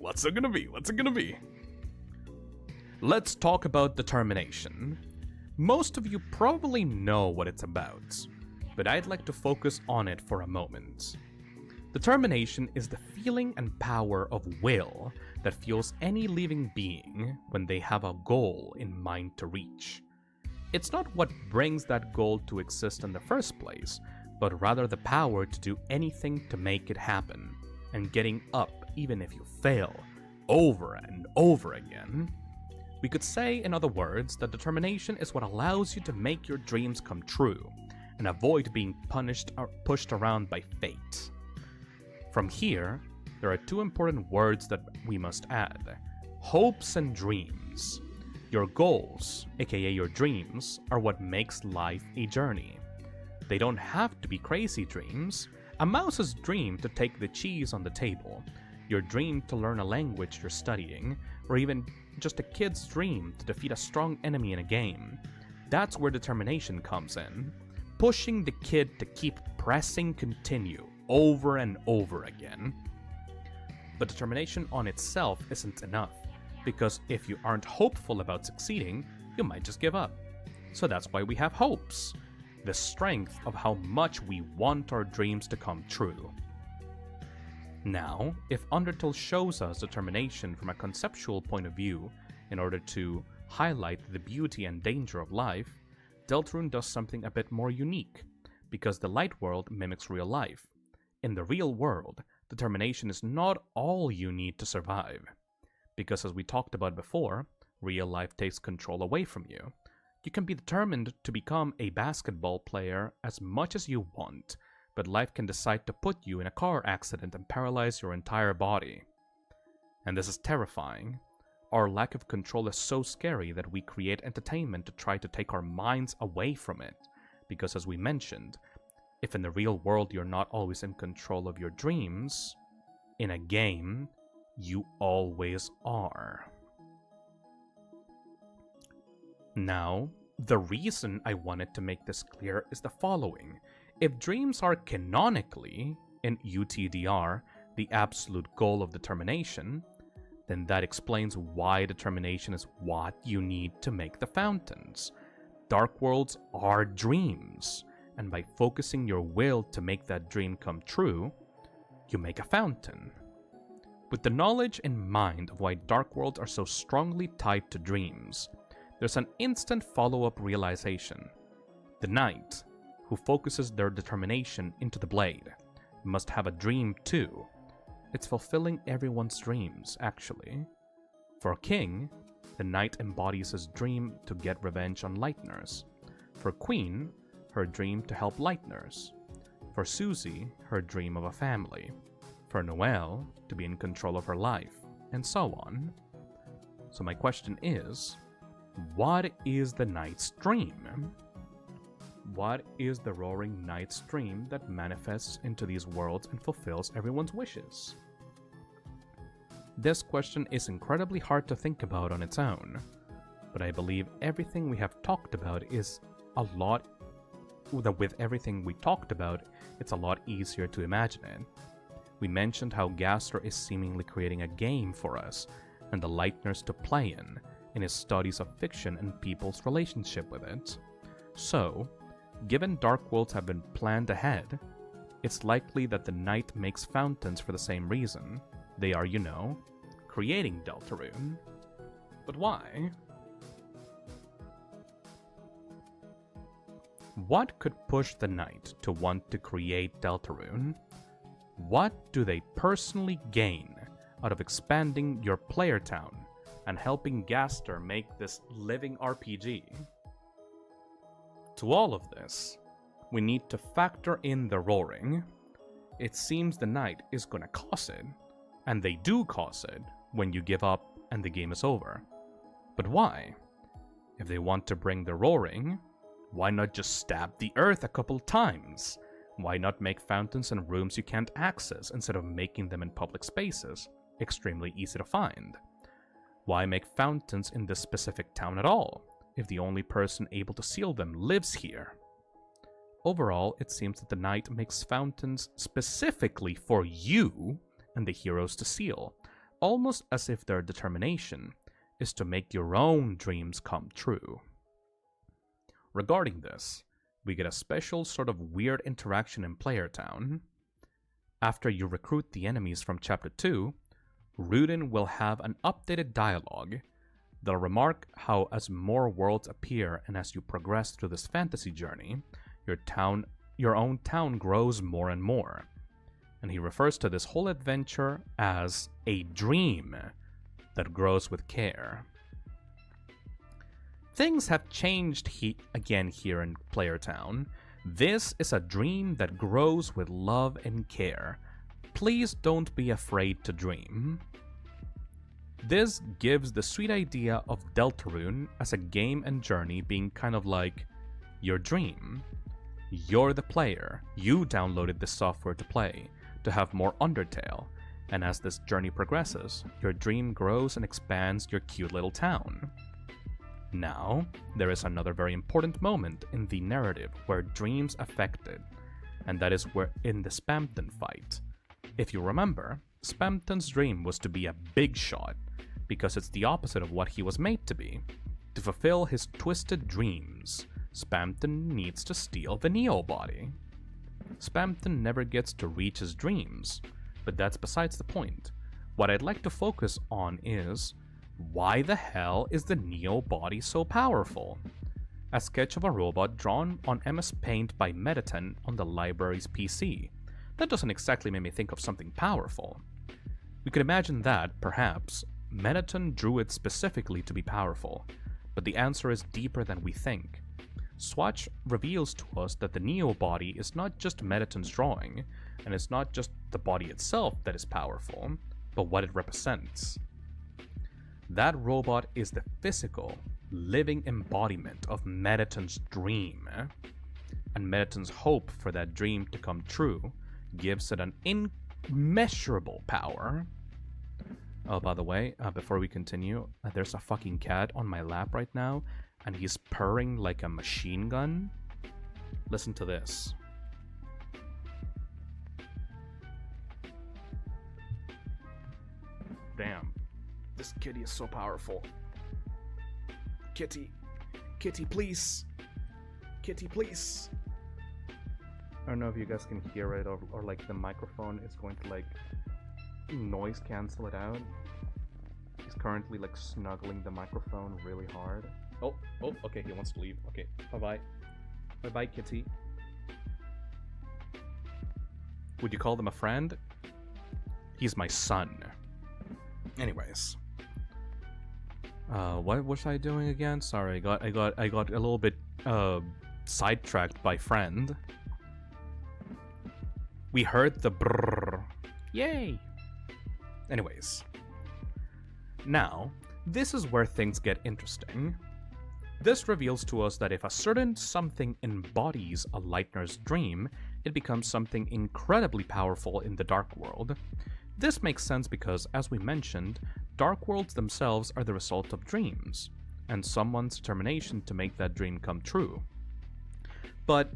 Let's talk about determination. Most of you probably know what it's about, but I'd like to focus on it for a moment. Determination is the feeling and power of will that fuels any living being when they have a goal in mind to reach. It's not what brings that goal to exist in the first place, but rather the power to do anything to make it happen, and getting up even if you fail, over and over again. We could say, in other words, that determination is what allows you to make your dreams come true, and avoid being punished or pushed around by fate. From here, there are two important words that we must add: hopes and dreams. Your goals, aka your dreams, are what makes life a journey. They don't have to be crazy dreams. A mouse's dream to take the cheese on the table, your dream to learn a language you're studying, or even just a kid's dream to defeat a strong enemy in a game. That's where determination comes in. Pushing the kid to keep pressing continue over and over again. But determination on itself isn't enough, because if you aren't hopeful about succeeding, you might just give up. So that's why we have hopes, the strength of how much we want our dreams to come true. Now, if Undertale shows us determination from a conceptual point of view in order to highlight the beauty and danger of life, Deltarune does something a bit more unique, because the Light World mimics real life. In the real world, determination is not all you need to survive, because as we talked about before, real life takes control away from you. You can be determined to become a basketball player as much as you want, but life can decide to put you in a car accident and paralyze your entire body. And this is terrifying. Our lack of control is so scary that we create entertainment to try to take our minds away from it, because as we mentioned, if in the real world you're not always in control of your dreams, in a game, you always are. Now, the reason I wanted to make this clear is the following. If dreams are canonically, in UTDR, the absolute goal of determination, then that explains why determination is what you need to make the fountains. Dark worlds are dreams. and by focusing your will to make that dream come true, you make a fountain. With the knowledge in mind of why Dark Worlds are so strongly tied to dreams, there's an instant follow-up realization. The knight, who focuses their determination into the blade, must have a dream too. It's fulfilling everyone's dreams, actually. For a king, the knight embodies his dream to get revenge on Lightners. For Queen, her dream to help Lightners. For Susie, her dream of a family. For Noelle, to be in control of her life, and so on. So my question is, what is the knight's dream? What is the roaring knight's dream that manifests into these worlds and fulfills everyone's wishes? This question is incredibly hard to think about on its own, but I believe everything we have talked about is a lot... With everything we talked about, it's a lot easier to imagine it. We mentioned how Gaster is seemingly creating a game for us and the Lightners to play in his studies of fiction and people's relationship with it. So, given Dark Worlds have been planned ahead, it's likely that the Knight makes fountains for the same reason. They are, you know, creating Deltarune. But why? What could push the Knight to want to create Deltarune? What do they personally gain out of expanding your player town and helping Gaster make this living RPG? To all of this, we need to factor in the roaring. It seems the Knight is gonna cause it, and they do cause it when you give up and the game is over. But why? If they want to bring the roaring, why not just stab the earth a couple times? Why not make fountains in rooms you can't access instead of making them in public spaces, extremely easy to find? Why make fountains in this specific town at all, if the only person able to seal them lives here? Overall, it seems that the Knight makes fountains specifically for you and the heroes to seal, almost as if their determination is to make your own dreams come true. Regarding this, we get a special sort of weird interaction in Player Town. After you recruit the enemies from Chapter 2, Rudin will have an updated dialogue. They'll remark how as more worlds appear and as you progress through this fantasy journey, your own town grows more and more. And he refers to this whole adventure as a dream that grows with care. Things have changed again here in Player Town. This is a dream that grows with love and care. Please don't be afraid to dream. This gives the sweet idea of Deltarune as a game and journey being kind of like your dream. You're the player. You downloaded this software to play, to have more Undertale. And as this journey progresses, your dream grows and expands your cute little town. Now, there is another very important moment in the narrative where dreams affected, and that is where in the Spamton fight. If you remember, Spamton's dream was to be a big shot, because it's the opposite of what he was made to be. To fulfill his twisted dreams, Spamton needs to steal the Neo body. Spamton never gets to reach his dreams, but that's besides the point. What I'd like to focus on is, why the hell is the Neo body so powerful? A sketch of a robot drawn on MS Paint by Mettaton on the library's PC. That doesn't exactly make me think of something powerful. We could imagine that, perhaps, Mettaton drew it specifically to be powerful, but the answer is deeper than we think. Swatch reveals to us that the Neo body is not just Mettaton's drawing, and it's not just the body itself that is powerful, but what it represents. That robot is the physical, living embodiment of Mettaton's dream. And Mettaton's hope for that dream to come true gives it an immeasurable power. Oh, by the way, before we continue, there's a fucking cat on my lap right now, and he's purring like a machine gun. Listen to this. Damn. This kitty is so powerful. Kitty. Kitty, please. Kitty, please. I don't know if you guys can hear it or like the microphone is going to like noise cancel it out. He's currently like snuggling the microphone really hard. Oh, okay, he wants to leave. Okay, bye-bye. Bye-bye, kitty. Would you call them a friend? He's my son. Anyways. What was I doing again? Sorry, I got a little bit sidetracked by friend. We heard the brrrr. Yay! Anyways. Now, this is where things get interesting. This reveals to us that if a certain something embodies a Leitner's dream, it becomes something incredibly powerful in the Dark World. This makes sense because, as we mentioned, Dark Worlds themselves are the result of dreams, and someone's determination to make that dream come true. But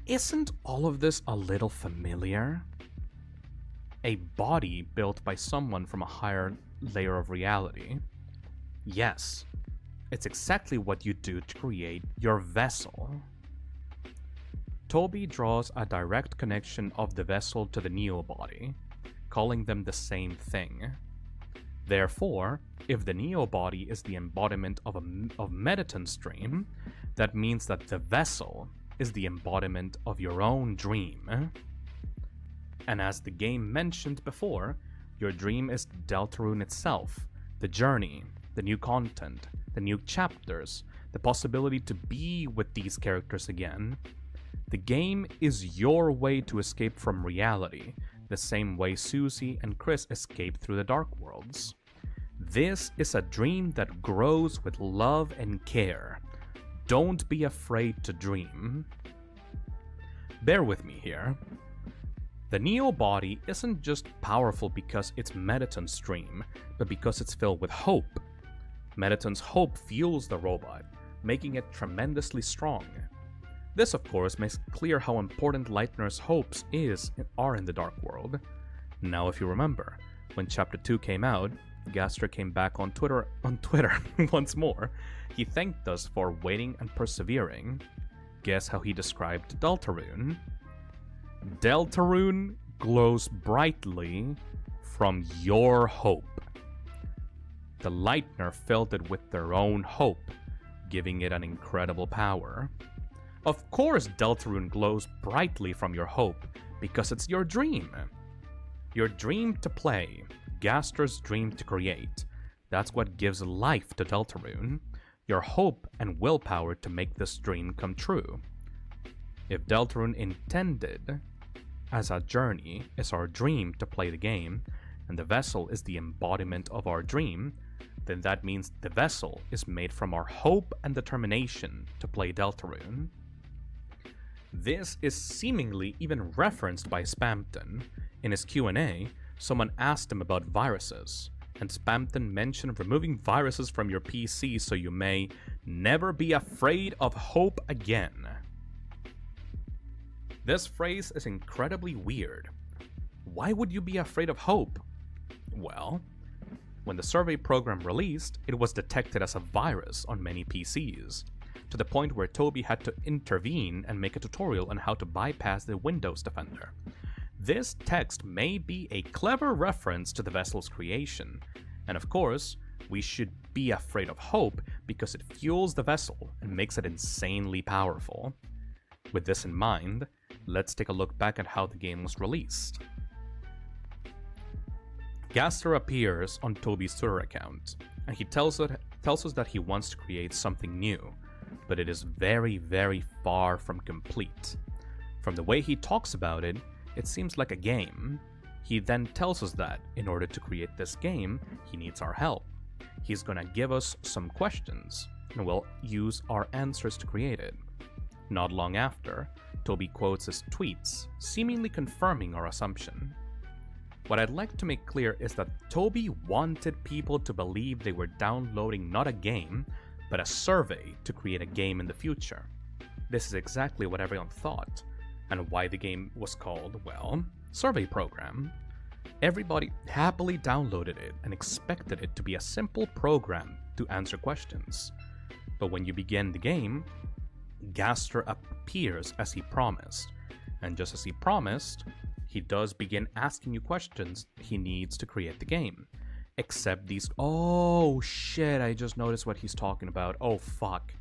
isn't all of this a little familiar? A body built by someone from a higher layer of reality. Yes, it's exactly what you do to create your vessel. Toby draws a direct connection of the vessel to the Neo body, calling them the same thing. Therefore, if the Neo body is the embodiment of Mettaton's dream, that means that the vessel is the embodiment of your own dream. And as the game mentioned before, your dream is Deltarune itself, the journey, the new content, the new chapters, the possibility to be with these characters again. The game is your way to escape from reality, the same way Susie and Chris escape through the Dark Worlds. This is a dream that grows with love and care. Don't be afraid to dream. Bear with me here. The Neo body isn't just powerful because it's Mettaton's dream, but because it's filled with hope. Mettaton's hope fuels the robot, making it tremendously strong. This, of course, makes clear how important Leitner's hopes are in the Dark World. Now, if you remember, when Chapter 2 came out, Gaster came back on Twitter once more. He thanked us for waiting and persevering. Guess how he described Deltarune? Deltarune glows brightly from your hope. The Leitner filled it with their own hope, giving it an incredible power. Of course Deltarune glows brightly from your hope, because it's your dream. Your dream to play, Gaster's dream to create. That's what gives life to Deltarune. Your hope and willpower to make this dream come true. If Deltarune intended as a journey is our dream to play the game, and the vessel is the embodiment of our dream, then that means the vessel is made from our hope and determination to play Deltarune. This is seemingly even referenced by Spamton. In his Q&A, someone asked him about viruses, and Spamton mentioned removing viruses from your PC so you may never be afraid of hope again. This phrase is incredibly weird. Why would you be afraid of hope? Well, when the survey program released, it was detected as a virus on many PCs, to the point where Toby had to intervene and make a tutorial on how to bypass the Windows Defender. This text may be a clever reference to the vessel's creation, and of course, we should be afraid of hope because it fuels the vessel and makes it insanely powerful. With this in mind, let's take a look back at how the game was released. Gaster appears on Toby's Twitter account, and he tells us that he wants to create something new, but it is very, very far from complete. From the way he talks about it, it seems like a game. He then tells us that, in order to create this game, he needs our help. He's gonna give us some questions, and we'll use our answers to create it. Not long after, Toby quotes his tweets, seemingly confirming our assumption. What I'd like to make clear is that Toby wanted people to believe they were downloading not a game, but a survey to create a game in the future. This is exactly what everyone thought, and why the game was called, well, Survey Program. Everybody happily downloaded it and expected it to be a simple program to answer questions. But when you begin the game, Gaster appears as he promised, And just as he promised, he does begin asking you questions he needs to create the game. Except these... Oh, shit, I just noticed what he's talking about. Oh, fuck.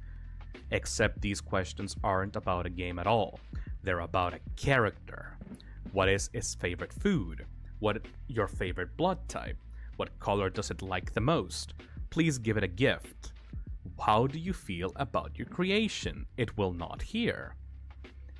Except these questions aren't about a game at all. They're about a character. What is his favorite food? What your favorite blood type? What color does it like the most? Please give it a gift. How do you feel about your creation? It will not hear.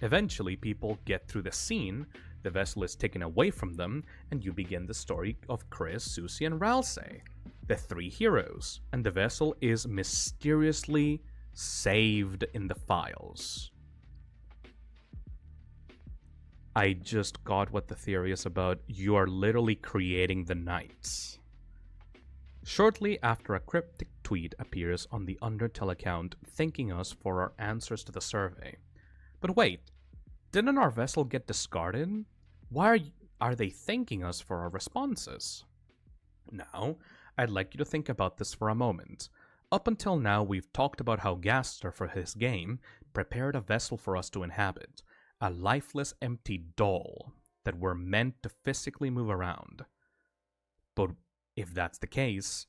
Eventually, people get through the scene, the vessel is taken away from them, and you begin the story of Chris, Susie, and Ralsei, the three heroes, and the vessel is mysteriously saved in the files. I just got what the theory is about. You are literally creating the knights. Shortly after, a cryptic tweet appears on the Undertale account thanking us for our answers to the survey. But wait, didn't our vessel get discarded? Why are they thanking us for our responses? Now, I'd like you to think about this for a moment. Up until now, we've talked about how Gaster, for his game, prepared a vessel for us to inhabit. A lifeless, empty doll that we're meant to physically move around. But if that's the case,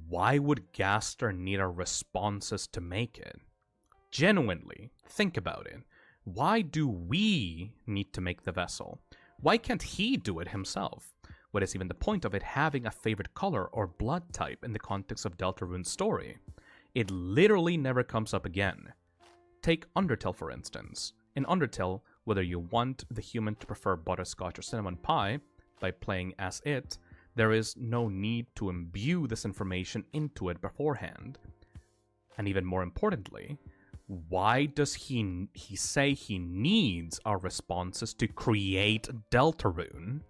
why would Gaster need our responses to make it? Genuinely, think about it. Why do we need to make the vessel? Why can't he do it himself? What is even the point of it having a favorite color or blood type in the context of Deltarune's story? It literally never comes up again. Take Undertale, for instance. In Undertale, whether you want the human to prefer butterscotch or cinnamon pie by playing as it, there is no need to imbue this information into it beforehand. And even more importantly, why does he say he needs our responses to create Deltarune?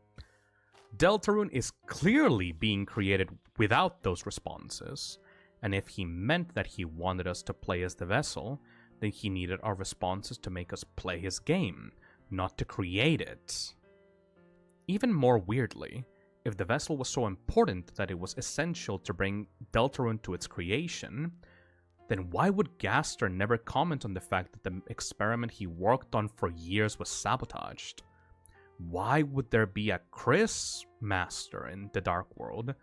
Deltarune is clearly being created without those responses, and if he meant that he wanted us to play as the vessel, then he needed our responses to make us play his game, not to create it. Even more weirdly, if the vessel was so important that it was essential to bring Deltarune to its creation, then why would Gaster never comment on the fact that the experiment he worked on for years was sabotaged? Why would there be a Chris Master in the Dark World?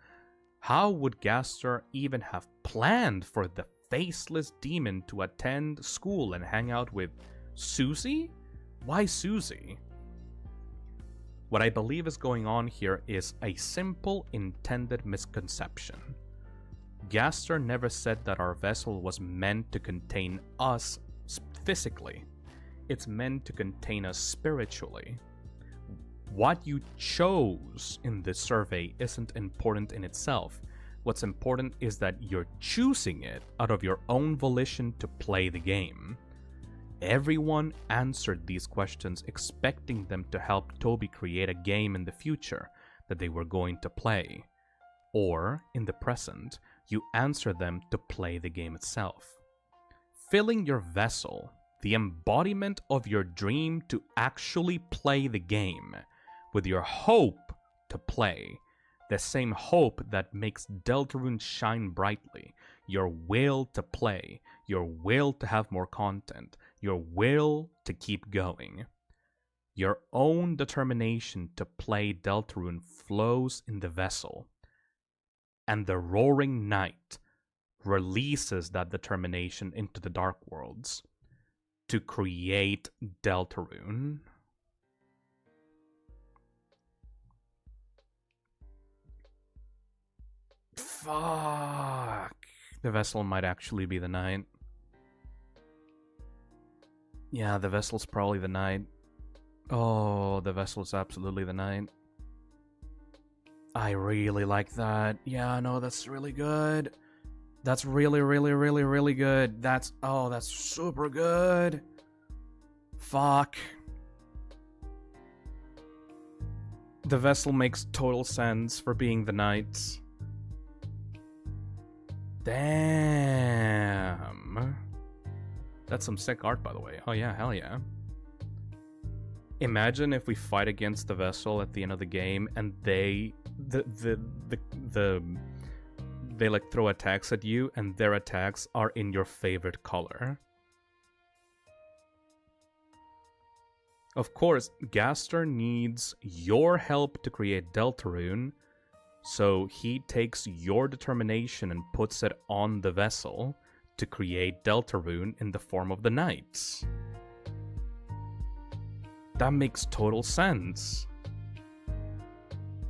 How would Gaster even have planned for the faceless demon to attend school and hang out with Susie? Why Susie? What I believe is going on here is a simple intended misconception. Gaster never said that our vessel was meant to contain us physically. It's meant to contain us spiritually. What you chose in this survey isn't important in itself. What's important is that you're choosing it out of your own volition to play the game. Everyone answered these questions expecting them to help Toby create a game in the future that they were going to play. Or, in the present, you answer them to play the game itself. Filling your vessel, the embodiment of your dream to actually play the game, with your hope to play, the same hope that makes Deltarune shine brightly, your will to play, your will to have more content, your will to keep going. Your own determination to play Deltarune flows in the vessel, and the Roaring Night releases that determination into the Dark Worlds to create Deltarune. Fuck. The vessel might actually be the knight. Yeah, the vessel's probably the knight. Oh, the vessel's absolutely the knight. I really like that. Yeah, no, that's really good. That's really, really, really, really good. That's super good. Fuck. The vessel makes total sense for being the knights. Damn. That's some sick art, by the way. Oh yeah, hell yeah. Imagine if we fight against the vessel at the end of the game and they like throw attacks at you and their attacks are in your favorite color. Of course, Gaster needs your help to create Deltarune, so he takes your determination and puts it on the vessel to create Deltarune in the form of the knights. That makes total sense.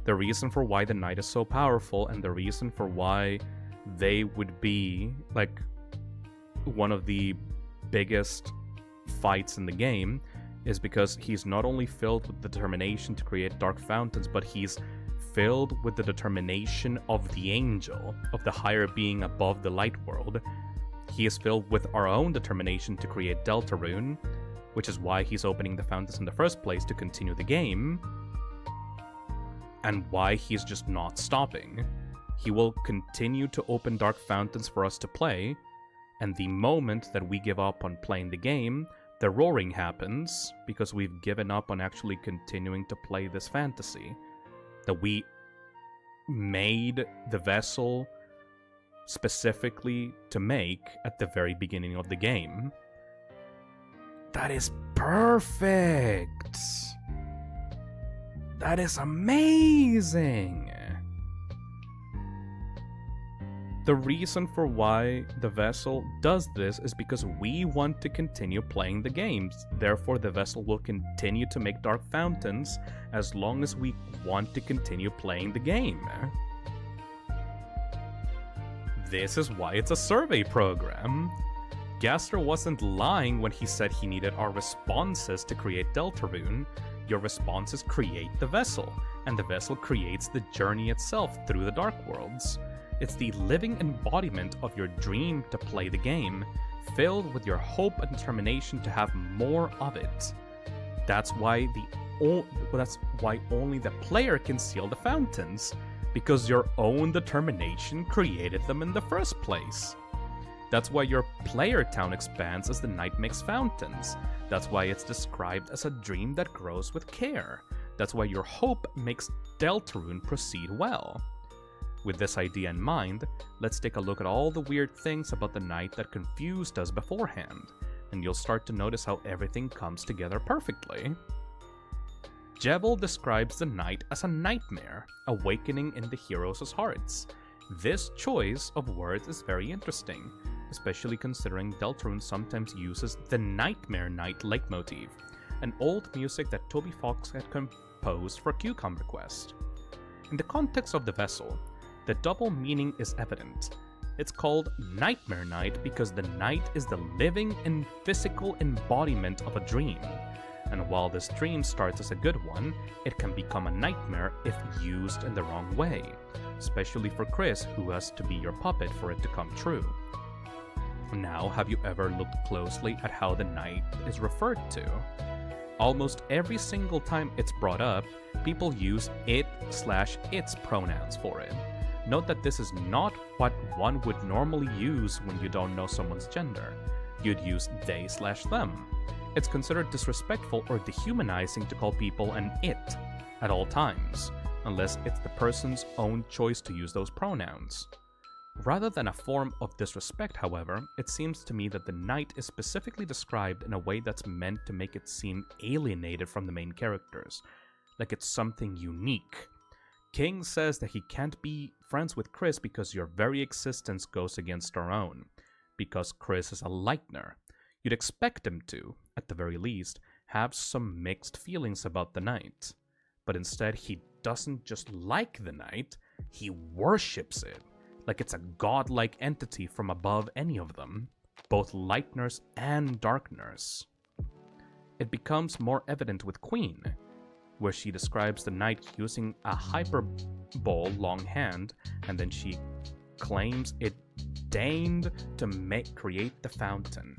The reason for why the knight is so powerful and the reason for why they would be like one of the biggest fights in the game is because he's not only filled with determination to create dark fountains, but he's filled with the determination of the angel, of the higher being above the light world. He is filled with our own determination to create Deltarune, which is why he's opening the fountains in the first place to continue the game, and why he's just not stopping. He will continue to open dark fountains for us to play, and the moment that we give up on playing the game, the roaring happens, because we've given up on actually continuing to play this fantasy that we made the vessel specifically to make at the very beginning of the game. That is perfect! That is amazing! The reason for why the vessel does this is because we want to continue playing the games. Therefore, the vessel will continue to make dark fountains as long as we want to continue playing the game. This is why it's a survey program. Gaster wasn't lying when he said he needed our responses to create Deltarune. Your responses create the vessel, and the vessel creates the journey itself through the Dark Worlds. It's the living embodiment of your dream to play the game, filled with your hope and determination to have more of it. That's why only the player can seal the fountains, because your own determination created them in the first place. That's why your player town expands as the knight makes fountains. That's why it's described as a dream that grows with care. That's why your hope makes Deltarune proceed well. With this idea in mind, let's take a look at all the weird things about the knight that confused us beforehand, and you'll start to notice how everything comes together perfectly. Jebel describes the knight as a nightmare, awakening in the heroes' hearts. This choice of words is very interesting, especially considering Deltarune sometimes uses the Nightmare Knight leitmotif, an old music that Toby Fox had composed for Cucumber Quest. In the context of the vessel, the double meaning is evident. It's called Nightmare Knight because the knight is the living and physical embodiment of a dream. And while this dream starts as a good one, it can become a nightmare if used in the wrong way, especially for Chris, who has to be your puppet for it to come true. Now, have you ever looked closely at how the knight is referred to? Almost every single time it's brought up, people use it/its pronouns for it. Note that this is not what one would normally use when you don't know someone's gender. You'd use they/them. It's considered disrespectful or dehumanizing to call people an it at all times, unless it's the person's own choice to use those pronouns. Rather than a form of disrespect, however, it seems to me that the knight is specifically described in a way that's meant to make it seem alienated from the main characters, like it's something unique. King says that he can't be friends with Chris because your very existence goes against our own, because Chris is a Lightner. You'd expect him to, at the very least, have some mixed feelings about the knight. But instead, he doesn't just like the knight, he worships it, like it's a godlike entity from above any of them, both Lightners and Darkners. It becomes more evident with Queen, where she describes the knight using a hyperbole long hand, and then she claims it deigned to create the fountain.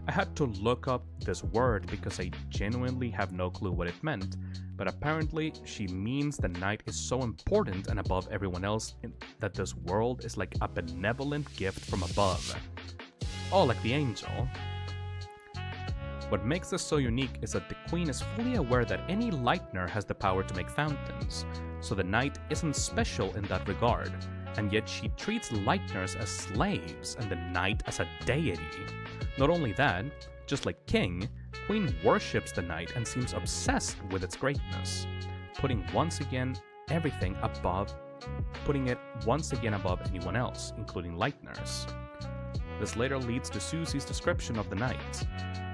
I had to look up this word because I genuinely have no clue what it meant, but apparently she means the knight is so important and above everyone else that this world is like a benevolent gift from above. Oh, like the angel. What makes this so unique is that the queen is fully aware that any Lightner has the power to make fountains, so the knight isn't special in that regard, and yet she treats Lightners as slaves and the knight as a deity. Not only that, Just like King, Queen worships the night and seems obsessed with its greatness, putting it once again above anyone else, including Lightners. This later leads to Susie's description of the night.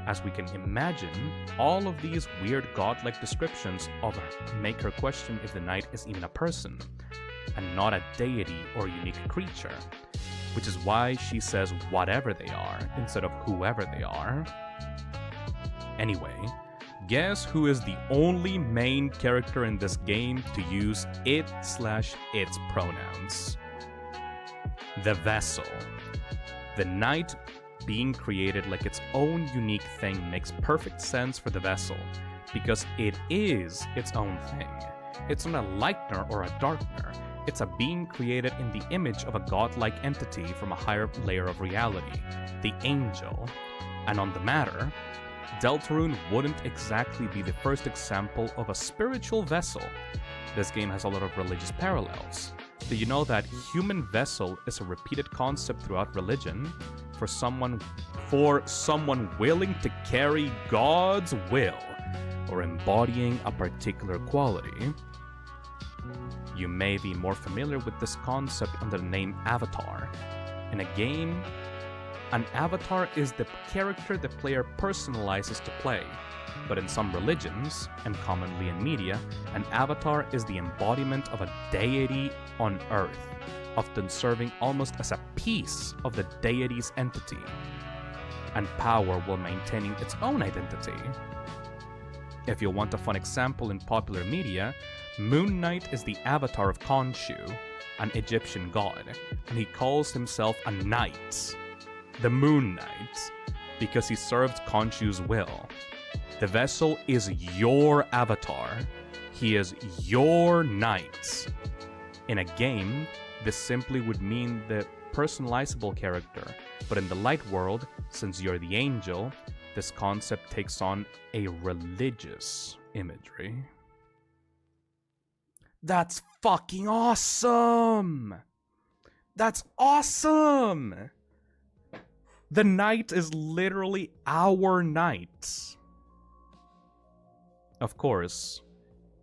As we can imagine, all of these weird godlike descriptions of her make her question if the night is even a person, and not a deity or unique creature, which is why she says whatever they are instead of whoever they are. Anyway, guess who is the only main character in this game to use it/its pronouns? The vessel. The night being created like its own unique thing makes perfect sense for the vessel, because it is its own thing. It's not a lightener or a darkener. It's a being created in the image of a godlike entity from a higher layer of reality, the angel. And on the matter, Deltarune wouldn't exactly be the first example of a spiritual vessel. This game has a lot of religious parallels. Do you know that human vessel is a repeated concept throughout religion for someone willing to carry God's will or embodying a particular quality? You may be more familiar with this concept under the name Avatar. In a game, an avatar is the character the player personalizes to play, but in some religions, and commonly in media, an avatar is the embodiment of a deity on Earth, often serving almost as a piece of the deity's entity, and power while maintaining its own identity. If you want a fun example in popular media, Moon Knight is the avatar of Khonshu, an Egyptian god, and he calls himself a knight, the Moon Knight, because he served Khonshu's will. The vessel is your avatar. He is your knight. In a game, this simply would mean the personalizable character, but in the light world, since you're the angel, this concept takes on a religious imagery. That's fucking awesome! That's awesome! The night is literally our night. Of course,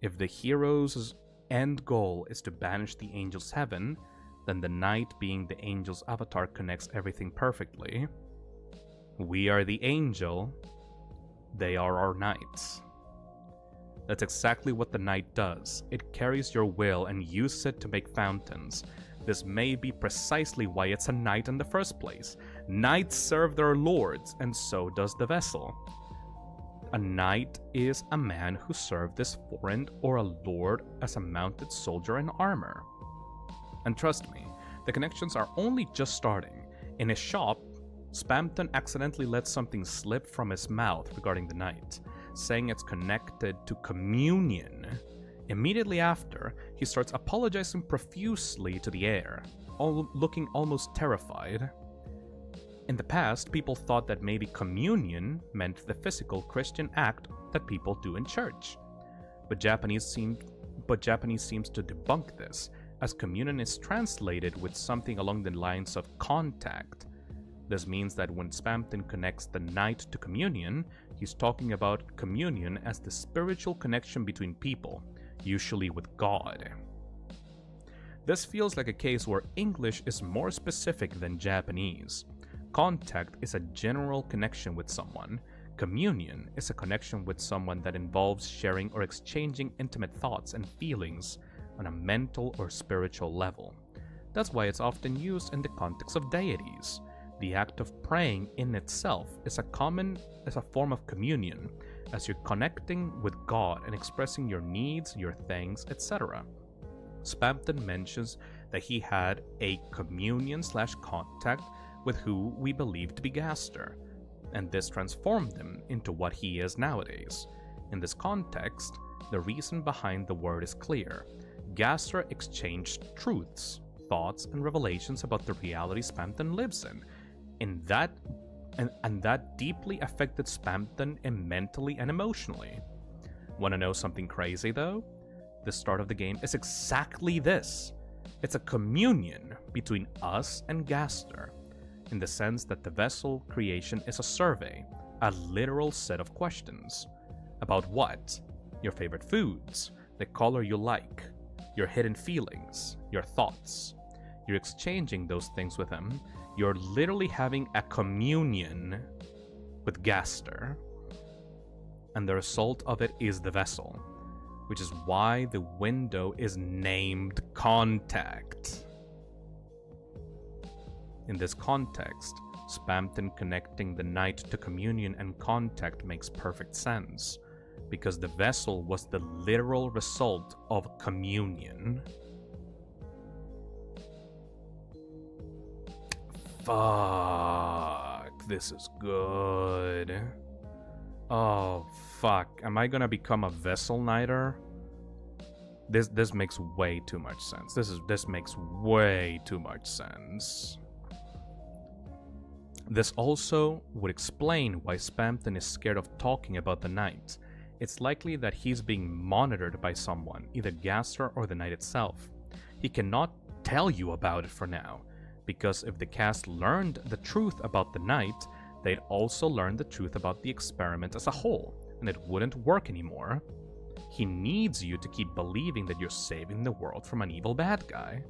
if the hero's end goal is to banish the angel's heaven, then the night being the angel's avatar connects everything perfectly. We are the angel, they are our knights. That's exactly what the night does. It carries your will and uses it to make fountains. This may be precisely why it's a knight in the first place. Knights serve their lords, and so does the vessel. A knight is a man who served this foreign or a lord as a mounted soldier in armor. And trust me, the connections are only just starting. In his shop, Spamton accidentally let something slip from his mouth regarding the knight, saying it's connected to communion. Immediately after, he starts apologizing profusely to the heir, looking almost terrified. In the past, people thought that maybe communion meant the physical Christian act that people do in church. But Japanese seems to debunk this, as communion is translated with something along the lines of contact. This means that when Spamton connects the knight to communion, he's talking about communion as the spiritual connection between people, usually with God. This feels like a case where English is more specific than Japanese. Contact is a general connection with someone. Communion is a connection with someone that involves sharing or exchanging intimate thoughts and feelings on a mental or spiritual level. That's why it's often used in the context of deities. The act of praying in itself is a form of communion, as you're connecting with God and expressing your needs, your thanks, etc. Spamton mentions that he had a communion/contact with who we believe to be Gaster, and this transformed him into what he is nowadays. In this context, the reason behind the word is clear. Gaster exchanged truths, thoughts, and revelations about the reality Spamton lives in. And that deeply affected Spamton mentally and emotionally. Wanna know something crazy though? The start of the game is exactly this. It's a communion between us and Gaster, in the sense that the vessel creation is a survey, a literal set of questions. About what? Your favorite foods, the color you like, your hidden feelings, your thoughts. You're exchanging those things with him. You're literally having a communion with Gaster. And the result of it is the vessel, which is why the window is named Contact. In this context, Spamton connecting the night to communion and contact makes perfect sense, because the vessel was the literal result of communion. Fuck, this is good. Oh, fuck. Am I gonna become a Vessel Knighter? This makes way too much sense. This makes way too much sense. This also would explain why Spamton is scared of talking about the night. It's likely that he's being monitored by someone, either Gaster or the night itself. He cannot tell you about it for now, because if the cast learned the truth about the night, they'd also learn the truth about the experiment as a whole, and it wouldn't work anymore. He needs you to keep believing that you're saving the world from an evil bad guy.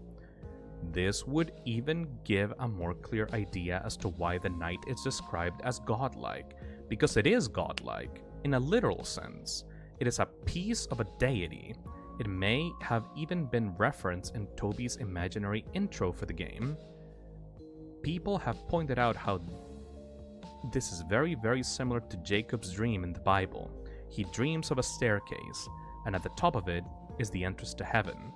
This would even give a more clear idea as to why the night is described as godlike, because it is godlike, in a literal sense. It is a piece of a deity. It may have even been referenced in Toby's imaginary intro for the game. People have pointed out how this is very, very similar to Jacob's dream in the Bible. He dreams of a staircase, and at the top of it is the entrance to heaven.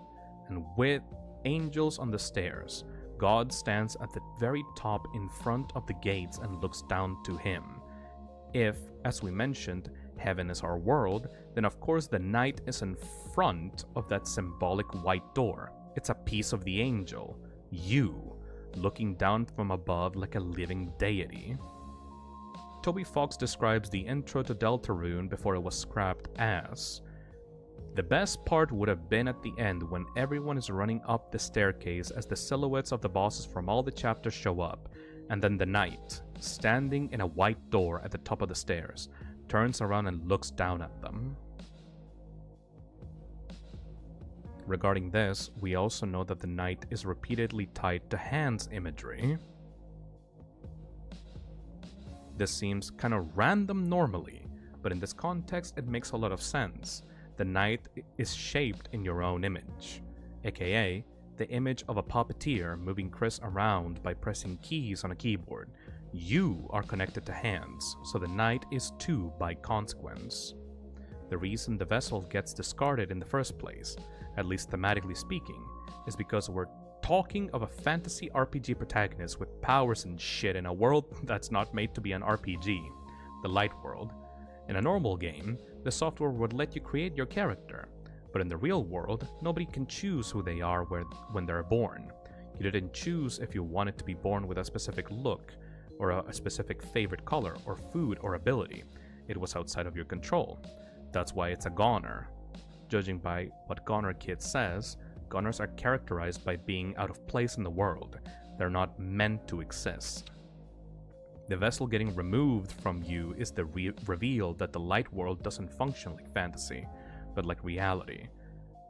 And with angels on the stairs, God stands at the very top in front of the gates and looks down to him. If, as we mentioned, heaven is our world, then of course the night is in front of that symbolic white door. It's a piece of the angel, you, looking down from above like a living deity. Toby Fox describes the intro to Deltarune before it was scrapped as, "The best part would have been at the end when everyone is running up the staircase as the silhouettes of the bosses from all the chapters show up, and then the knight, standing in a white door at the top of the stairs, turns around and looks down at them." Regarding this, we also know that the knight is repeatedly tied to Han's imagery. This seems kinda random normally, but in this context it makes a lot of sense. The knight is shaped in your own image, aka the image of a puppeteer moving Chris around by pressing keys on a keyboard. You are connected to Hans, so the knight is too by consequence. The reason the vessel gets discarded in the first place, at least thematically speaking, is because we're talking of a fantasy RPG protagonist with powers and shit in a world that's not made to be an RPG, the light world. In a normal game, the software would let you create your character, but in the real world, nobody can choose who they are when they're born. You didn't choose if you wanted to be born with a specific look, or a specific favorite color, or food, or ability. It was outside of your control. That's why it's a goner. Judging by what Goner Kid says, goners are characterized by being out of place in the world. They're not meant to exist. The vessel getting removed from you is the reveal that the light world doesn't function like fantasy, but like reality.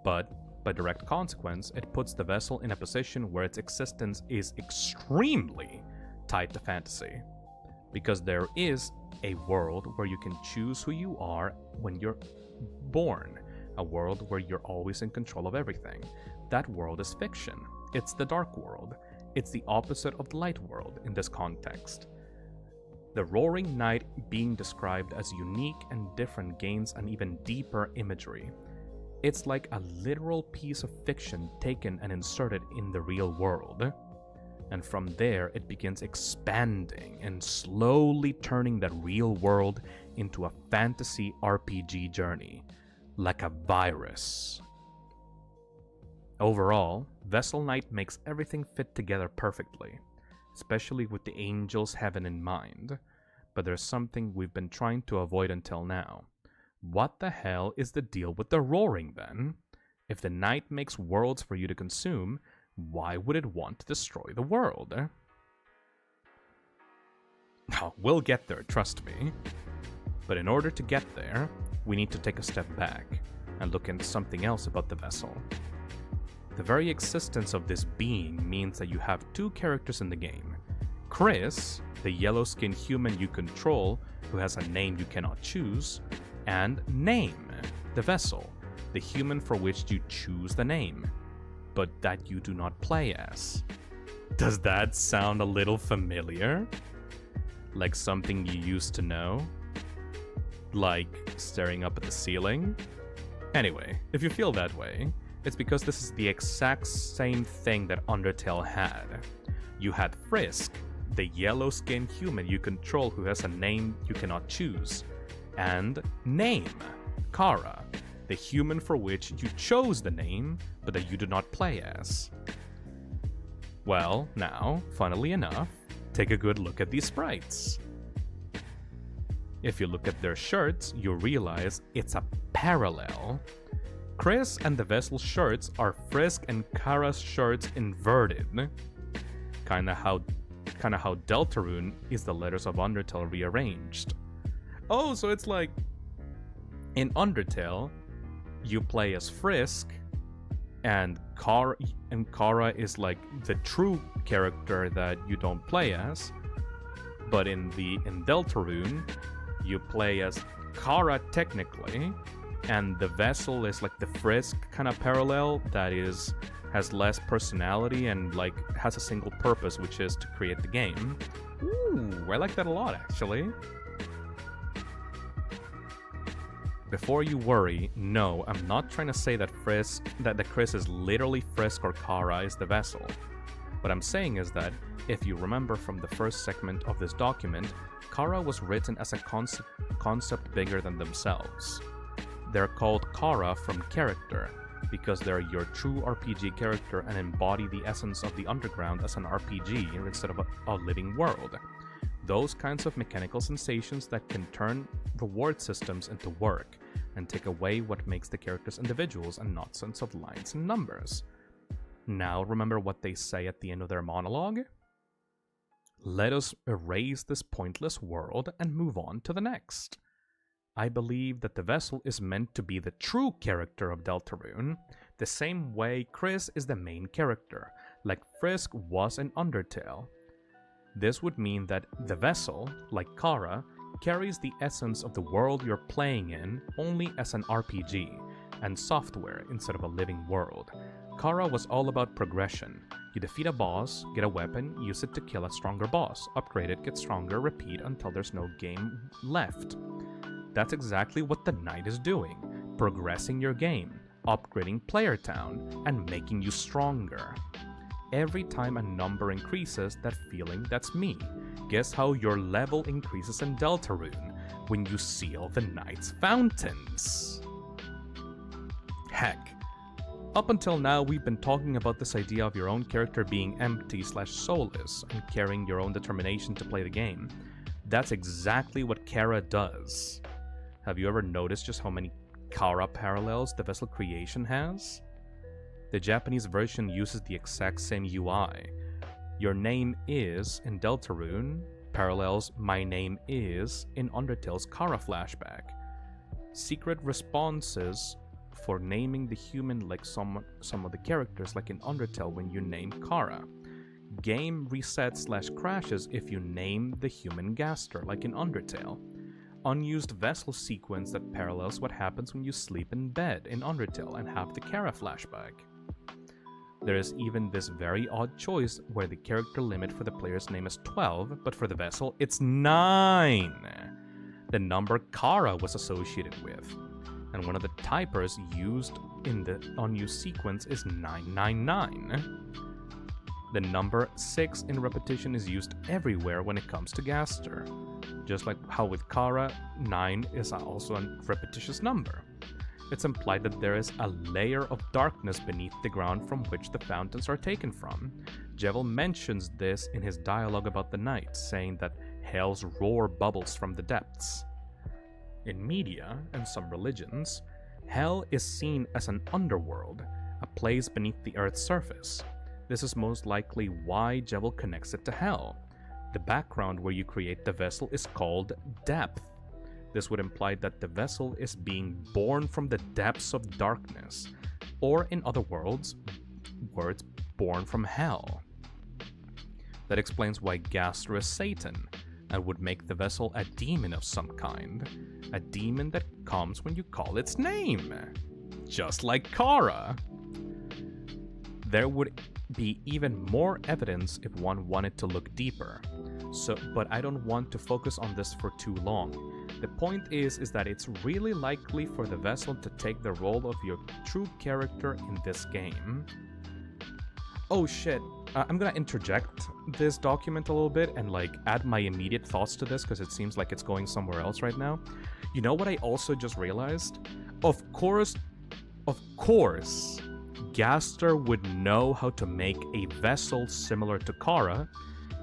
But, by direct consequence, it puts the vessel in a position where its existence is extremely tied to fantasy. Because there is a world where you can choose who you are when you're born, a world where you're always in control of everything. That world is fiction. It's the dark world. It's the opposite of the light world in this context. The Roaring Night being described as unique and different gains an even deeper imagery. It's like a literal piece of fiction taken and inserted in the real world. And from there, it begins expanding and slowly turning that real world into a fantasy RPG journey, like a virus. Overall, Vessel Knight makes everything fit together perfectly, especially with the Angel's Heaven in mind. But there's something we've been trying to avoid until now. What the hell is the deal with the roaring then? If the night makes worlds for you to consume, why would it want to destroy the world? Oh, we'll get there, trust me. But in order to get there, we need to take a step back and look into something else about the vessel. The very existence of this being means that you have two characters in the game. Chris, the yellow-skinned human you control who has a name you cannot choose, and Name, the vessel, the human for which you choose the name, but that you do not play as. Does that sound a little familiar? Like something you used to know? Like staring up at the ceiling? Anyway, if you feel that way, it's because this is the exact same thing that Undertale had. You had Frisk, the yellow-skinned human you control who has a name you cannot choose, and Name, Kara, the human for which you chose the name, but that you do not play as. Well, now, funnily enough, take a good look at these sprites. If you look at their shirts, you'll realize it's a parallel. Chris and the vessel's shirts are Frisk and Kara's shirts inverted. Kinda how Deltarune is the letters of Undertale rearranged. Oh, so it's like in Undertale, you play as Frisk, and Kara is like the true character that you don't play as. But in Deltarune, you play as Kara technically, and the vessel is like the Frisk kind of parallel that has less personality and like has a single purpose, which is to create the game. Ooh, I like that a lot actually. Before you worry, no, I'm not trying to say that Chris is literally Frisk or Kara is the vessel. What I'm saying is that, if you remember from the first segment of this document, Kara was written as a concept bigger than themselves. They're called Kara from character, because they're your true RPG character and embody the essence of the underground as an RPG instead of a living world. Those kinds of mechanical sensations that can turn reward systems into work, and take away what makes the characters individuals and not sense of lines and numbers. Now remember what they say at the end of their monologue? Let us erase this pointless world and move on to the next. I believe that the vessel is meant to be the true character of Deltarune, the same way Chris is the main character, like Frisk was in Undertale. This would mean that the vessel, like Kara, carries the essence of the world you're playing in only as an RPG and software instead of a living world. Kara was all about progression. You defeat a boss, get a weapon, use it to kill a stronger boss, upgrade it, get stronger, repeat until there's no game left. That's exactly what the Knight is doing, progressing your game, upgrading Player Town, and making you stronger. Every time a number increases, that feeling, that's me. Guess how your level increases in Deltarune? When you seal the Knight's fountains. Heck, up until now we've been talking about this idea of your own character being empty/soulless and carrying your own determination to play the game. That's exactly what Kara does. Have you ever noticed just how many Kara parallels the vessel creation has? The Japanese version uses the exact same UI. Your name is in Deltarune parallels my name is in Undertale's Kara flashback. Secret responses for naming the human like some of the characters like in Undertale when you name Kara. Game resets/crashes if you name the human Gaster like in Undertale. Unused vessel sequence that parallels what happens when you sleep in bed in Undertale and have the Kara flashback. There is even this very odd choice where the character limit for the player's name is 12, but for the vessel it's 9. The number Kara was associated with, and one of the typers used in the unused sequence is 999. The number 6 in repetition is used everywhere when it comes to Gaster. Just like how with Kara, 9 is also a repetitious number. It's implied that there is a layer of darkness beneath the ground from which the fountains are taken from. Jevil mentions this in his dialogue about the Knight, saying that hell's roar bubbles from the depths. In media and some religions, hell is seen as an underworld, a place beneath the earth's surface. This is most likely why Jevil connects it to hell. The background where you create the vessel is called depth. This would imply that the vessel is being born from the depths of darkness, or in other words, born from hell. That explains why Gaster is Satan, and would make the vessel a demon of some kind. A demon that comes when you call its name. Just like Kara. There would be even more evidence if one wanted to look deeper. But I don't want to focus on this for too long. The point is that it's really likely for the vessel to take the role of your true character in this game. Oh shit, I'm gonna interject this document a little bit and like add my immediate thoughts to this because it seems like it's going somewhere else right now. You know what I also just realized? Of course, Gaster would know how to make a vessel similar to Kara,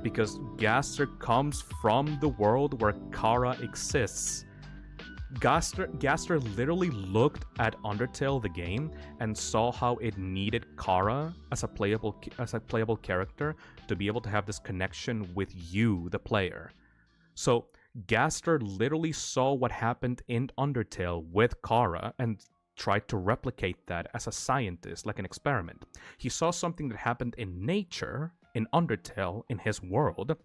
because Gaster comes from the world where Kara exists. Gaster literally looked at Undertale the game and saw how it needed Kara as a playable character to be able to have this connection with you, the player. So Gaster literally saw what happened in Undertale with Kara and tried to replicate that as a scientist, like an experiment. He saw something that happened in nature, in Undertale, in his world,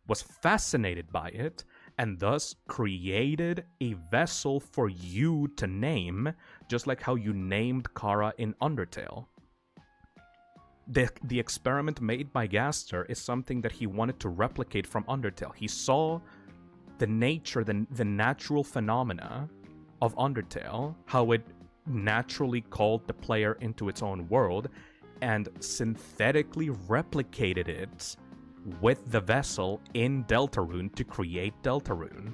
was fascinated by it, and thus created a vessel for you to name, just like how you named Kara in Undertale. The experiment made by Gaster is something that he wanted to replicate from Undertale. He saw the nature, the natural phenomena of Undertale, how it naturally called the player into its own world, and synthetically replicated it with the vessel in Deltarune to create Deltarune.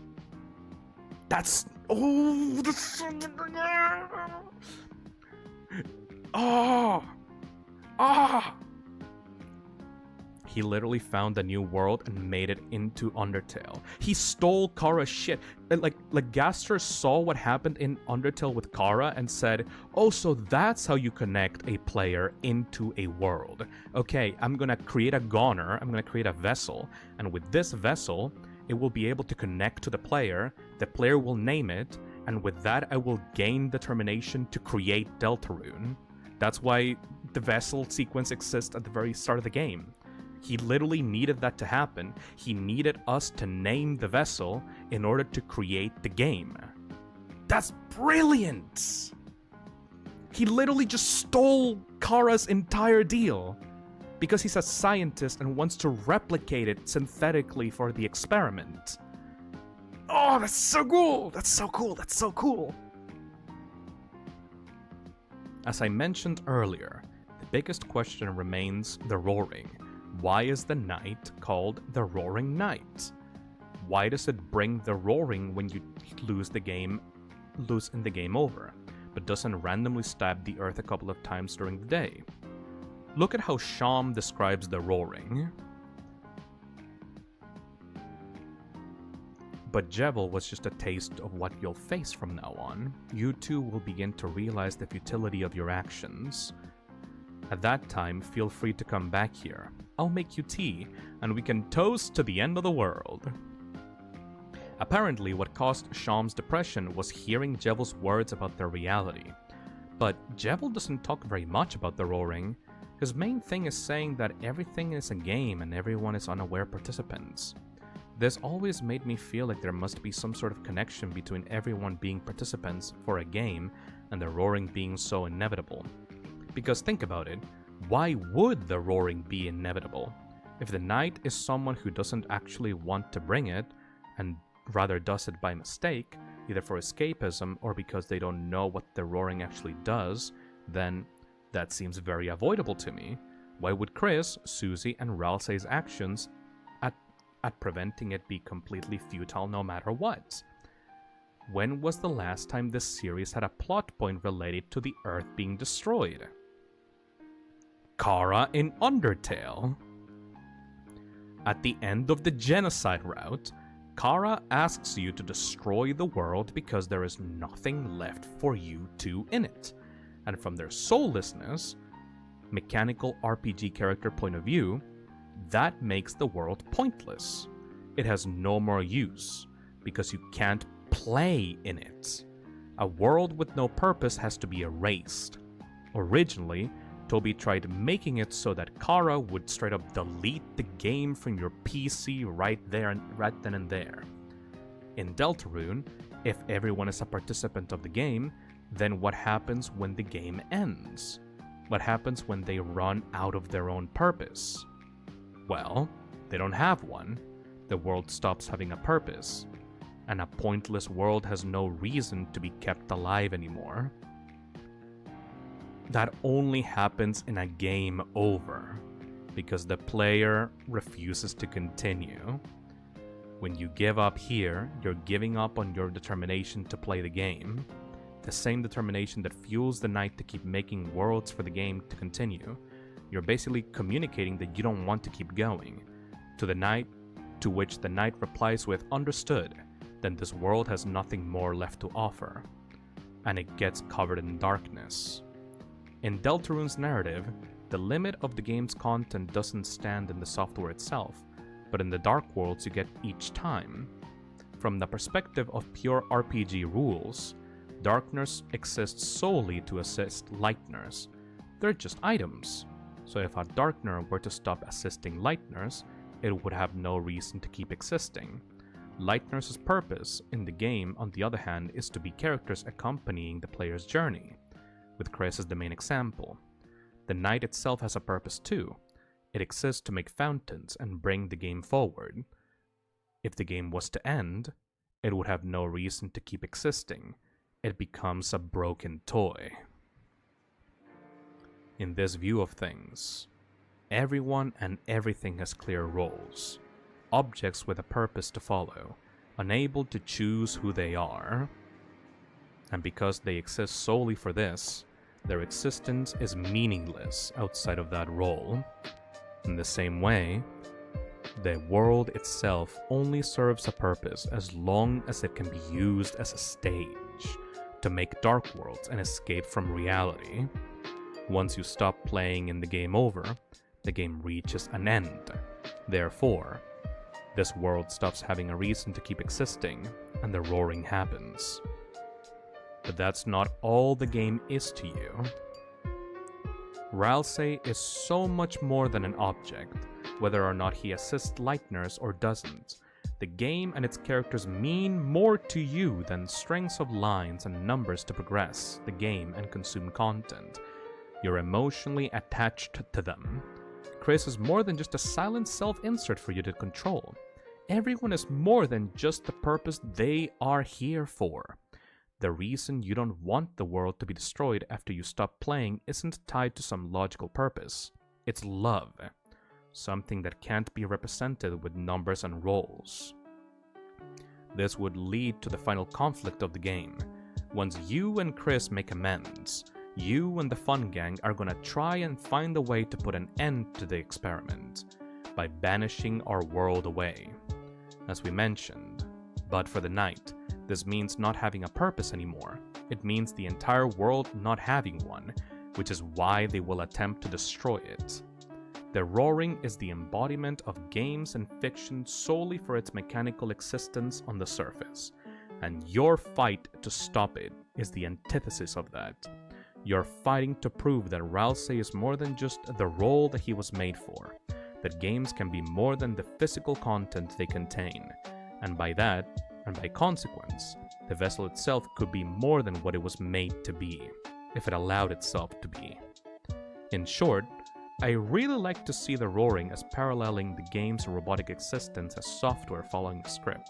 That's so... He literally found a new world and made it into Undertale. He stole Kara's shit. Like Gaster saw what happened in Undertale with Kara and said, oh, so that's how you connect a player into a world. Okay, I'm gonna create a Goner, I'm gonna create a vessel, and with this vessel, it will be able to connect to the player will name it, and with that I will gain determination to create Deltarune. That's why the vessel sequence exists at the very start of the game. He literally needed that to happen. He needed us to name the vessel in order to create the game. That's brilliant! He literally just stole Kara's entire deal because he's a scientist and wants to replicate it synthetically for the experiment. Oh, that's so cool! That's so cool! That's so cool! As I mentioned earlier, the biggest question remains the roaring. Why is the night called the Roaring Night? Why does it bring the roaring when you lose in the game over, but doesn't randomly stab the earth a couple of times during the day? Look at how Sham describes the roaring. But Jevil was just a taste of what you'll face from now on. You too will begin to realize the futility of your actions. At that time, feel free to come back here. I'll make you tea, and we can toast to the end of the world. Apparently, what caused Sham's depression was hearing Jevil's words about their reality. But Jevil doesn't talk very much about the roaring. His main thing is saying that everything is a game and everyone is unaware participants. This always made me feel like there must be some sort of connection between everyone being participants for a game and the roaring being so inevitable. Because think about it, why would the roaring be inevitable? If the knight is someone who doesn't actually want to bring it, and rather does it by mistake, either for escapism or because they don't know what the roaring actually does, then that seems very avoidable to me. Why would Chris, Susie, and Ralsei's actions at preventing it be completely futile no matter what? When was the last time this series had a plot point related to the Earth being destroyed? Kara in Undertale. At the end of the genocide route, Kara asks you to destroy the world because there is nothing left for you two in it. And from their soullessness, mechanical RPG character point of view, that makes the world pointless. it has no more use because you can't play in it. A world with no purpose has to be erased. Originally, Toby tried making it so that Kara would straight up delete the game from your PC right then and there. In Deltarune, if everyone is a participant of the game, then what happens when the game ends? What happens when they run out of their own purpose? Well, they don't have one. The world stops having a purpose, and a pointless world has no reason to be kept alive anymore. That only happens in a game over, because the player refuses to continue. When you give up here, you're giving up on your determination to play the game. The same determination that fuels the knight to keep making worlds for the game to continue. You're basically communicating that you don't want to keep going. To the knight, to which the knight replies with, "Understood," then this world has nothing more left to offer. And it gets covered in darkness. In Deltarune's narrative, the limit of the game's content doesn't stand in the software itself, but in the dark worlds you get each time. From the perspective of pure RPG rules, Darkners exist solely to assist Lightners. They're just items. So if a Darkner were to stop assisting Lightners, it would have no reason to keep existing. Lightners' purpose in the game, on the other hand, is to be characters accompanying the player's journey, with Chris as the main example. The Knight itself has a purpose too. It exists to make fountains and bring the game forward. If the game was to end, it would have no reason to keep existing. It becomes a broken toy. In this view of things, everyone and everything has clear roles, objects with a purpose to follow, unable to choose who they are. And because they exist solely for this, their existence is meaningless outside of that role. In the same way, the world itself only serves a purpose as long as it can be used as a stage to make dark worlds an escape from reality. Once you stop playing in the game over, the game reaches an end. Therefore, this world stops having a reason to keep existing, and the roaring happens. But that's not all the game is to you. Ralsei is so much more than an object, whether or not he assists Lightners or doesn't. The game and its characters mean more to you than strings of lines and numbers to progress the game and consume content. You're emotionally attached to them. Chris is more than just a silent self-insert for you to control. Everyone is more than just the purpose they are here for. The reason you don't want the world to be destroyed after you stop playing isn't tied to some logical purpose. It's love. Something that can't be represented with numbers and roles. This would lead to the final conflict of the game. Once you and Chris make amends, you and the Fun Gang are gonna try and find a way to put an end to the experiment by banishing our world away. As we mentioned, but for the Knight, this means not having a purpose anymore. It means the entire world not having one, which is why they will attempt to destroy it. The roaring is the embodiment of games and fiction solely for its mechanical existence on the surface, and your fight to stop it is the antithesis of that. You're fighting to prove that Ralsei is more than just the role that he was made for, that games can be more than the physical content they contain, and by that, and by consequence, the vessel itself could be more than what it was made to be, if it allowed itself to be. In short, I really like to see the roaring as paralleling the game's robotic existence as software following a script,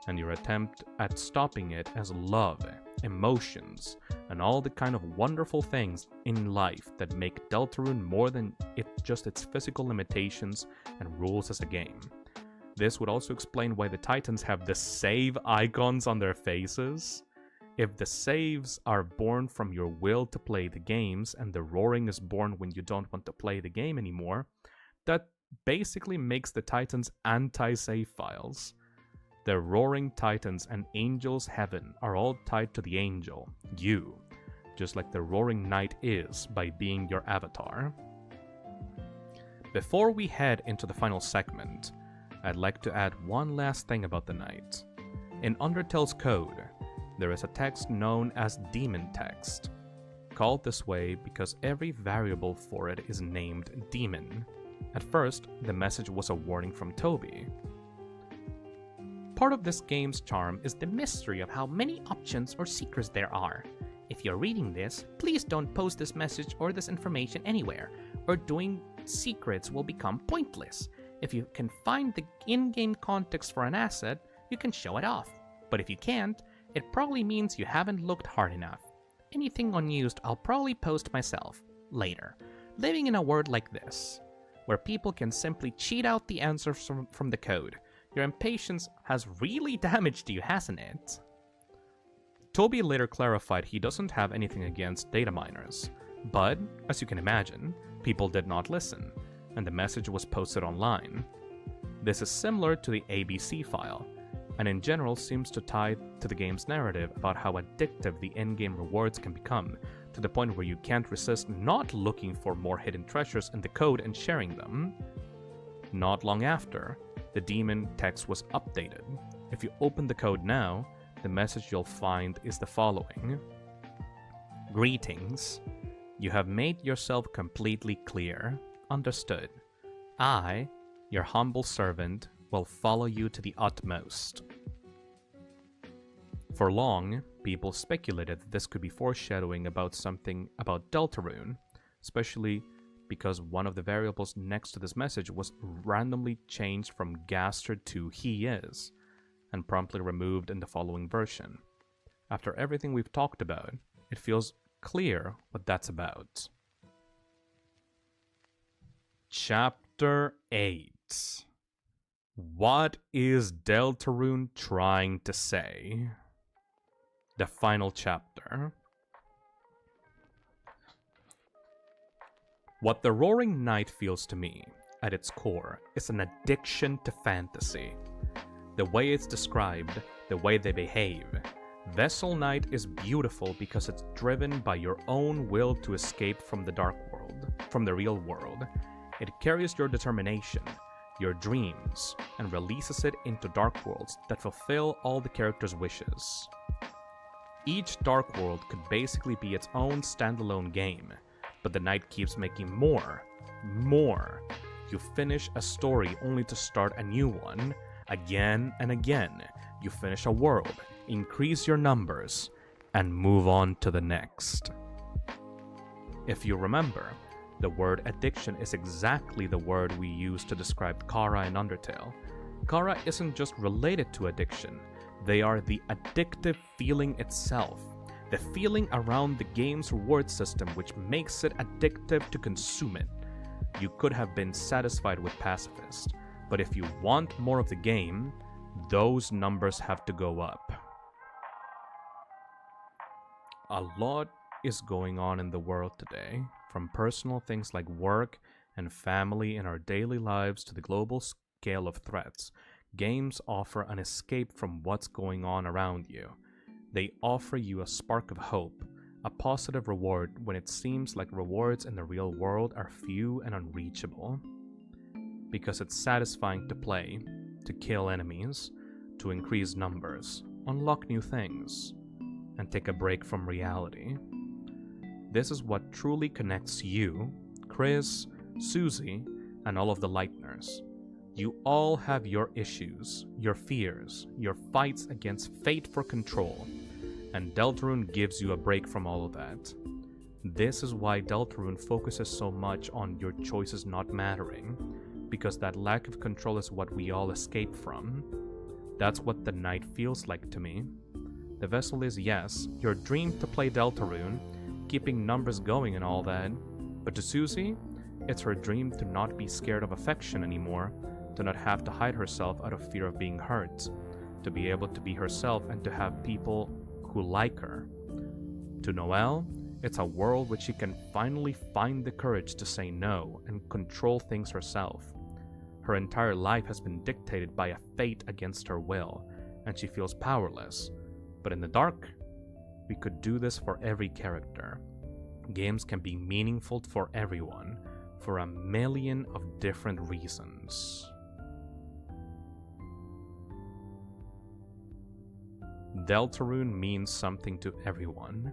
and your attempt at stopping it as love, emotions, and all the kind of wonderful things in life that make Deltarune more than just its physical limitations and rules as a game. This would also explain why the Titans have the save icons on their faces. If the saves are born from your will to play the games, and the roaring is born when you don't want to play the game anymore, that basically makes the Titans anti-save files. The roaring Titans and Angel's Heaven are all tied to the angel, you, just like the roaring Knight is by being your avatar. Before we head into the final segment, I'd like to add one last thing about the night. In Undertale's code, there is a text known as Demon Text, called this way because every variable for it is named Demon. At first, the message was a warning from Toby.
Part of this game's charm is the mystery of how many options or secrets there are. If you're reading this, please don't post this message or this information anywhere, or doing secrets will become pointless. If you can find the in-game context for an asset, you can show it off. But if you can't, it probably means you haven't looked hard enough. Anything unused I'll probably post myself, later. Living in a world like this, where people can simply cheat out the answers from the code, your impatience has really damaged you, hasn't it?
Toby later clarified he doesn't have anything against data miners, but, as you can imagine, people did not listen, and the message was posted online. This is similar to the ABC file, and in general seems to tie to the game's narrative about how addictive the in-game rewards can become, to the point where you can't resist not looking for more hidden treasures in the code and sharing them. Not long after, the demon text was updated. If you open the code now, the message you'll find is the following. Greetings. You have made yourself completely clear. Understood. I, your humble servant, will follow you to the utmost. For long, people speculated that this could be foreshadowing about something about Deltarune, especially because one of the variables next to this message was randomly changed from Gaster to he is, and promptly removed in the following version. After everything we've talked about, it feels clear what that's about. Chapter 8. What is Deltarune trying to say? The final chapter. What the Roaring Night feels to me, at its core, is an addiction to fantasy. The way it's described, the way they behave. Vessel Knight is beautiful because it's driven by your own will to escape from the dark world, from the real world. It carries your determination, your dreams, and releases it into dark worlds that fulfill all the characters' wishes. Each dark world could basically be its own standalone game, but the Knight keeps making more. You finish a story only to start a new one. Again and again, you finish a world, increase your numbers, and move on to the next. If you remember, the word addiction is exactly the word we use to describe Kara in Undertale. Kara isn't just related to addiction, they are the addictive feeling itself. The feeling around the game's reward system which makes it addictive to consume it. You could have been satisfied with Pacifist, but if you want more of the game, those numbers have to go up. A lot is going on in the world today, from personal things like work and family in our daily lives to the global scale of threats. Games offer an escape from what's going on around you. They offer you a spark of hope, a positive reward when it seems like rewards in the real world are few and unreachable. Because it's satisfying to play, to kill enemies, to increase numbers, unlock new things, and take a break from reality. This is what truly connects you, Chris, Susie, and all of the Lightners. You all have your issues, your fears, your fights against fate for control, and Deltarune gives you a break from all of that. This is why Deltarune focuses so much on your choices not mattering, because that lack of control is what we all escape from. That's what the Knight feels like to me. The vessel is, yes, your dream to play Deltarune, keeping numbers going and all that, but to Susie, it's her dream to not be scared of affection anymore, to not have to hide herself out of fear of being hurt, to be able to be herself and to have people who like her. To Noelle, it's a world which she can finally find the courage to say no and control things herself. Her entire life has been dictated by a fate against her will, and she feels powerless. But in the dark, we could do this for every character. Games can be meaningful for everyone, for a million of different reasons. Deltarune means something to everyone.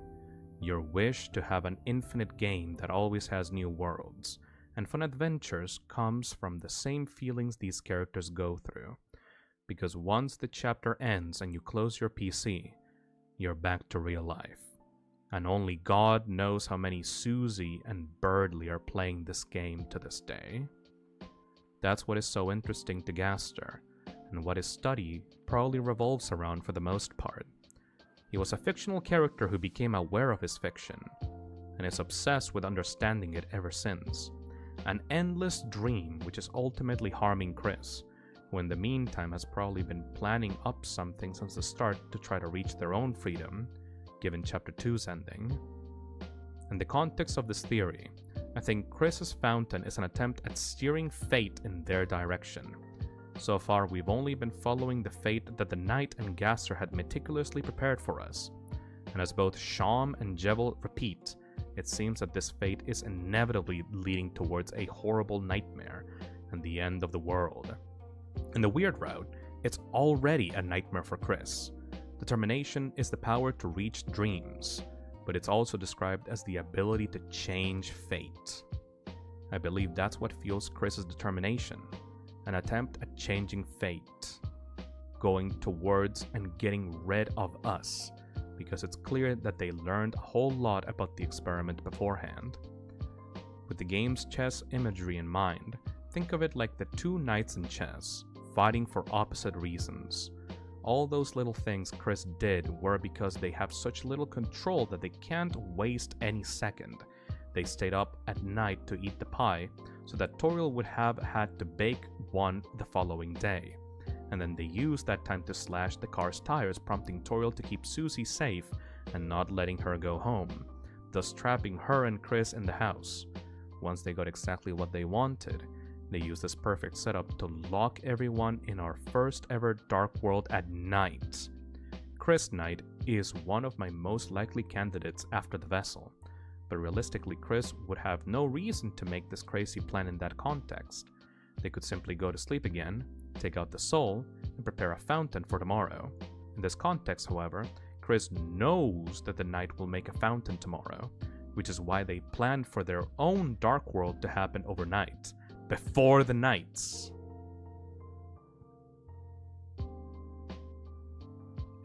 Your wish to have an infinite game that always has new worlds and fun adventures comes from the same feelings these characters go through. Because once the chapter ends and you close your PC, you're back to real life. And only God knows how many Susie and Birdly are playing this game to this day. That's what is so interesting to Gaster, and what his study probably revolves around for the most part. He was a fictional character who became aware of his fiction, and is obsessed with understanding it ever since. An endless dream which is ultimately harming Chris, who in the meantime has probably been planning up something since the start to try to reach their own freedom, given Chapter 2's ending. In the context of this theory, I think Chris's fountain is an attempt at steering fate in their direction. So far, we've only been following the fate that the Knight and Gaster had meticulously prepared for us. And as both Sham and Jevil repeat, it seems that this fate is inevitably leading towards a horrible nightmare and the end of the world. In the weird route, it's already a nightmare for Chris. Determination is the power to reach dreams, but it's also described as the ability to change fate. I believe that's what fuels Chris's determination. An attempt at changing fate, going towards and getting rid of us, because it's clear that they learned a whole lot about the experiment beforehand. With the game's chess imagery in mind, think of it like the two knights in chess, fighting for opposite reasons. All those little things Chris did were because they have such little control that they can't waste any second. They stayed up at night to eat the pie, so that Toriel would have had to bake one the following day. And then they used that time to slash the car's tires, prompting Toriel to keep Susie safe and not letting her go home, thus trapping her and Chris in the house. Once they got exactly what they wanted, they used this perfect setup to lock everyone in our first ever Dark World at night. Chris Knight is one of my most likely candidates after the vessel. But realistically, Chris would have no reason to make this crazy plan in that context. They could simply go to sleep again, take out the soul, and prepare a fountain for tomorrow. In this context, however, Chris knows that the Knight will make a fountain tomorrow, which is why they planned for their own Dark World to happen overnight, before the Knights.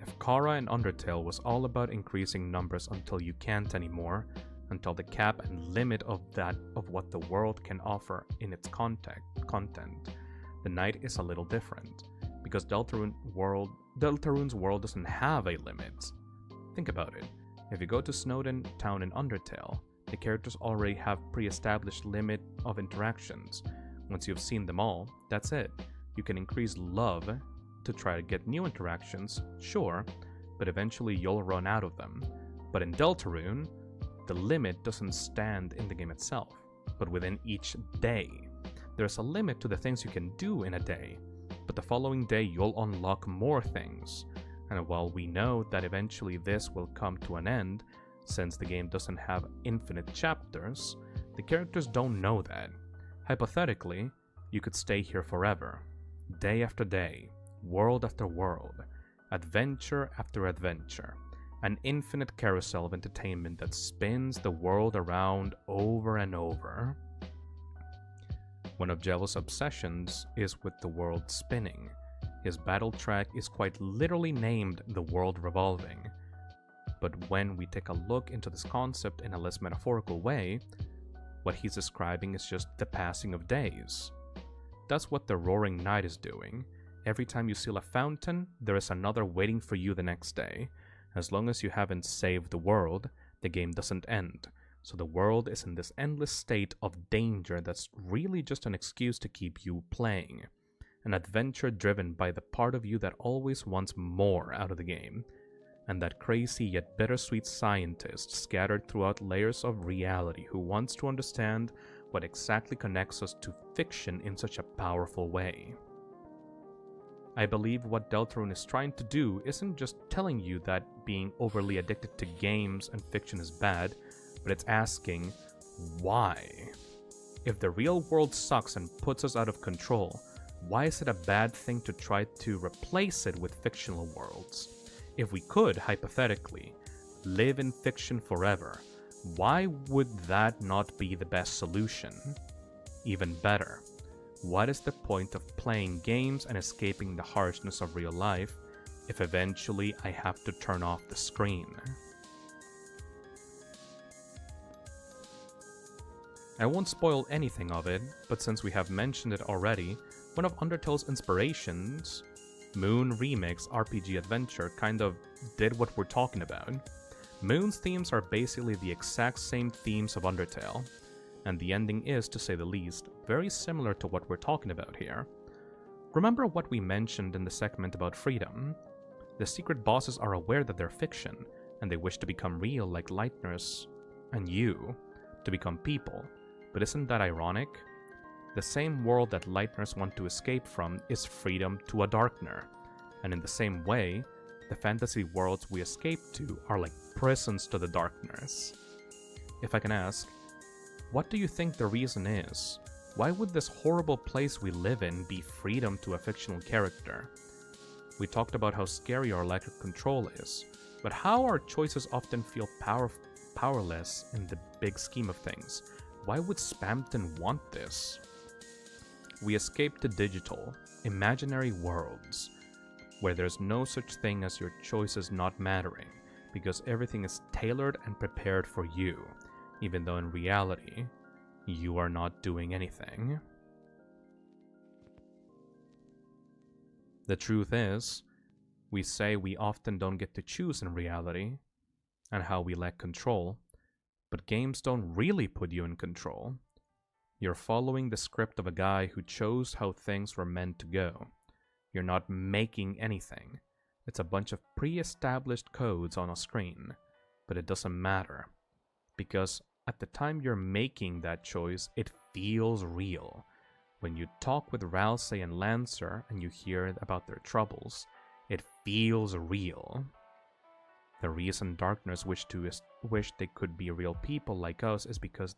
If Kara in Undertale was all about increasing numbers until you can't anymore, until the cap and limit of what the world can offer in its content, the Knight is a little different, because Deltarune's world doesn't have a limit. Think about it. If you go to Snowdin Town in Undertale, the characters already have pre-established limit of interactions. Once you've seen them all, that's it. You can increase love to try to get new interactions, sure, but eventually you'll run out of them. But in Deltarune, the limit doesn't stand in the game itself, but within each day. There's a limit to the things you can do in a day, but the following day you'll unlock more things. And while we know that eventually this will come to an end, since the game doesn't have infinite chapters, the characters don't know that. Hypothetically, you could stay here forever, day after day, world after world, adventure after adventure. An infinite carousel of entertainment that spins the world around over and over. One of Jevil's obsessions is with the world spinning. His battle track is quite literally named the world revolving. But when we take a look into this concept in a less metaphorical way, what he's describing is just the passing of days. That's what the Roaring Knight is doing. Every time you seal a fountain, there is another waiting for you the next day. As long as you haven't saved the world, the game doesn't end. So the world is in this endless state of danger that's really just an excuse to keep you playing. An adventure driven by the part of you that always wants more out of the game. And that crazy yet bittersweet scientist scattered throughout layers of reality who wants to understand what exactly connects us to fiction in such a powerful way. I believe what Deltarune is trying to do isn't just telling you that being overly addicted to games and fiction is bad, but it's asking, why? If the real world sucks and puts us out of control, why is it a bad thing to try to replace it with fictional worlds? if we could, hypothetically, live in fiction forever, why would that not be the best solution? Even better, what is the point of playing games and escaping the harshness of real life if eventually I have to turn off the screen? I won't spoil anything of it, but since we have mentioned it already, one of Undertale's inspirations, Moon Remix RPG Adventure, kind of did what we're talking about. Moon's themes are basically the exact same themes of Undertale, and the ending is, to say the least, very similar to what we're talking about here. Remember what we mentioned in the segment about freedom? The secret bosses are aware that they're fiction, and they wish to become real like Lightners and you, to become people. But isn't that ironic? The same world that Lightners want to escape from is freedom to a Darkner, and in the same way, the fantasy worlds we escape to are like prisons to the Darkners. If I can ask, what do you think the reason is? Why would this horrible place we live in be freedom to a fictional character? We talked about how scary our lack of control is, but how our choices often feel powerless in the big scheme of things. Why would Spamton want this? We escape to digital, imaginary worlds, where there's no such thing as your choices not mattering, because everything is tailored and prepared for you, even though in reality, you are not doing anything. The truth is, we say we often don't get to choose in reality, and how we lack control, but games don't really put you in control. You're following the script of a guy who chose how things were meant to go. You're not making anything. It's a bunch of pre-established codes on a screen, but it doesn't matter, because at the time you're making that choice, it feels real. When you talk with Ralsei and Lancer and you hear about their troubles, it feels real. The reason Darkners wish they could be real people like us is because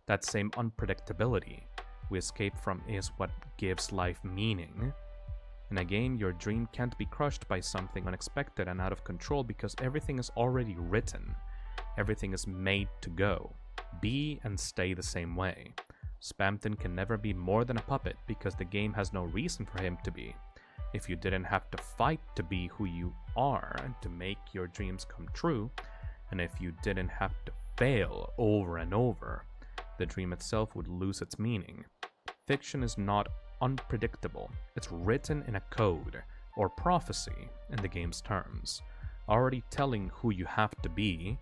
that same unpredictability we escape from is what gives life meaning. In a game, your dream can't be crushed by something unexpected and out of control because everything is already written. Everything is made to go, be and stay the same way. Spamton can never be more than a puppet because the game has no reason for him to be. If you didn't have to fight to be who you are and to make your dreams come true, and if you didn't have to fail over and over, the dream itself would lose its meaning. Fiction is not unpredictable. It's written in a code, or prophecy in the game's terms, already telling who you have to be,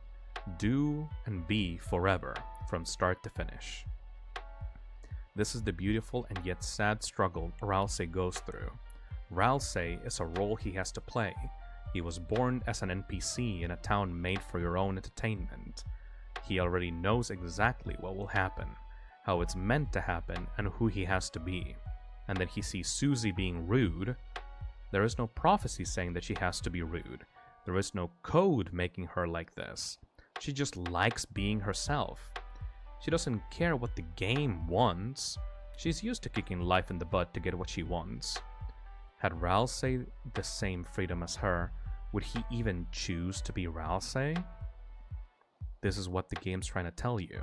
do, and be forever, from start to finish. This is the beautiful and yet sad struggle Ralsei goes through. Ralsei is a role he has to play. He was born as an NPC in a town made for your own entertainment. He already knows exactly what will happen, how it's meant to happen, and who he has to be. And then he sees Susie being rude. There is no prophecy saying that she has to be rude. There is no code making her like this. She just likes being herself. She doesn't care what the game wants. She's used to kicking life in the butt to get what she wants. Had Ralsei the same freedom as her, would he even choose to be Ralsei? This is what the game's trying to tell you.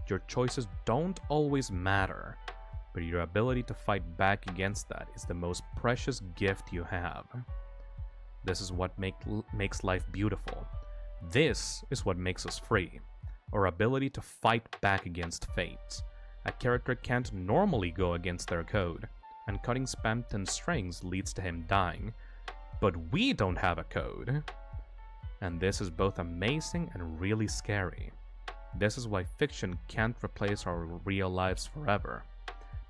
Your choices don't always matter, but your ability to fight back against that is the most precious gift you have. This is what makes life beautiful. This is what makes us free. Our ability to fight back against fate. A character can't normally go against their code, and cutting Spamton's strings leads to him dying. But we don't have a code. And this is both amazing and really scary. This is why fiction can't replace our real lives forever.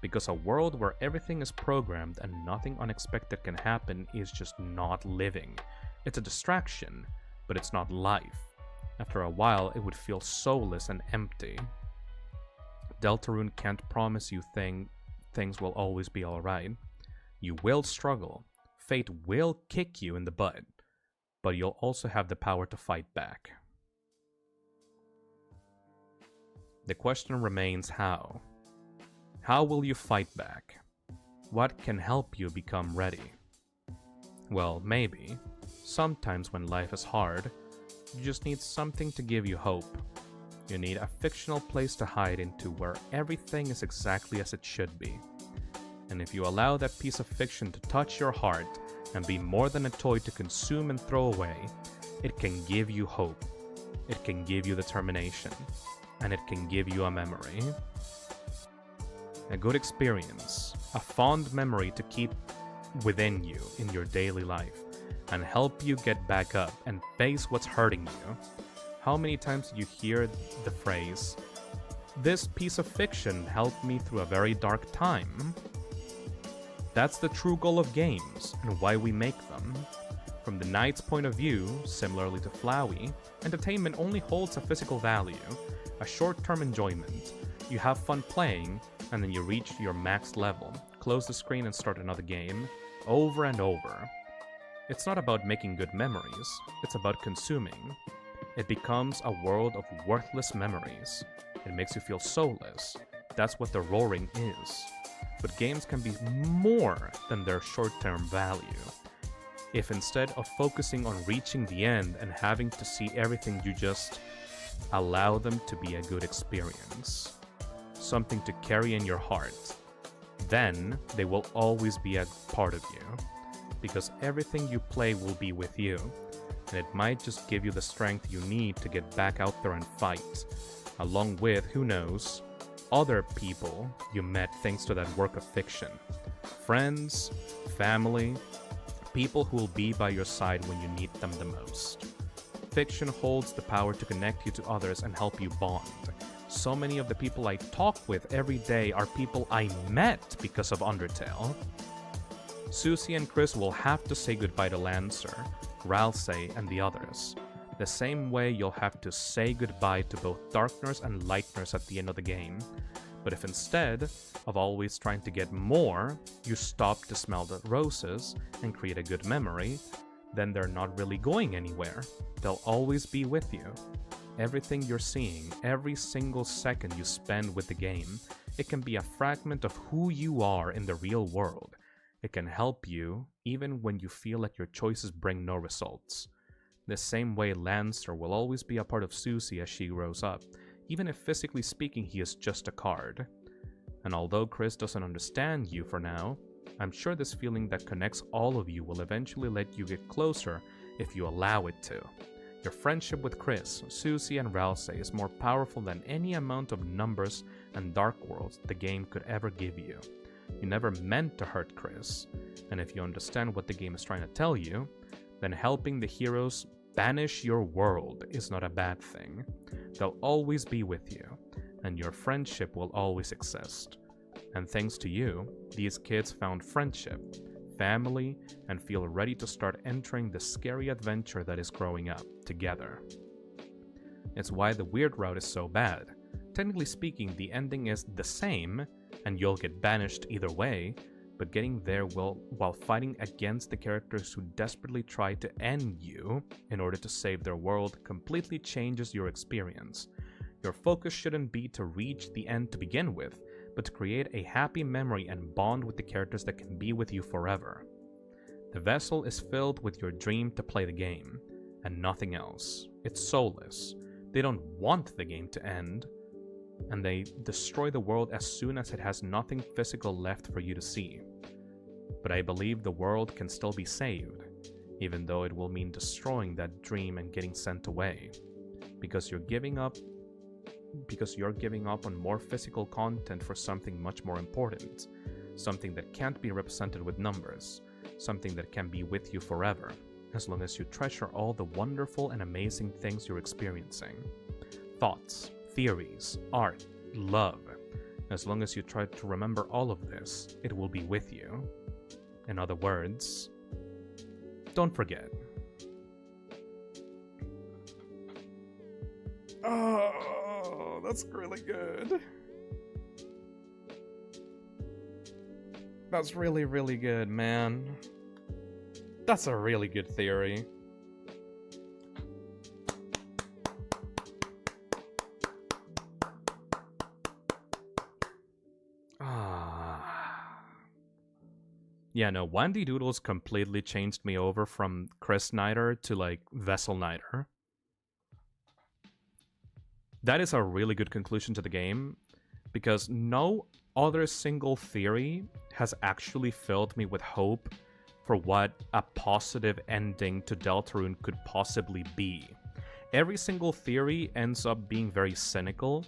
Because a world where everything is programmed and nothing unexpected can happen is just not living. It's a distraction, but it's not life. After a while, it would feel soulless and empty. Deltarune can't promise you things will always be alright. You will struggle. Fate will kick you in the butt. But you'll also have the power to fight back. The question remains how. How will you fight back? What can help you become ready? Well, maybe Sometimes when life is hard, you just need something to give you hope. You need a fictional place to hide into where everything is exactly as it should be. And if you allow that piece of fiction to touch your heart and be more than a toy to consume and throw away, it can give you hope. It can give you determination. And it can give you a memory. A good experience, a fond memory to keep within you in your daily life and help you get back up and face what's hurting you. How many times do you hear the phrase, "This piece of fiction helped me through a very dark time"? That's the true goal of games and why we make them. From the knight's point of view, similarly to Flowey, entertainment only holds a physical value, a short-term enjoyment. You have fun playing, and then you reach your max level, close the screen and start another game, over and over. It's not about making good memories, it's about consuming. It becomes a world of worthless memories. It makes you feel soulless. That's what the roaring is. But games can be more than their short-term value. If instead of focusing on reaching the end and having to see everything, you just allow them to be a good experience, something to carry in your heart, then they will always be a part of you. Because everything you play will be with you, and it might just give you the strength you need to get back out there and fight, along with, who knows, other people you met thanks to that work of fiction. Friends, family, people who will be by your side when you need them the most. Fiction holds the power to connect you to others and help you bond. So many of the people I talk with every day are people I met because of Undertale. Susie and Chris will have to say goodbye to Lancer, Ralsei, and the others. The same way you'll have to say goodbye to both Darkness and Lightness at the end of the game. But if instead of always trying to get more, you stop to smell the roses and create a good memory, then they're not really going anywhere. They'll always be with you. Everything you're seeing, every single second you spend with the game, it can be a fragment of who you are in the real world. It can help you even when you feel like your choices bring no results. The same way Lancer will always be a part of Susie as she grows up, even if physically speaking he is just a card. And although Chris doesn't understand you for now, I'm sure this feeling that connects all of you will eventually let you get closer if you allow it to. Your friendship with Chris, Susie, and Ralsei is more powerful than any amount of numbers and dark worlds the game could ever give you. You never meant to hurt Chris, and if you understand what the game is trying to tell you, then helping the heroes banish your world is not a bad thing. They'll always be with you, and your friendship will always exist. And thanks to you, these kids found friendship, family, and feel ready to start entering the scary adventure that is growing up together. It's why the weird route is so bad. Technically speaking, the ending is the same, and you'll get banished either way, but getting there while fighting against the characters who desperately try to end you in order to save their world completely changes your experience. Your focus shouldn't be to reach the end to begin with, but to create a happy memory and bond with the characters that can be with you forever. The vessel is filled with your dream to play the game, and nothing else. It's soulless. They don't want the game to end, and they destroy the world as soon as it has nothing physical left for you to see. But I believe the world can still be saved, even though it will mean destroying that dream and getting sent away, because you're giving up on more physical content for something much more important, something that can't be represented with numbers, something that can be with you forever, as long as you treasure all the wonderful and amazing things you're experiencing. Thoughts, theories, art, love. As long as you try to remember all of this, it will be with you. In other words, don't forget. Oh, that's really good. That's really, really good, man. That's a really good theory. Yeah, no, Wandy Doodles completely changed me over from Chris Snyder to, like, Vessel Snyder. That is a really good conclusion to the game, because no other single theory has actually filled me with hope for what a positive ending to Deltarune could possibly be. Every single theory ends up being very cynical,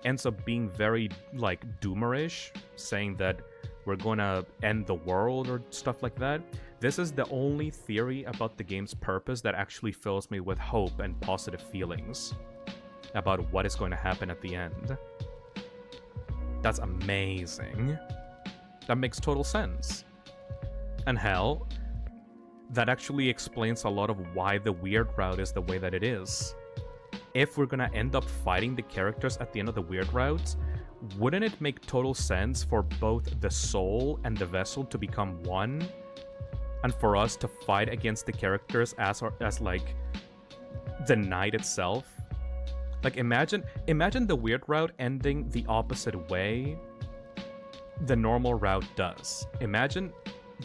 ends up being very, like, doomerish, saying that we're gonna end the world or stuff like that. This is the only theory about the game's purpose that actually fills me with hope and positive feelings about what is going to happen at the end. That's amazing. That makes total sense. And hell, that actually explains a lot of why the weird route is the way that it is. If we're gonna end up fighting the characters at the end of the weird route, wouldn't it make total sense for both the soul and the vessel to become one? And for us to fight against the characters as like the night itself? Like imagine the weird route ending the opposite way the normal route does. Imagine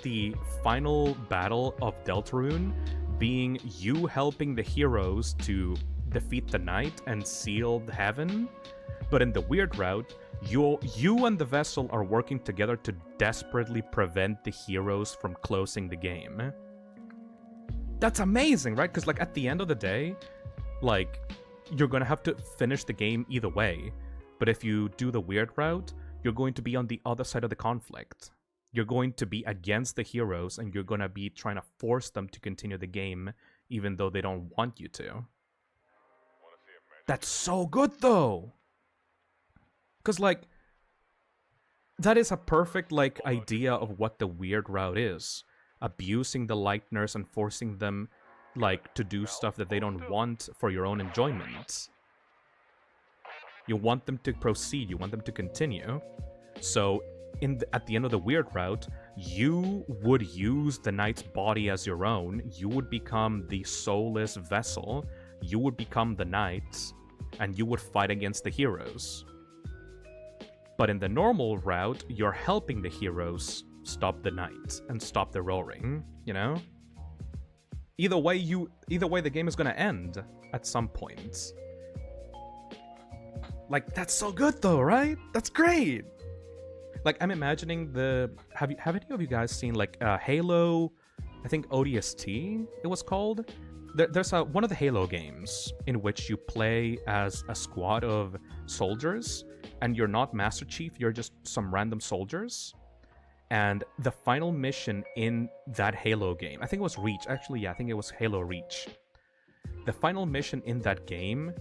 the final battle of Deltarune being you helping the heroes to defeat the night and seal the heaven, but in the weird route, you and the vessel are working together to desperately prevent the heroes from closing the game. That's amazing, right? Because like at the end of the day, like you're gonna have to finish the game either way, but if you do the weird route, you're going to be on the other side of the conflict. You're going to be against the heroes, and you're going to be trying to force them to continue the game, even though they don't want you to. That's so good, though! Because, like, that is a perfect, like, idea of what the weird route is. Abusing the Lighteners and forcing them, like, to do stuff that they don't want for your own enjoyment. You want them to proceed, you want them to continue. So, at the end of the weird route, you would use the knight's body as your own, you would become the soulless vessel, you would become the knight, and you would fight against the heroes. But in the normal route, you're helping the heroes stop the knight and stop the roaring, you know? Either way the game is gonna end at some point. Like, that's so good though, right? That's great! Like, I'm imagining have any of you guys seen, like, Halo, I think ODST, it was called? There's one of the Halo games in which you play as a squad of soldiers, and you're not Master Chief, you're just some random soldiers. And the final mission in that Halo game, I think it was Reach, actually, yeah, I think it was Halo Reach. The final mission in that game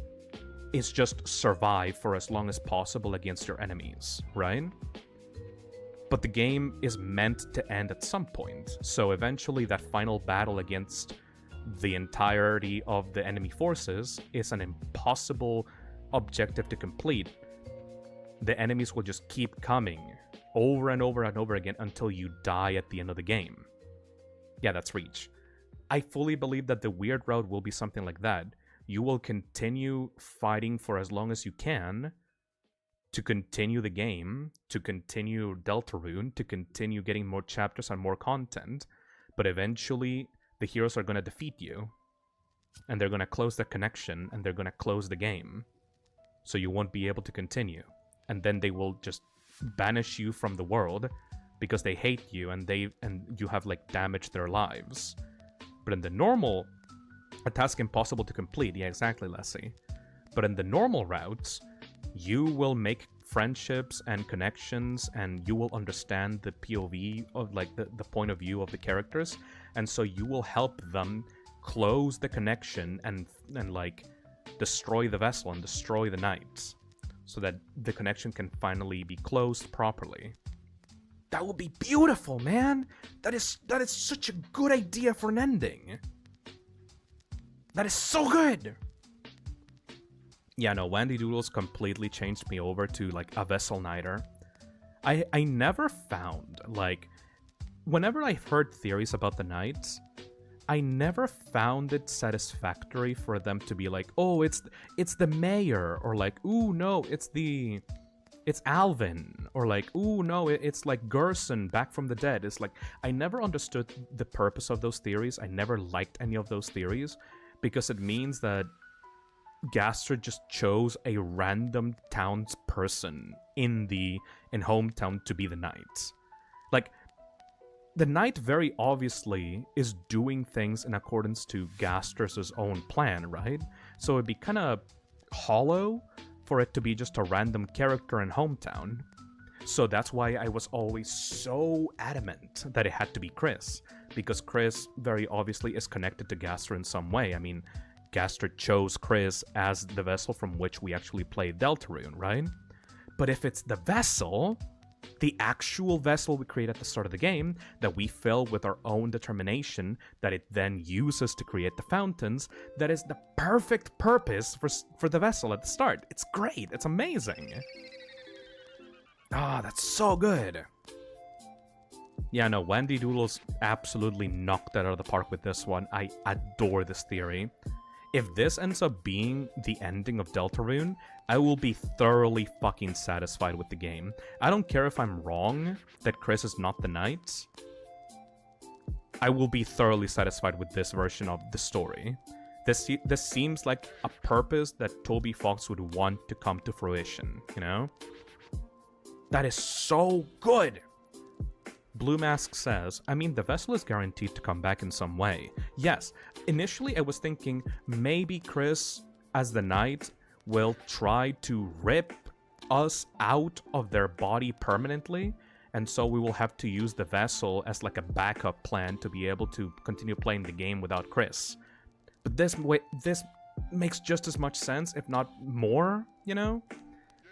is just survive for as long as possible against your enemies, right? But the game is meant to end at some point, so eventually that final battle against the entirety of the enemy forces is an impossible objective to complete. The enemies will just keep coming over and over and over again until you die at the end of the game. Yeah, that's Reach. I fully believe that the weird route will be something like that. You will continue fighting for as long as you can to continue the game, to continue Deltarune, to continue getting more chapters and more content, but eventually the heroes are going to defeat you, and they're going to close the connection, and they're going to close the game, so you won't be able to continue, and then they will just banish you from the world because they hate you and you have like damaged their lives. But in the normal, a task impossible to complete, yeah, exactly, Leslie. But in the normal routes, you will make friendships and connections, and you will understand the POV of like the point of view of the characters, and so you will help them close the connection and like destroy the vessel and destroy the knights, so that the connection can finally be closed properly. That would be beautiful, man! That is such a good idea for an ending. That is so good! Yeah, no, Wandy Doodles completely changed me over to, like, a Vessel Knighter. I never found, like, whenever I've heard theories about the Knights, I never found it satisfactory for them to be like, oh, it's the mayor, or like, ooh, no, it's the it's Alvin, or like, ooh, no, it's like Gerson back from the dead. It's like, I never understood the purpose of those theories. I never liked any of those theories, because it means that Gaster just chose a random townsperson in hometown to be the knight. Like, the knight very obviously is doing things in accordance to Gaster's own plan, right? So it'd be kind of hollow for it to be just a random character in hometown. So that's why I was always so adamant that it had to be Chris, because Chris very obviously is connected to Gaster in some way. I mean, Gaster chose Chris as the vessel from which we actually played Deltarune, right? But if it's the vessel, the actual vessel we create at the start of the game, that we fill with our own determination, that it then uses to create the fountains, that is the perfect purpose for the vessel at the start. It's great. It's amazing. Ah, that's so good. Yeah, no, Wendy Doodles absolutely knocked that out of the park with this one. I adore this theory. If this ends up being the ending of Deltarune, I will be thoroughly fucking satisfied with the game. I don't care if I'm wrong that Chris is not the knight. I will be thoroughly satisfied with this version of the story. This seems like a purpose that Toby Fox would want to come to fruition, you know? That is so good! Blue Mask says, I mean, the vessel is guaranteed to come back in some way. Yes, initially I was thinking maybe Chris, as the knight, will try to rip us out of their body permanently, and so we will have to use the vessel as like a backup plan to be able to continue playing the game without Chris. But this makes just as much sense, if not more, you know?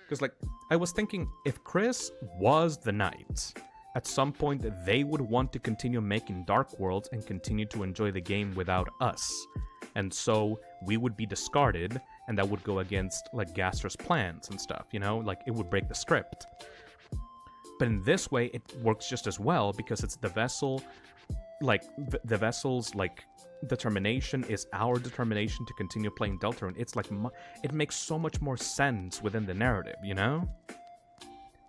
Because, like, I was thinking, if Chris was the knight, at some point they would want to continue making Dark Worlds and continue to enjoy the game without us. And so we would be discarded, and that would go against, like, Gaster's plans and stuff, you know? Like, it would break the script. But in this way, it works just as well, because it's the vessel, like, the vessel's, like, determination is our determination to continue playing Deltarune. It's like, it makes so much more sense within the narrative, you know?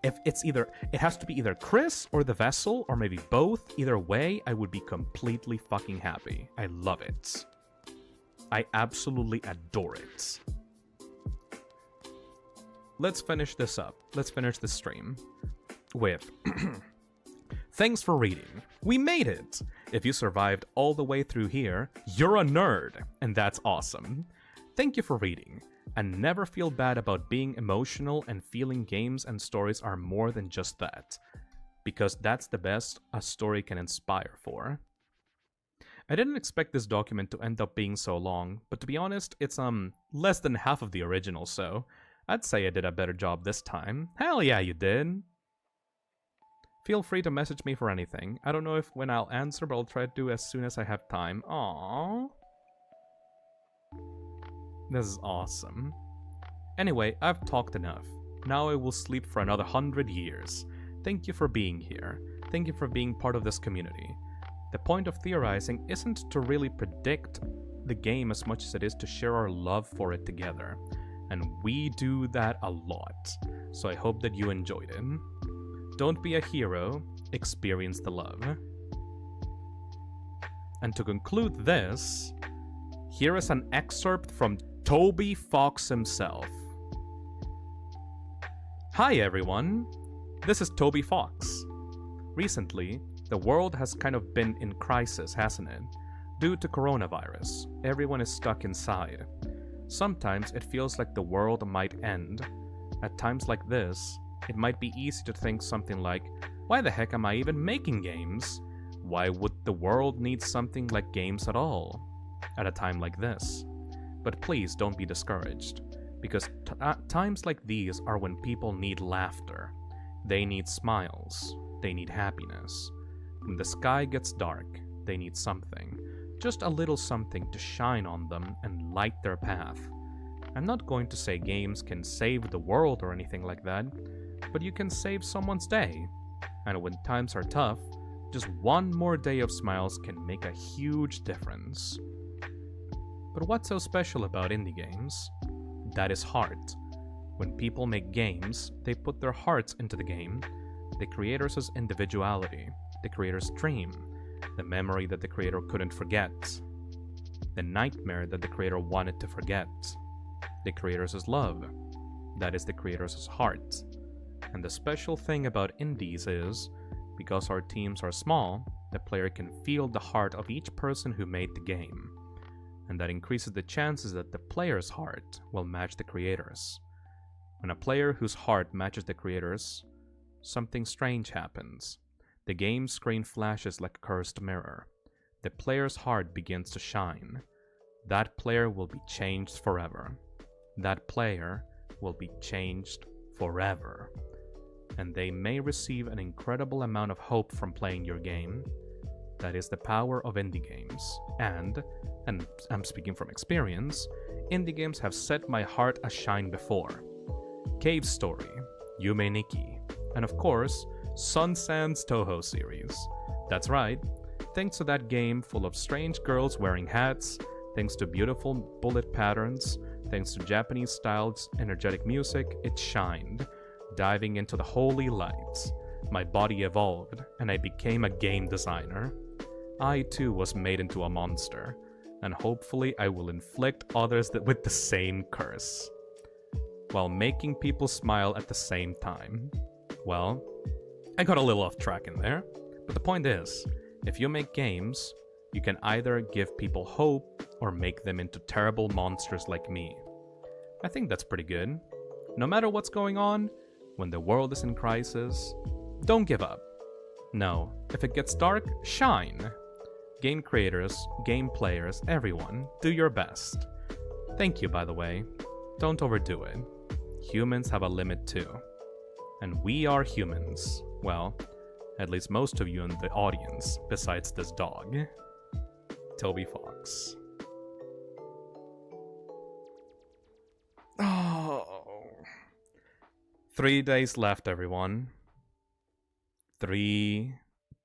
If it's either, it has to be either Chris or the vessel, or maybe both. Either way, I would be completely fucking happy. I love it. I absolutely adore it. Let's finish this up. Let's finish this stream with thanks for reading. We made it! If you survived all the way through here, you're a nerd, and that's awesome. Thank you for reading. And never feel bad about being emotional and feeling games and stories are more than just that. Because that's the best a story can inspire for. I didn't expect this document to end up being so long, but to be honest, it's less than half of the original, so I'd say I did a better job this time. Hell yeah, you did! Feel free to message me for anything. I don't know when I'll answer, but I'll try to do as soon as I have time. Aww. This is awesome. Anyway, I've talked enough. Now I will sleep for another 100 years. Thank you for being here. Thank you for being part of this community. The point of theorizing isn't to really predict the game as much as it is to share our love for it together. And we do that a lot. So I hope that you enjoyed it. Don't be a hero, experience the love. And to conclude this, here is an excerpt from Toby Fox himself. Hi everyone, this is Toby Fox. Recently, the world has kind of been in crisis, hasn't it? Due to coronavirus, everyone is stuck inside. Sometimes it feels like the world might end. At times like this, it might be easy to think something like, why the heck am I even making games? Why would the world need something like games at all? At a time like this. But please don't be discouraged, because times like these are when people need laughter. They need smiles. They need happiness. When the sky gets dark, they need something. Just a little something to shine on them and light their path. I'm not going to say games can save the world or anything like that, but you can save someone's day. And when times are tough, just one more day of smiles can make a huge difference. But what's so special about indie games? That is heart. When people make games, they put their hearts into the game, the creator's individuality, the creator's dream, the memory that the creator couldn't forget, the nightmare that the creator wanted to forget, the creator's love, that is the creator's heart. And the special thing about indies is, because our teams are small, the player can feel the heart of each person who made the game, and that increases the chances that the player's heart will match the creator's. When a player whose heart matches the creator's, something strange happens. The game screen flashes like a cursed mirror. The player's heart begins to shine. That player will be changed forever. That player will be changed forever. And they may receive an incredible amount of hope from playing your game. That is the power of indie games. And I'm speaking from experience, indie games have set my heart ashine before. Cave Story, Yume Nikki, and of course, Sun Sands Toho series. That's right, thanks to that game full of strange girls wearing hats, thanks to beautiful bullet patterns, thanks to Japanese-styled energetic music, it shined, diving into the holy lights. My body evolved, and I became a game designer. I too was made into a monster, and hopefully I will inflict others with the same curse, while making people smile at the same time. Well, I got a little off track in there, but the point is, if you make games, you can either give people hope or make them into terrible monsters like me. I think that's pretty good. No matter what's going on, when the world is in crisis, don't give up. No, if it gets dark, shine. Game creators, game players, everyone, do your best. Thank you, by the way. Don't overdo it. Humans have a limit too. And we are humans. Well, at least most of you in the audience, besides this dog. Toby Fox. Oh. 3 days left, everyone. 3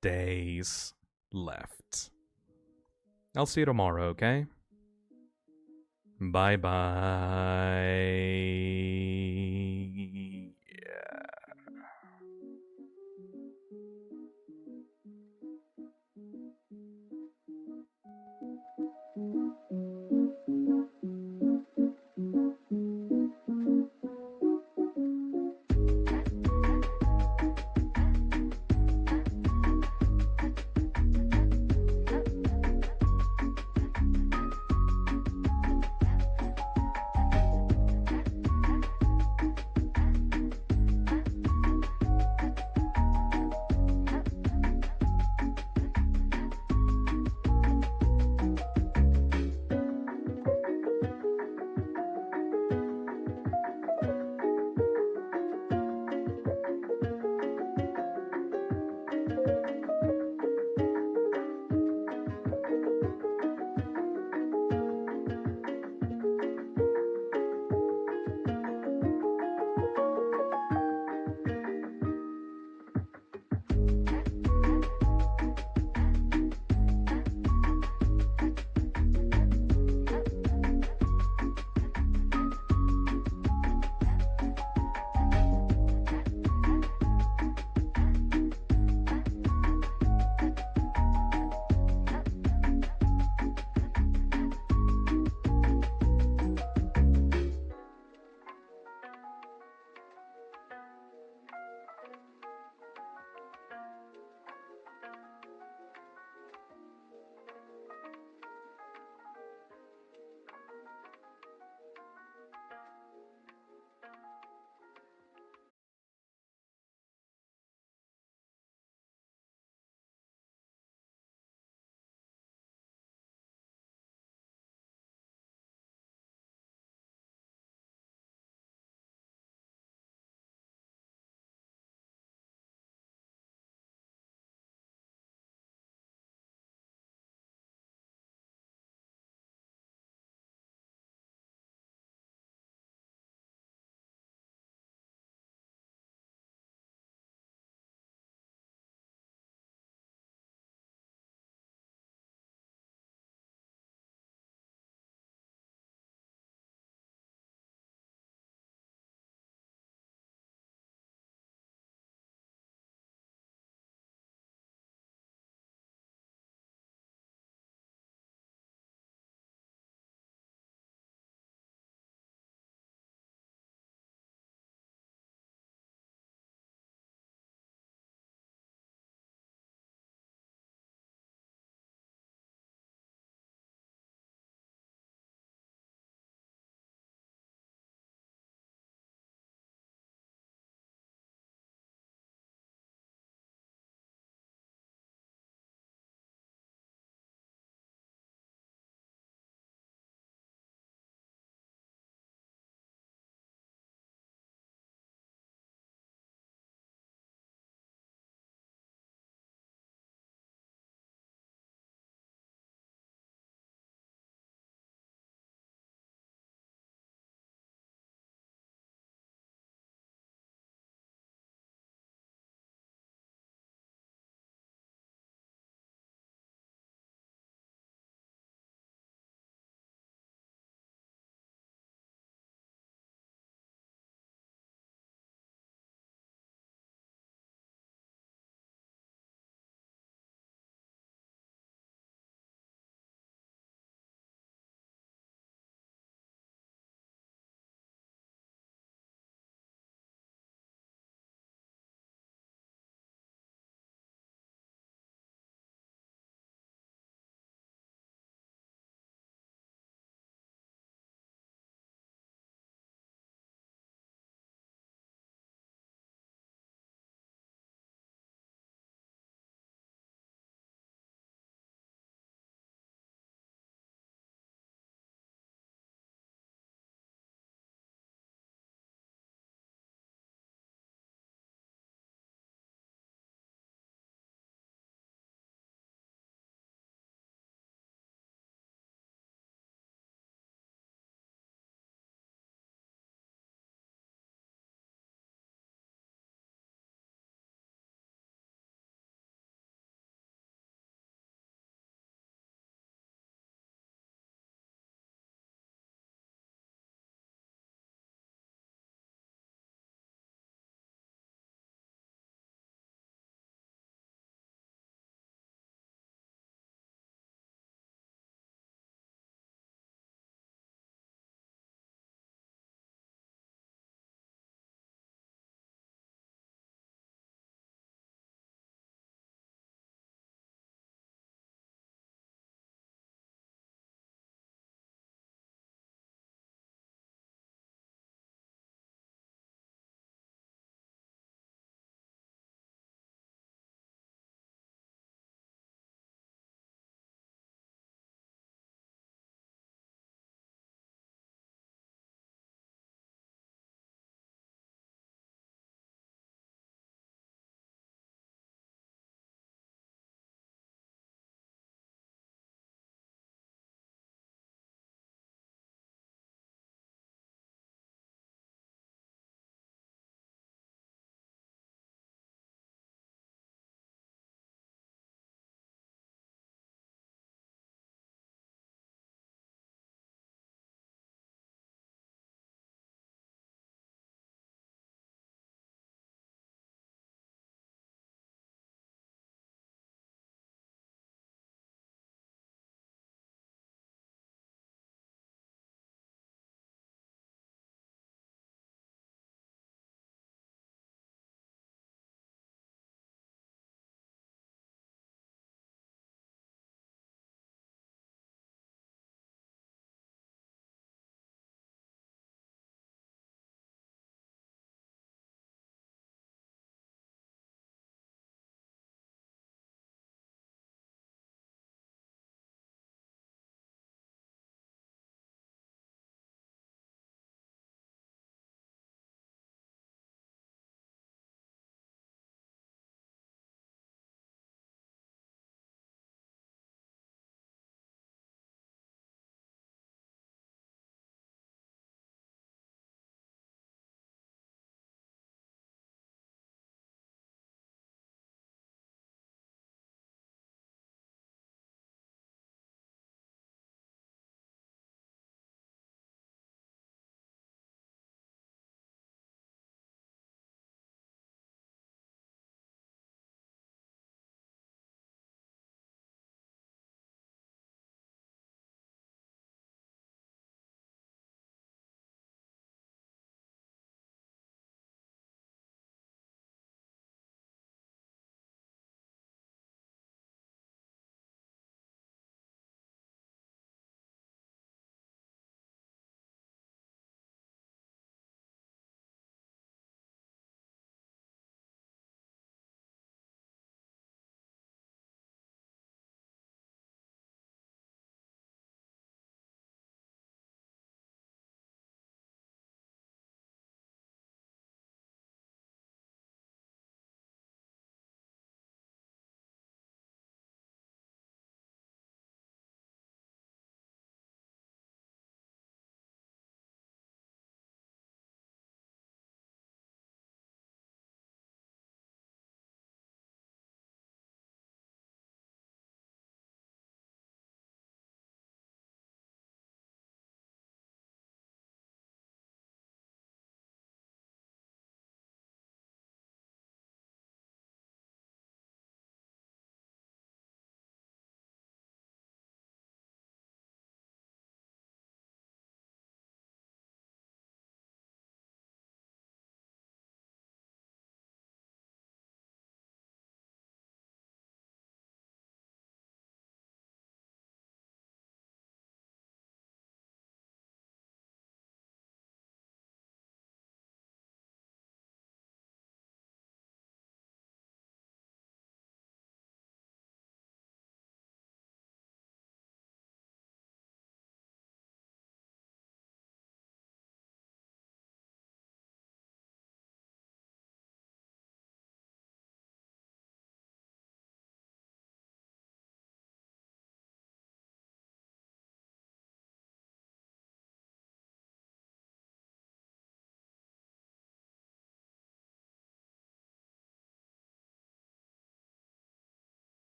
days left. I'll see you tomorrow, okay? Bye-bye.